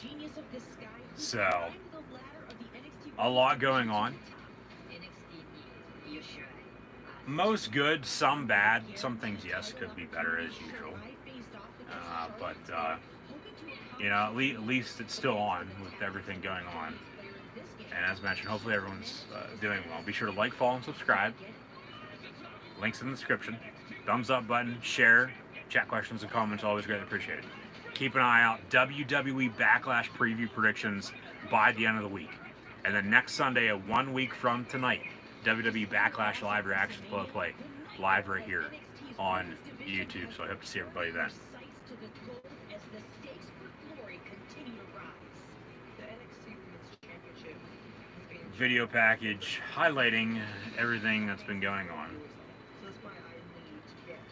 G: So, a lot going on. Most good, some bad. Some things, yes, could be better as usual. But you know, at least it's still on with everything going on. And as mentioned, hopefully everyone's doing well. Be sure to like, follow, and subscribe. Links in the description. Thumbs up button, share, chat questions and comments, always greatly appreciated. Keep an eye out. WWE Backlash preview predictions by the end of the week. And then next Sunday, 1 week from tonight, WWE Backlash live reactions play live right here on YouTube. So I hope to see everybody then. Video package highlighting everything that's been going on.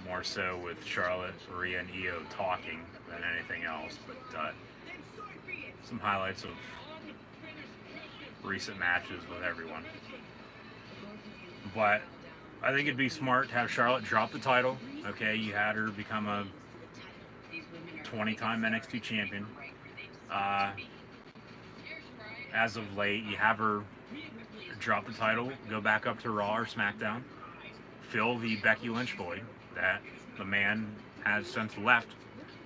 G: More so with Charlotte, Rhea, and Io talking than anything else. But some highlights of recent matches with everyone. But I think it'd be smart to have Charlotte drop the title. Okay, you had her become a 20-time NXT champion. As of late, you have her drop the title, go back up to Raw or SmackDown, fill the Becky Lynch void that the man has since left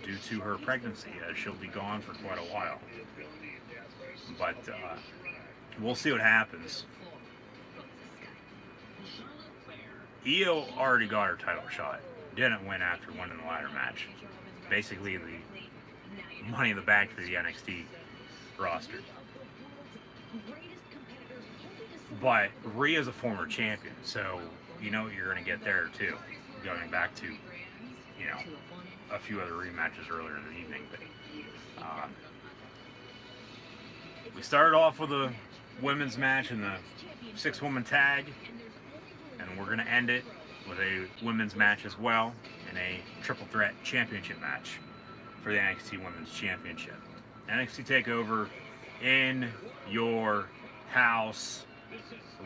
G: due to her pregnancy, as she'll be gone for quite a while. But we'll see what happens. Io already got her title shot. Didn't win after winning the ladder match. Basically the Money in the Bank for the NXT roster. But Rhea's a former champion, so you know what you're going to get there too. Going back to, you know, a few other rematches earlier in the evening. But we started off with a women's match in the 6-woman tag, and we're going to end it with a women's match as well in a triple threat championship match for the NXT Women's Championship. NXT TakeOver in Your House.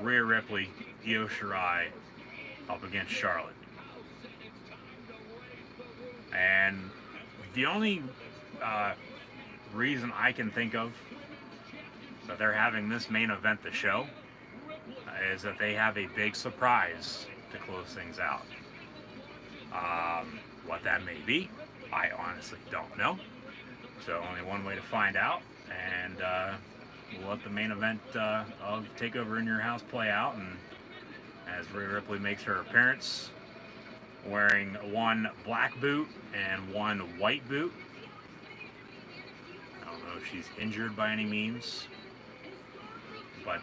G: Rhea Ripley, Io Shirai up against Charlotte. And the only reason I can think of that they're having this main event the show is that they have a big surprise to close things out. What that may be, I honestly don't know. So only one way to find out, and we'll let the main event of TakeOver in Your House play out. And as Rhea Ripley makes her appearance, wearing one black boot and one white boot. I don't know if she's injured by any means, but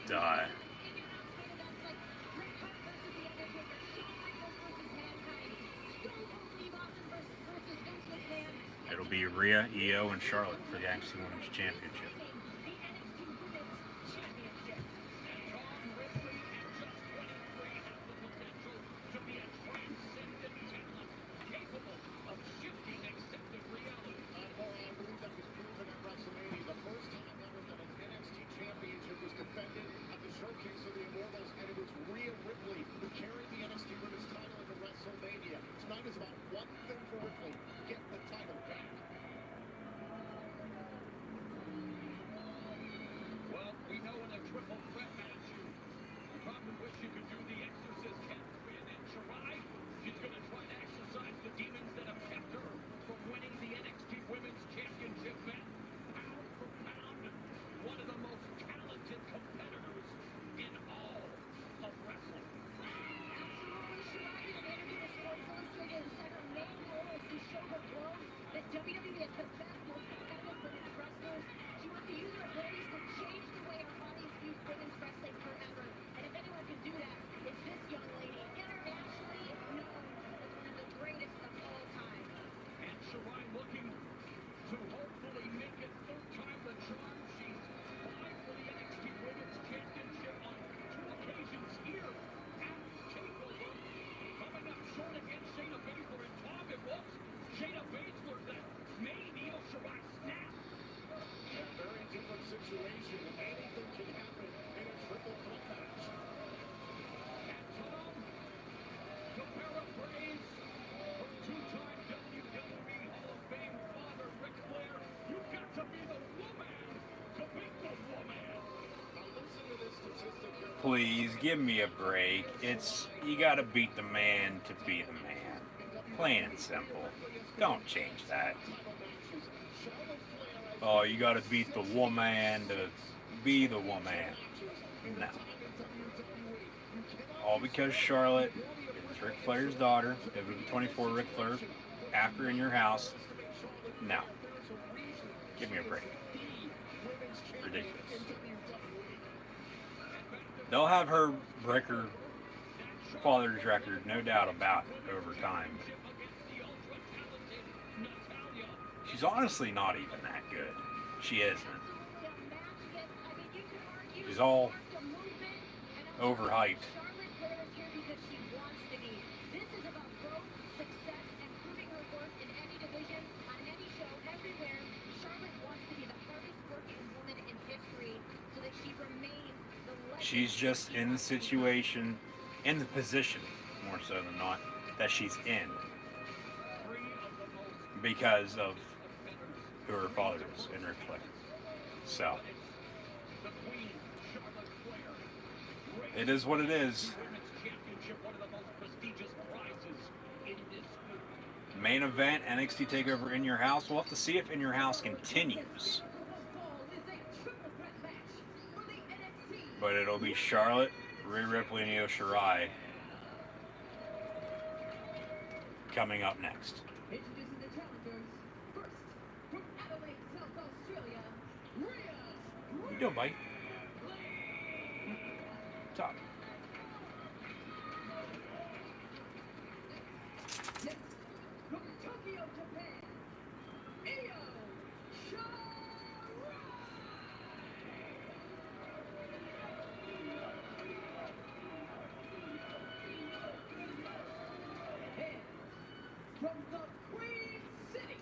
G: it'll be Rhea, Io, and Charlotte for the NXT Women's Championship.
H: WWE is the best, most competitive women's wrestlers. She wants to use her abilities to change the way our audience views women's wrestling forever. And if anyone can do that, it's this young lady, internationally known as one of the greatest of all time.
C: And Shirai looking to hopefully make it third time the charm. She's vying for the NXT Women's Championship on 2 occasions here at TakeOver. Coming up short against Shayna Baszler and Tom, it was Shayna Baszler that made Io Shirai snap.
B: A very different situation. Anything can happen in a triple threat match.
C: And Tom, to paraphrase her 2-time WWE Hall of Fame father, Ric Flair, you've got to be the woman to beat the woman.
B: Now listen to this statistic here.
G: Please give me a break. You gotta beat the man to be the man. Plain and simple. Don't change that. Oh, you gotta beat the woman to be the woman. No. All because Charlotte is Ric Flair's daughter, WWE Ric Flair, after In Your House. No. Give me a break. Ridiculous. They'll have her break her father's record, no doubt about it, over time. She's honestly not even that good. She isn't. She's all overhyped. She's just in the situation, in the position, more so than not, that she's in. Because of who her father is in Ric Flair. So, it is what it is. Main event, NXT TakeOver In Your House. We'll have to see if In Your House continues. But it'll be Charlotte, Rhea Ripley, and Io Shirai coming up next.
H: Introducing the challengers. First, from Adelaide, South Australia, Rhea.
G: How you doing, buddy? What's up?
H: Next, from Tokyo, Japan, Io Shirai. From the Queen City,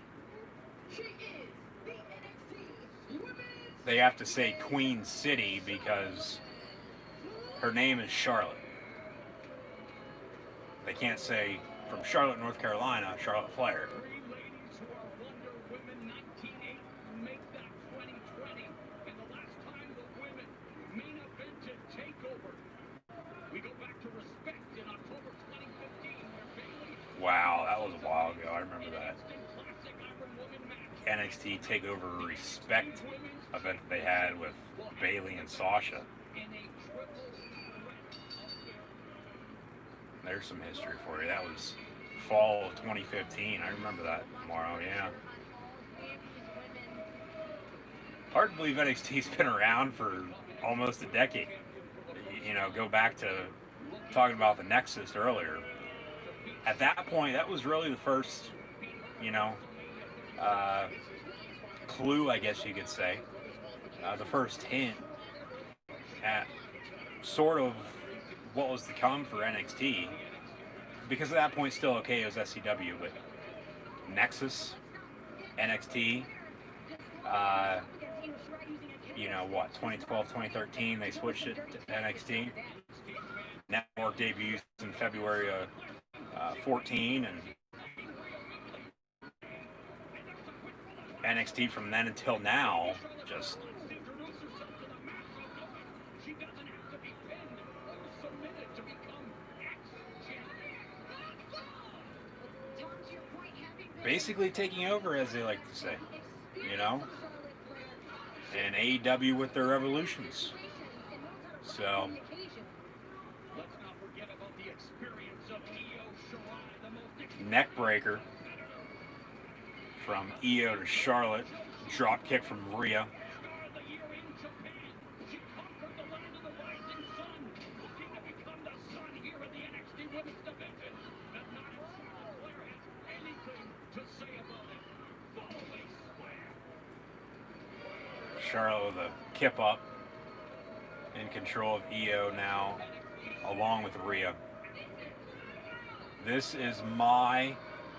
H: she is the NXT Women's.
G: They have to say Queen City because her name is Charlotte. They can't say from Charlotte, North Carolina, Charlotte Flair.
C: 3 ladies who are Wonder Women 1980 make that 2020. And the last time the women main evented TakeOver,
G: Wow, that was a while ago. I remember that. NXT TakeOver Respect event that they had with Bayley and Sasha. There's some history for you. That was fall of 2015. I remember that tomorrow, yeah. Hard to believe NXT's been around for almost a decade. You know, go back to talking about the Nexus earlier. At that point, that was really the first, you know, clue, I guess you could say. The first hint at sort of what was to come for NXT. Because at that point, still okay, it was SCW, but Nexus, NXT, you know what, 2012, 2013, they switched it to NXT. Network debuts in February of 14, and NXT from then until now, just basically taking over, as they like to say, you know, and AEW with their revolutions. So, neck breaker from Io to Charlotte, drop kick from Rhea. Charlotte with a kip up, in control of Io now, along with Rhea. This is my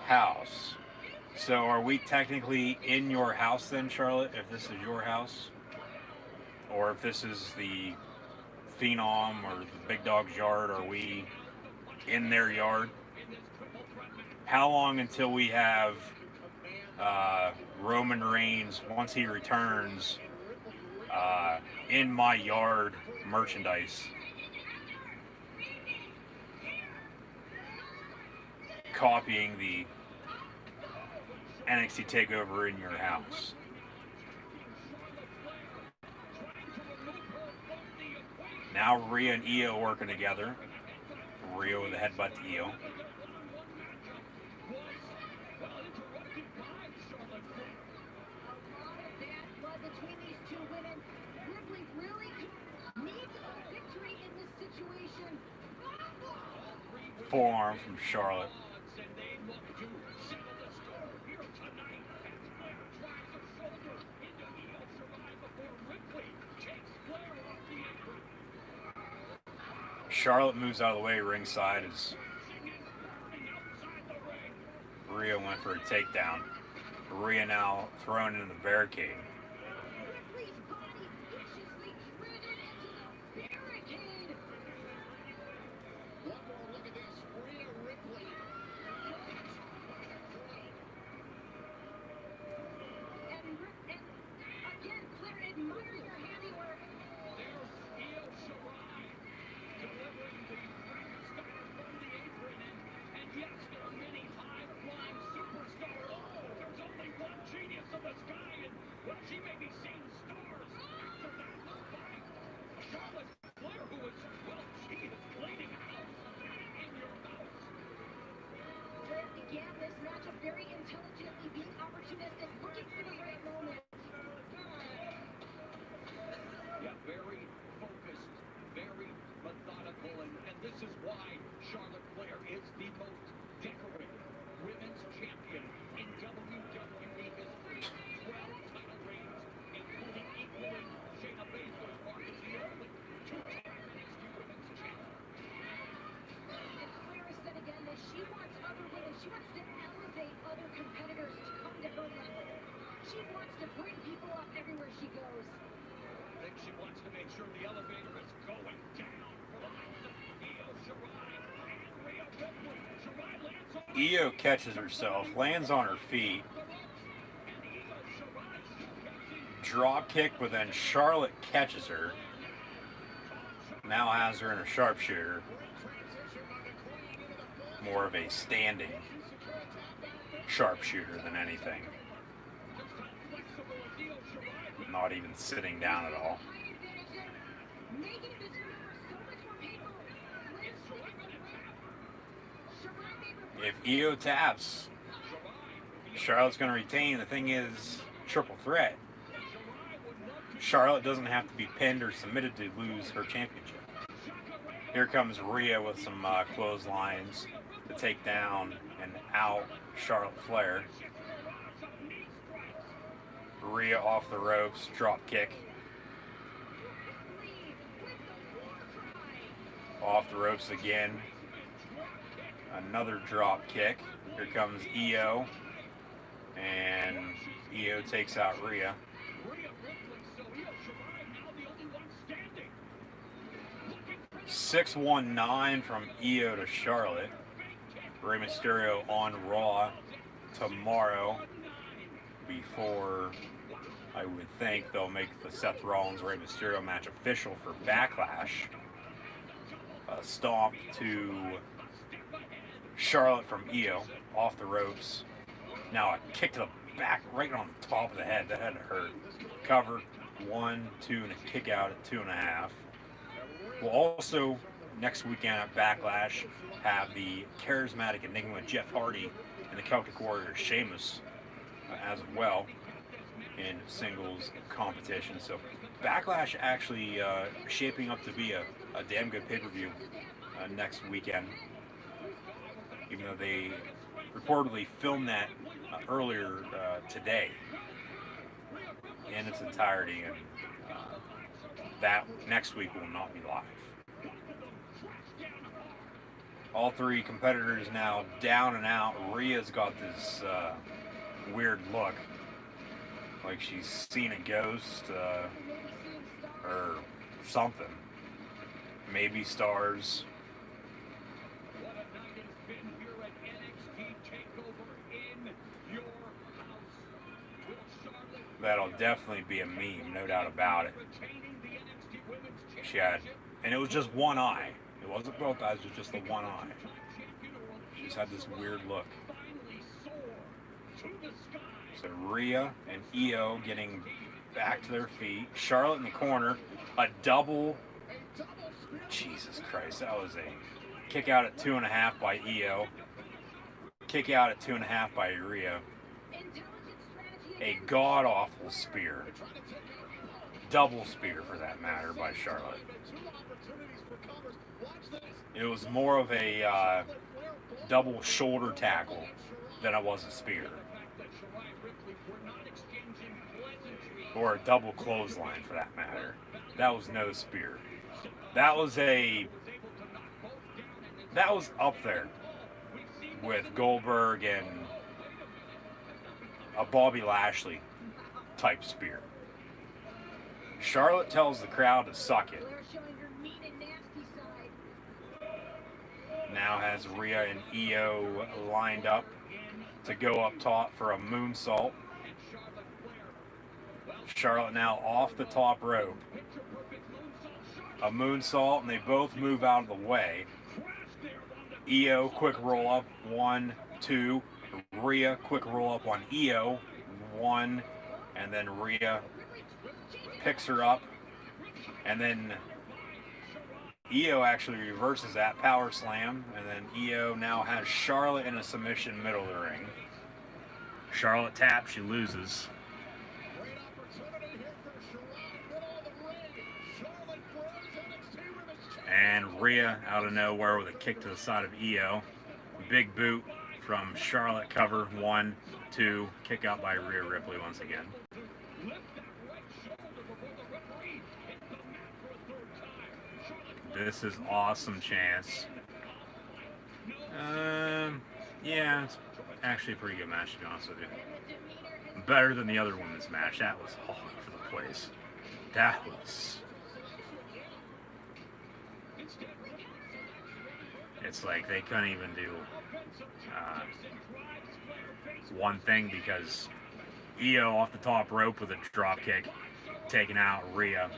G: house. So are we technically in your house then, Charlotte, if this is your house? Or if this is the Phenom or the Big Dog's yard, are we in their yard? How long until we have Roman Reigns, once he returns, in my yard merchandise? Copying the NXT TakeOver in your house. Now Rhea and Io working together. Rhea with a headbutt to Io. Forearm from Charlotte. Charlotte moves out of the way ringside as Rhea went for a takedown. Rhea now thrown into the barricade. Io catches herself, lands on her feet. Drop kick, but then Charlotte catches her. Now has her in a sharpshooter. more of a standing sharpshooter than anything. Not even sitting down at all. If Io taps, Charlotte's going to retain. The thing is, triple threat. Charlotte doesn't have to be pinned or submitted to lose her championship. Here comes Rhea with some clotheslines to take down and out Charlotte Flair. Rhea off the ropes, drop kick. Off the ropes again. Another drop kick. Here comes Io. And Io takes out Rhea. 619 from Io to Charlotte. Rey Mysterio on Raw tomorrow, before I would think they'll make the Seth Rollins Rey Mysterio match official for Backlash. A stomp to Charlotte from Io, off the ropes. Now a kick to the back, right on the top of the head. That had to hurt. Cover, 1, 2, and a kick out at 2.5. We'll also, next weekend at Backlash, have the charismatic enigma Jeff Hardy and the Celtic Warrior Sheamus as well in singles competition. So Backlash actually shaping up to be a damn good pay-per-view next weekend. Even though they reportedly filmed that earlier today in its entirety, and that next week will not be live. All three competitors now down and out. Rhea's got this weird look, like she's seen a ghost or something. Maybe stars. That'll definitely be a meme, no doubt about it. She had, and it was just one eye. It wasn't both eyes, it was just the one eye. She's had this weird look. So Rhea and Io getting back to their feet. Charlotte in the corner. A double. Jesus Christ, that was a kick out at 2.5 by Io. Kick out at 2.5 by Rhea. A god-awful spear. Double spear, for that matter, by Charlotte. It was more of a double shoulder tackle than it was a spear. Or a double clothesline, for that matter. That was no spear. That was up there with Goldberg and a Bobby Lashley type spear. Charlotte tells the crowd to suck it. Now has Rhea and Io lined up to go up top for a moonsault. Charlotte now off the top rope. A moonsault, and they both move out of the way. Io, quick roll up, 1, 2. Rhea, quick roll up on Io, 1. And then Rhea picks her up. And then Io actually reverses that power slam. And then Io now has Charlotte in a submission middle of the ring. Charlotte taps, she loses. And Rhea out of nowhere with a kick to the side of Io. Big boot from Charlotte, cover, 1, 2. Kick out by Rhea Ripley once again. This is awesome chance. Yeah, it's actually a pretty good match, to be honest with you. Better than the other women's match. That was all over the place. That was... It's like they couldn't even do one thing, because Io off the top rope with a drop kick, taking out Rhea.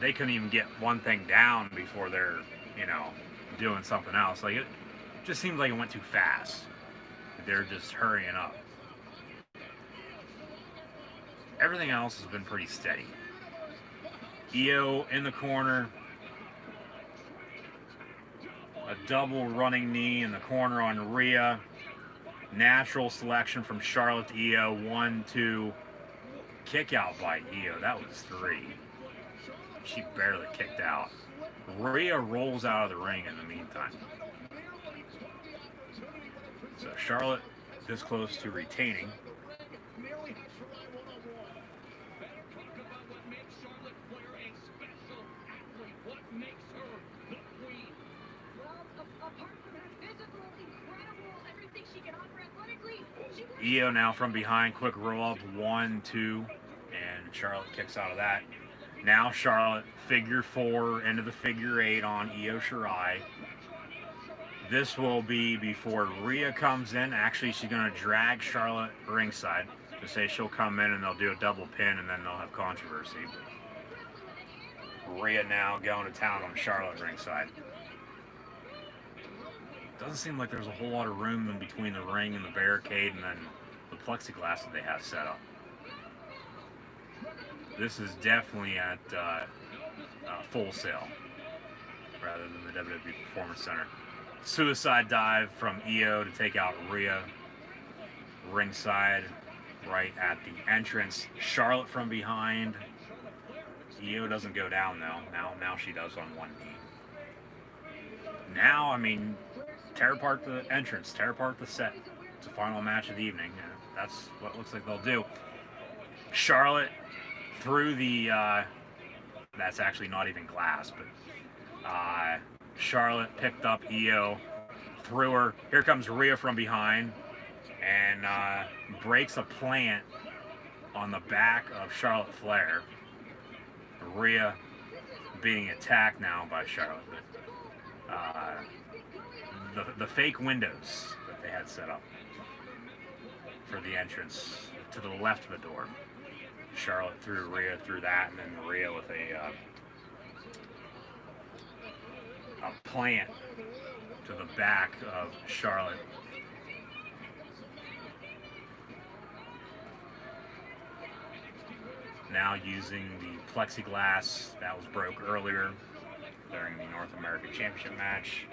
G: They couldn't even get one thing down before they're, doing something else. Like, it just seems like it went too fast. They're just hurrying up. Everything else has been pretty steady. Io in the corner. A double running knee in the corner on Rhea. Natural selection from Charlotte to Io. 1, 2. Kick out by Io. That was 3. She barely kicked out. Rhea rolls out of the ring in the meantime. So Charlotte this close to retaining. Io now from behind, quick roll up, 1, 2, and Charlotte kicks out of that. Now Charlotte figure 4 into the figure 8 on Io Shirai. This will be before Rhea comes in. Actually, she's going to drag Charlotte ringside to say she'll come in and they'll do a double pin and then they'll have controversy. Rhea now going to town on Charlotte ringside. Doesn't seem like there's a whole lot of room in between the ring and the barricade and then the plexiglass that they have set up. This is definitely at Full Sail rather than the WWE Performance Center. Suicide dive from Io to take out Rhea. Ringside right at the entrance. Charlotte from behind. Io doesn't go down though. Now she does on one knee. Now, I mean, tear apart the entrance, tear apart the set. It's the final match of the evening. That's what it looks like they'll do. Charlotte through the, that's actually not even glass, but Charlotte picked up Io, threw her. Here comes Rhea from behind and breaks a plant on the back of Charlotte Flair. Rhea being attacked now by Charlotte. The fake windows that they had set up for the entrance to the left of the door. Charlotte threw Rhea through that, and then Rhea with a plant to the back of Charlotte. Now using the plexiglass that was broke earlier during the North American Championship match.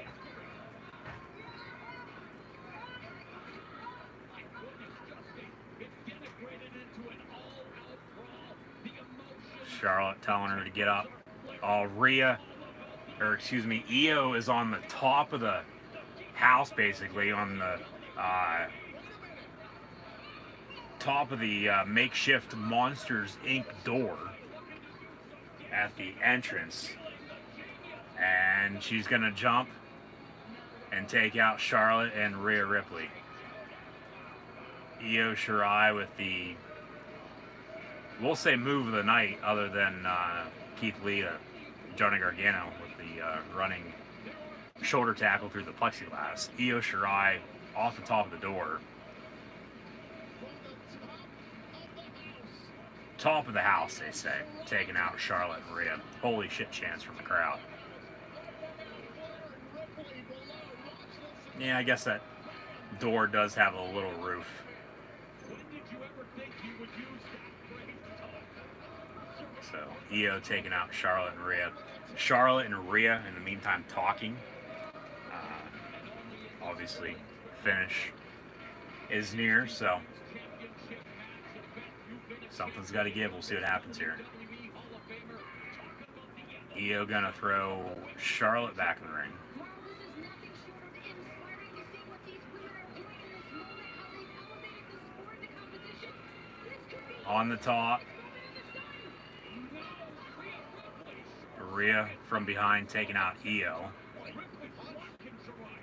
G: Charlotte telling her to get up. Io is on the top of the house, basically, on the top of the makeshift Monsters Inc. door at the entrance. And she's going to jump and take out Charlotte and Rhea Ripley. Io Shirai with the, we'll say, move of the night, other than Keith Lee to Johnny Gargano with the running shoulder tackle through the plexiglass. Io Shirai off the top of the door. Top of the house, they say, taking out Charlotte and Rhea. Holy shit chance from the crowd. Yeah, I guess that door does have a little roof. So, Io taking out Charlotte and Rhea. Charlotte and Rhea, in the meantime, talking. Obviously, finish is near, so something's got to give. We'll see what happens here. Io gonna throw Charlotte back in the ring. On the top. Rhea from behind taking out Io.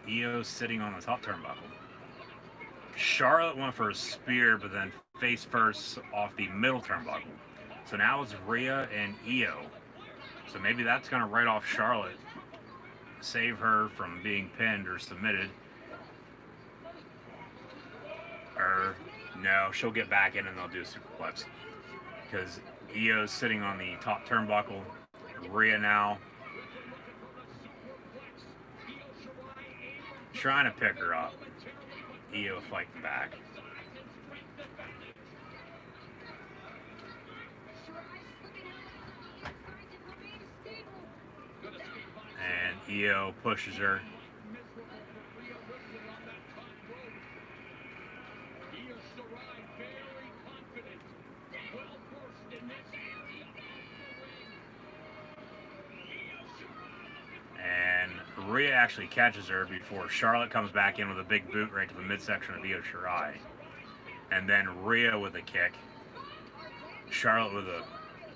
G: Io sitting on the top turnbuckle. Charlotte went for a spear, but then face first off the middle turnbuckle. So now it's Rhea and Io. So maybe that's going to write off Charlotte, save her from being pinned or submitted. Or no, she'll get back in and they'll do a superplex. Because Io's sitting on the top turnbuckle. Rhea now trying to pick her up. Io fighting back. And Io pushes her. And Rhea actually catches her before Charlotte comes back in with a big boot right to the midsection of Io Shirai. And then Rhea with a kick. Charlotte with a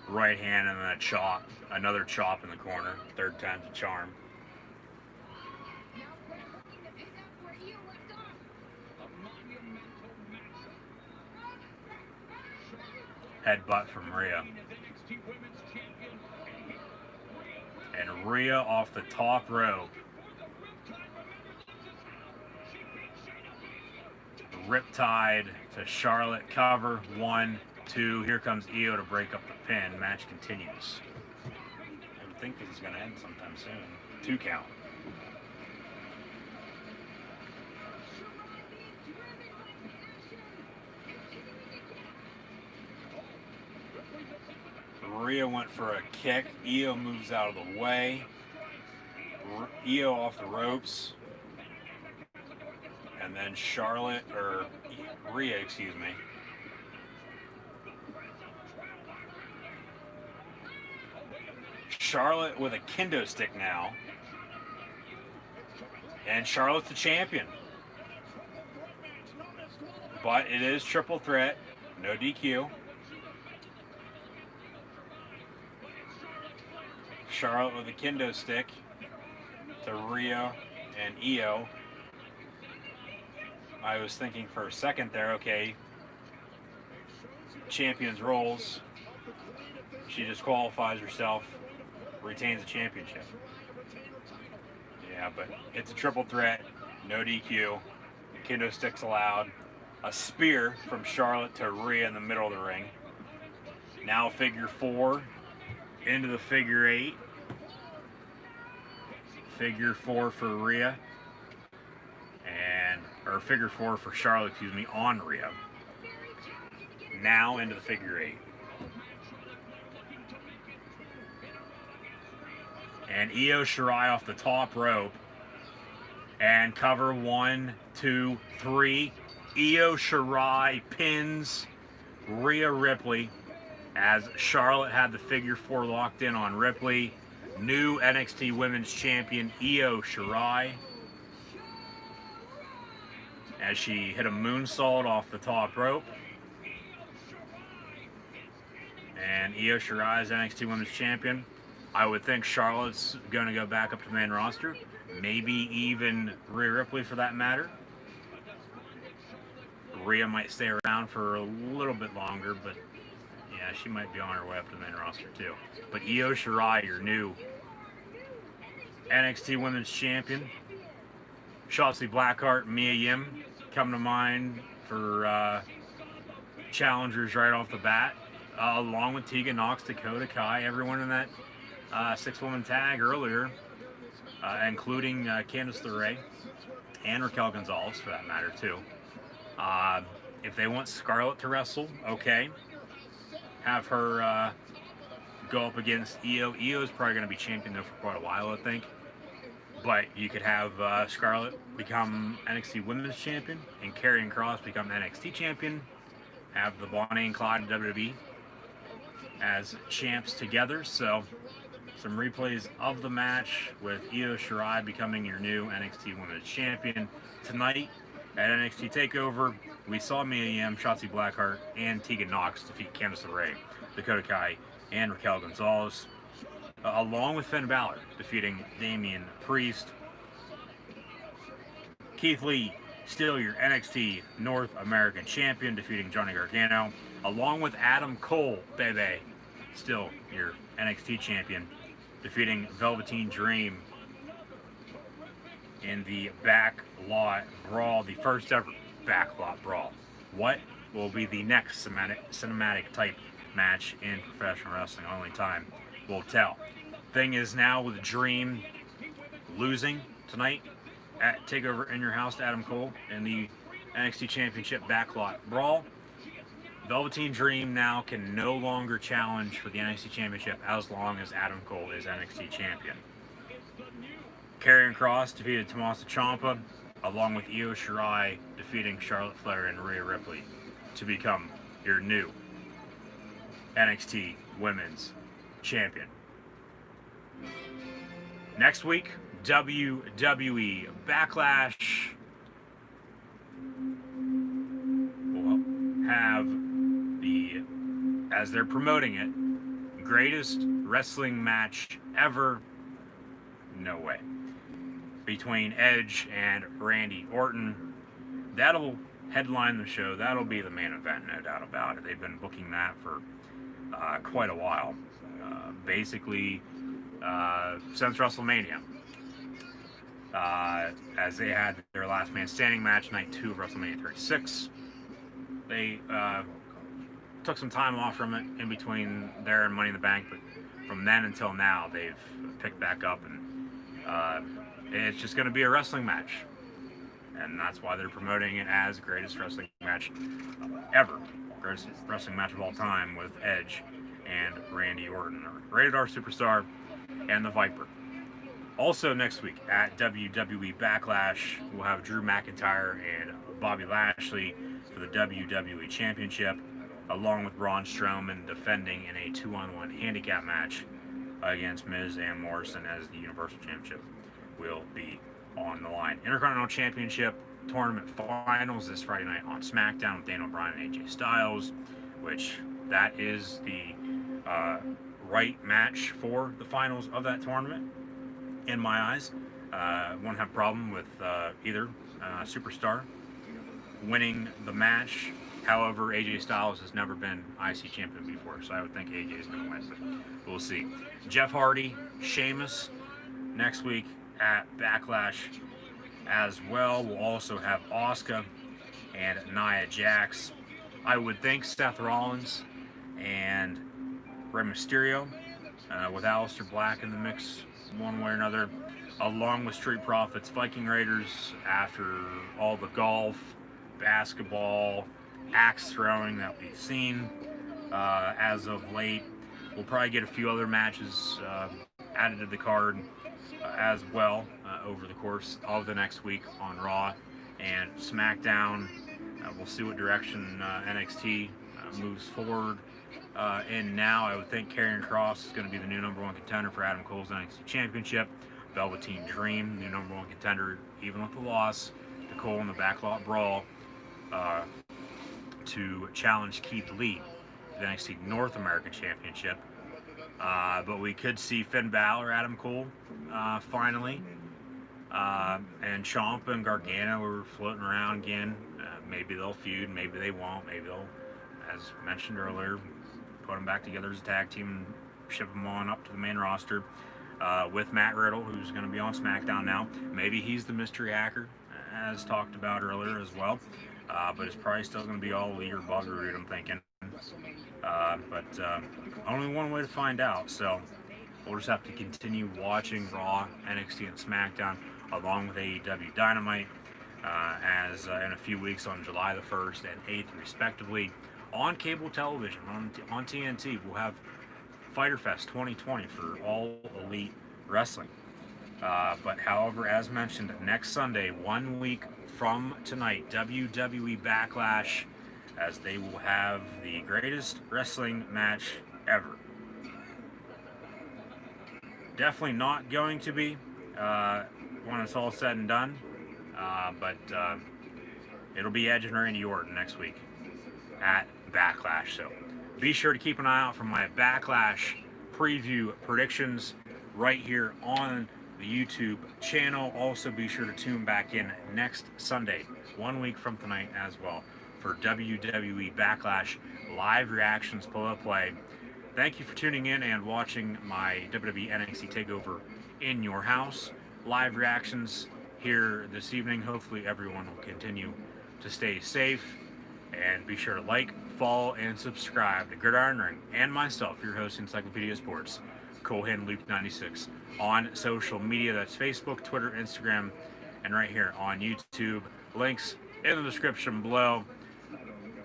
G: right hand and then a chop. Another chop in the corner. Third time's a charm. Headbutt from Rhea. And Rhea off the top rope. Riptide to Charlotte. Cover. 1, 2. Here comes Io to break up the pin. Match continues. I would think this is going to end sometime soon. 2 count. Rhea went for a kick. Io moves out of the way. Io off the ropes. And then Rhea, excuse me. Charlotte with a kendo stick now. And Charlotte's the champion. But it is triple threat. No DQ. Charlotte with a kendo stick to Rhea and Io. I was thinking for a second there, okay, champion's rolls. She disqualifies herself, retains the championship. Yeah, but it's a triple threat, no DQ, kendo sticks allowed. A spear from Charlotte to Rhea in the middle of the ring. Now figure 4 into the figure 8. Figure 4 for Rhea. Or figure 4 for Charlotte, excuse me, on Rhea. Now into the figure 8. And Io Shirai off the top rope. And cover 1, 2, 3. Io Shirai pins Rhea Ripley as Charlotte had the figure 4 locked in on Ripley. New NXT Women's Champion Io Shirai as she hit a moonsault off the top rope. And Io Shirai is NXT Women's Champion. I would think Charlotte's going to go back up to the main roster. Maybe even Rhea Ripley for that matter. Rhea might stay around for a little bit longer, but yeah, she might be on her way up to the main roster too. But Io Shirai, your new NXT Women's Champion. Shotzi Blackheart, Mia Yim come to mind for challengers right off the bat, along with Tegan Nox, Dakota Kai, everyone in that 6-woman tag earlier, including Candice LeRae and Raquel Gonzalez for that matter too. If they want Scarlett to wrestle, okay. Have her go up against Io. Io is probably going to be champion though for quite a while, I think. But you could have Scarlett become NXT Women's Champion and Karrion Kross become NXT Champion. Have the Bonnie and Clyde WWE as champs together. So some replays of the match with Io Shirai becoming your new NXT Women's Champion. Tonight at NXT TakeOver, we saw Mia Yim, Shotzi Blackheart, and Tegan Nox defeat Candice LeRae, Dakota Kai, and Raquel Gonzalez, along with Finn Balor defeating Damian Priest. Keith Lee, still your NXT North American Champion, defeating Johnny Gargano, along with Adam Cole, baby, still your NXT Champion, defeating Velveteen Dream in the Backlot Brawl, the first ever Backlot Brawl. What will be the next cinematic type match in professional wrestling? Only time will tell. Thing is now with Dream losing tonight at TakeOver in your house to Adam Cole in the NXT Championship Backlot Brawl. Velveteen Dream now can no longer challenge for the NXT Championship as long as Adam Cole is NXT Champion. Karrion Kross defeated Tommaso Ciampa, along with Io Shirai defeating Charlotte Flair and Rhea Ripley to become your new NXT Women's Champion. Next week, WWE Backlash will have the, as they're promoting it, greatest wrestling match ever, no way, between Edge and Randy Orton. That'll headline the show. That'll be the main event, no doubt about it. They've been booking that for quite a while, basically since WrestleMania, as they had their last man standing match, night 2 of WrestleMania 36. They took some time off from it in between there and Money in the Bank, but from then until now, they've picked back up, and it's just going to be a wrestling match. And that's why they're promoting it as greatest wrestling match ever. Greatest wrestling match of all time with Edge and Randy Orton. Rated R Superstar and the Viper. Also next week at WWE Backlash, we'll have Drew McIntyre and Bobby Lashley for the WWE Championship, along with Braun Strowman defending in a 2-on-1 handicap match against Miz and Morrison, as the Universal Championship will be on the line. Intercontinental Championship Tournament Finals this Friday night on SmackDown with Daniel Bryan and AJ Styles, which that is the right match for the finals of that tournament, in my eyes. Won't have a problem with either superstar winning the match. However, AJ Styles has never been IC champion before, so I would think AJ is going to win, but we'll see. Jeff Hardy, Sheamus next week at Backlash as well. We'll also have Asuka and Nia Jax. I would think Seth Rollins and Rey Mysterio, with Aleister Black in the mix one way or another, along with Street Profits, Viking Raiders, after all the golf, basketball, axe throwing that we've seen as of late. We'll probably get a few other matches added to the card as well over the course of the next week on Raw and SmackDown. We'll see what direction NXT moves forward. And now I would think Karrion Kross is going to be the new #1 contender for Adam Cole's NXT Championship. Velveteen Dream, new #1 contender, even with the loss to Cole in the Backlot Brawl, to challenge Keith Lee for the NXT North American Championship. But we could see Finn Balor, Adam Cole, finally. And Ciampa and Gargano were floating around again. Maybe they'll feud, maybe they won't. Maybe they'll, as mentioned earlier, put them back together as a tag team and ship them on up to the main roster with Matt Riddle, who's going to be on SmackDown now. Maybe he's the mystery hacker, as talked about earlier as well. But it's probably still going to be all Lee or Bobby Roode, I'm thinking. But only one way to find out. So we'll just have to continue watching Raw, NXT, and SmackDown, along with AEW Dynamite, as in a few weeks on July the 1st and 8th, respectively, on cable television, on TNT. We'll have Fyter Fest 2020 for All Elite Wrestling. But however, as mentioned, next Sunday, 1 week from tonight, WWE Backlash, as they will have the greatest wrestling match ever. Definitely not going to be when it's all said and done, but it'll be Edge and Randy Orton next week at Backlash. So be sure to keep an eye out for my Backlash preview predictions right here on the YouTube channel. Also be sure to tune back in next Sunday, 1 week from tonight as well, for WWE Backlash live reactions, play. Thank you for tuning in and watching my WWE NXT TakeOver in your house live reactions here this evening. Hopefully everyone will continue to stay safe, and be sure to like, follow, and subscribe to Gridiron Ring and myself, your host, Encyclopedia Sports, Cole Hand Luke 96, on social media. That's Facebook, Twitter, Instagram, and right here on YouTube. Links in the description below.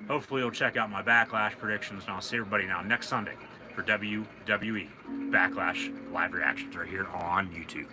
G: Hopefully you'll check out my Backlash predictions, and I'll see everybody now next Sunday for WWE Backlash live reactions right here on YouTube.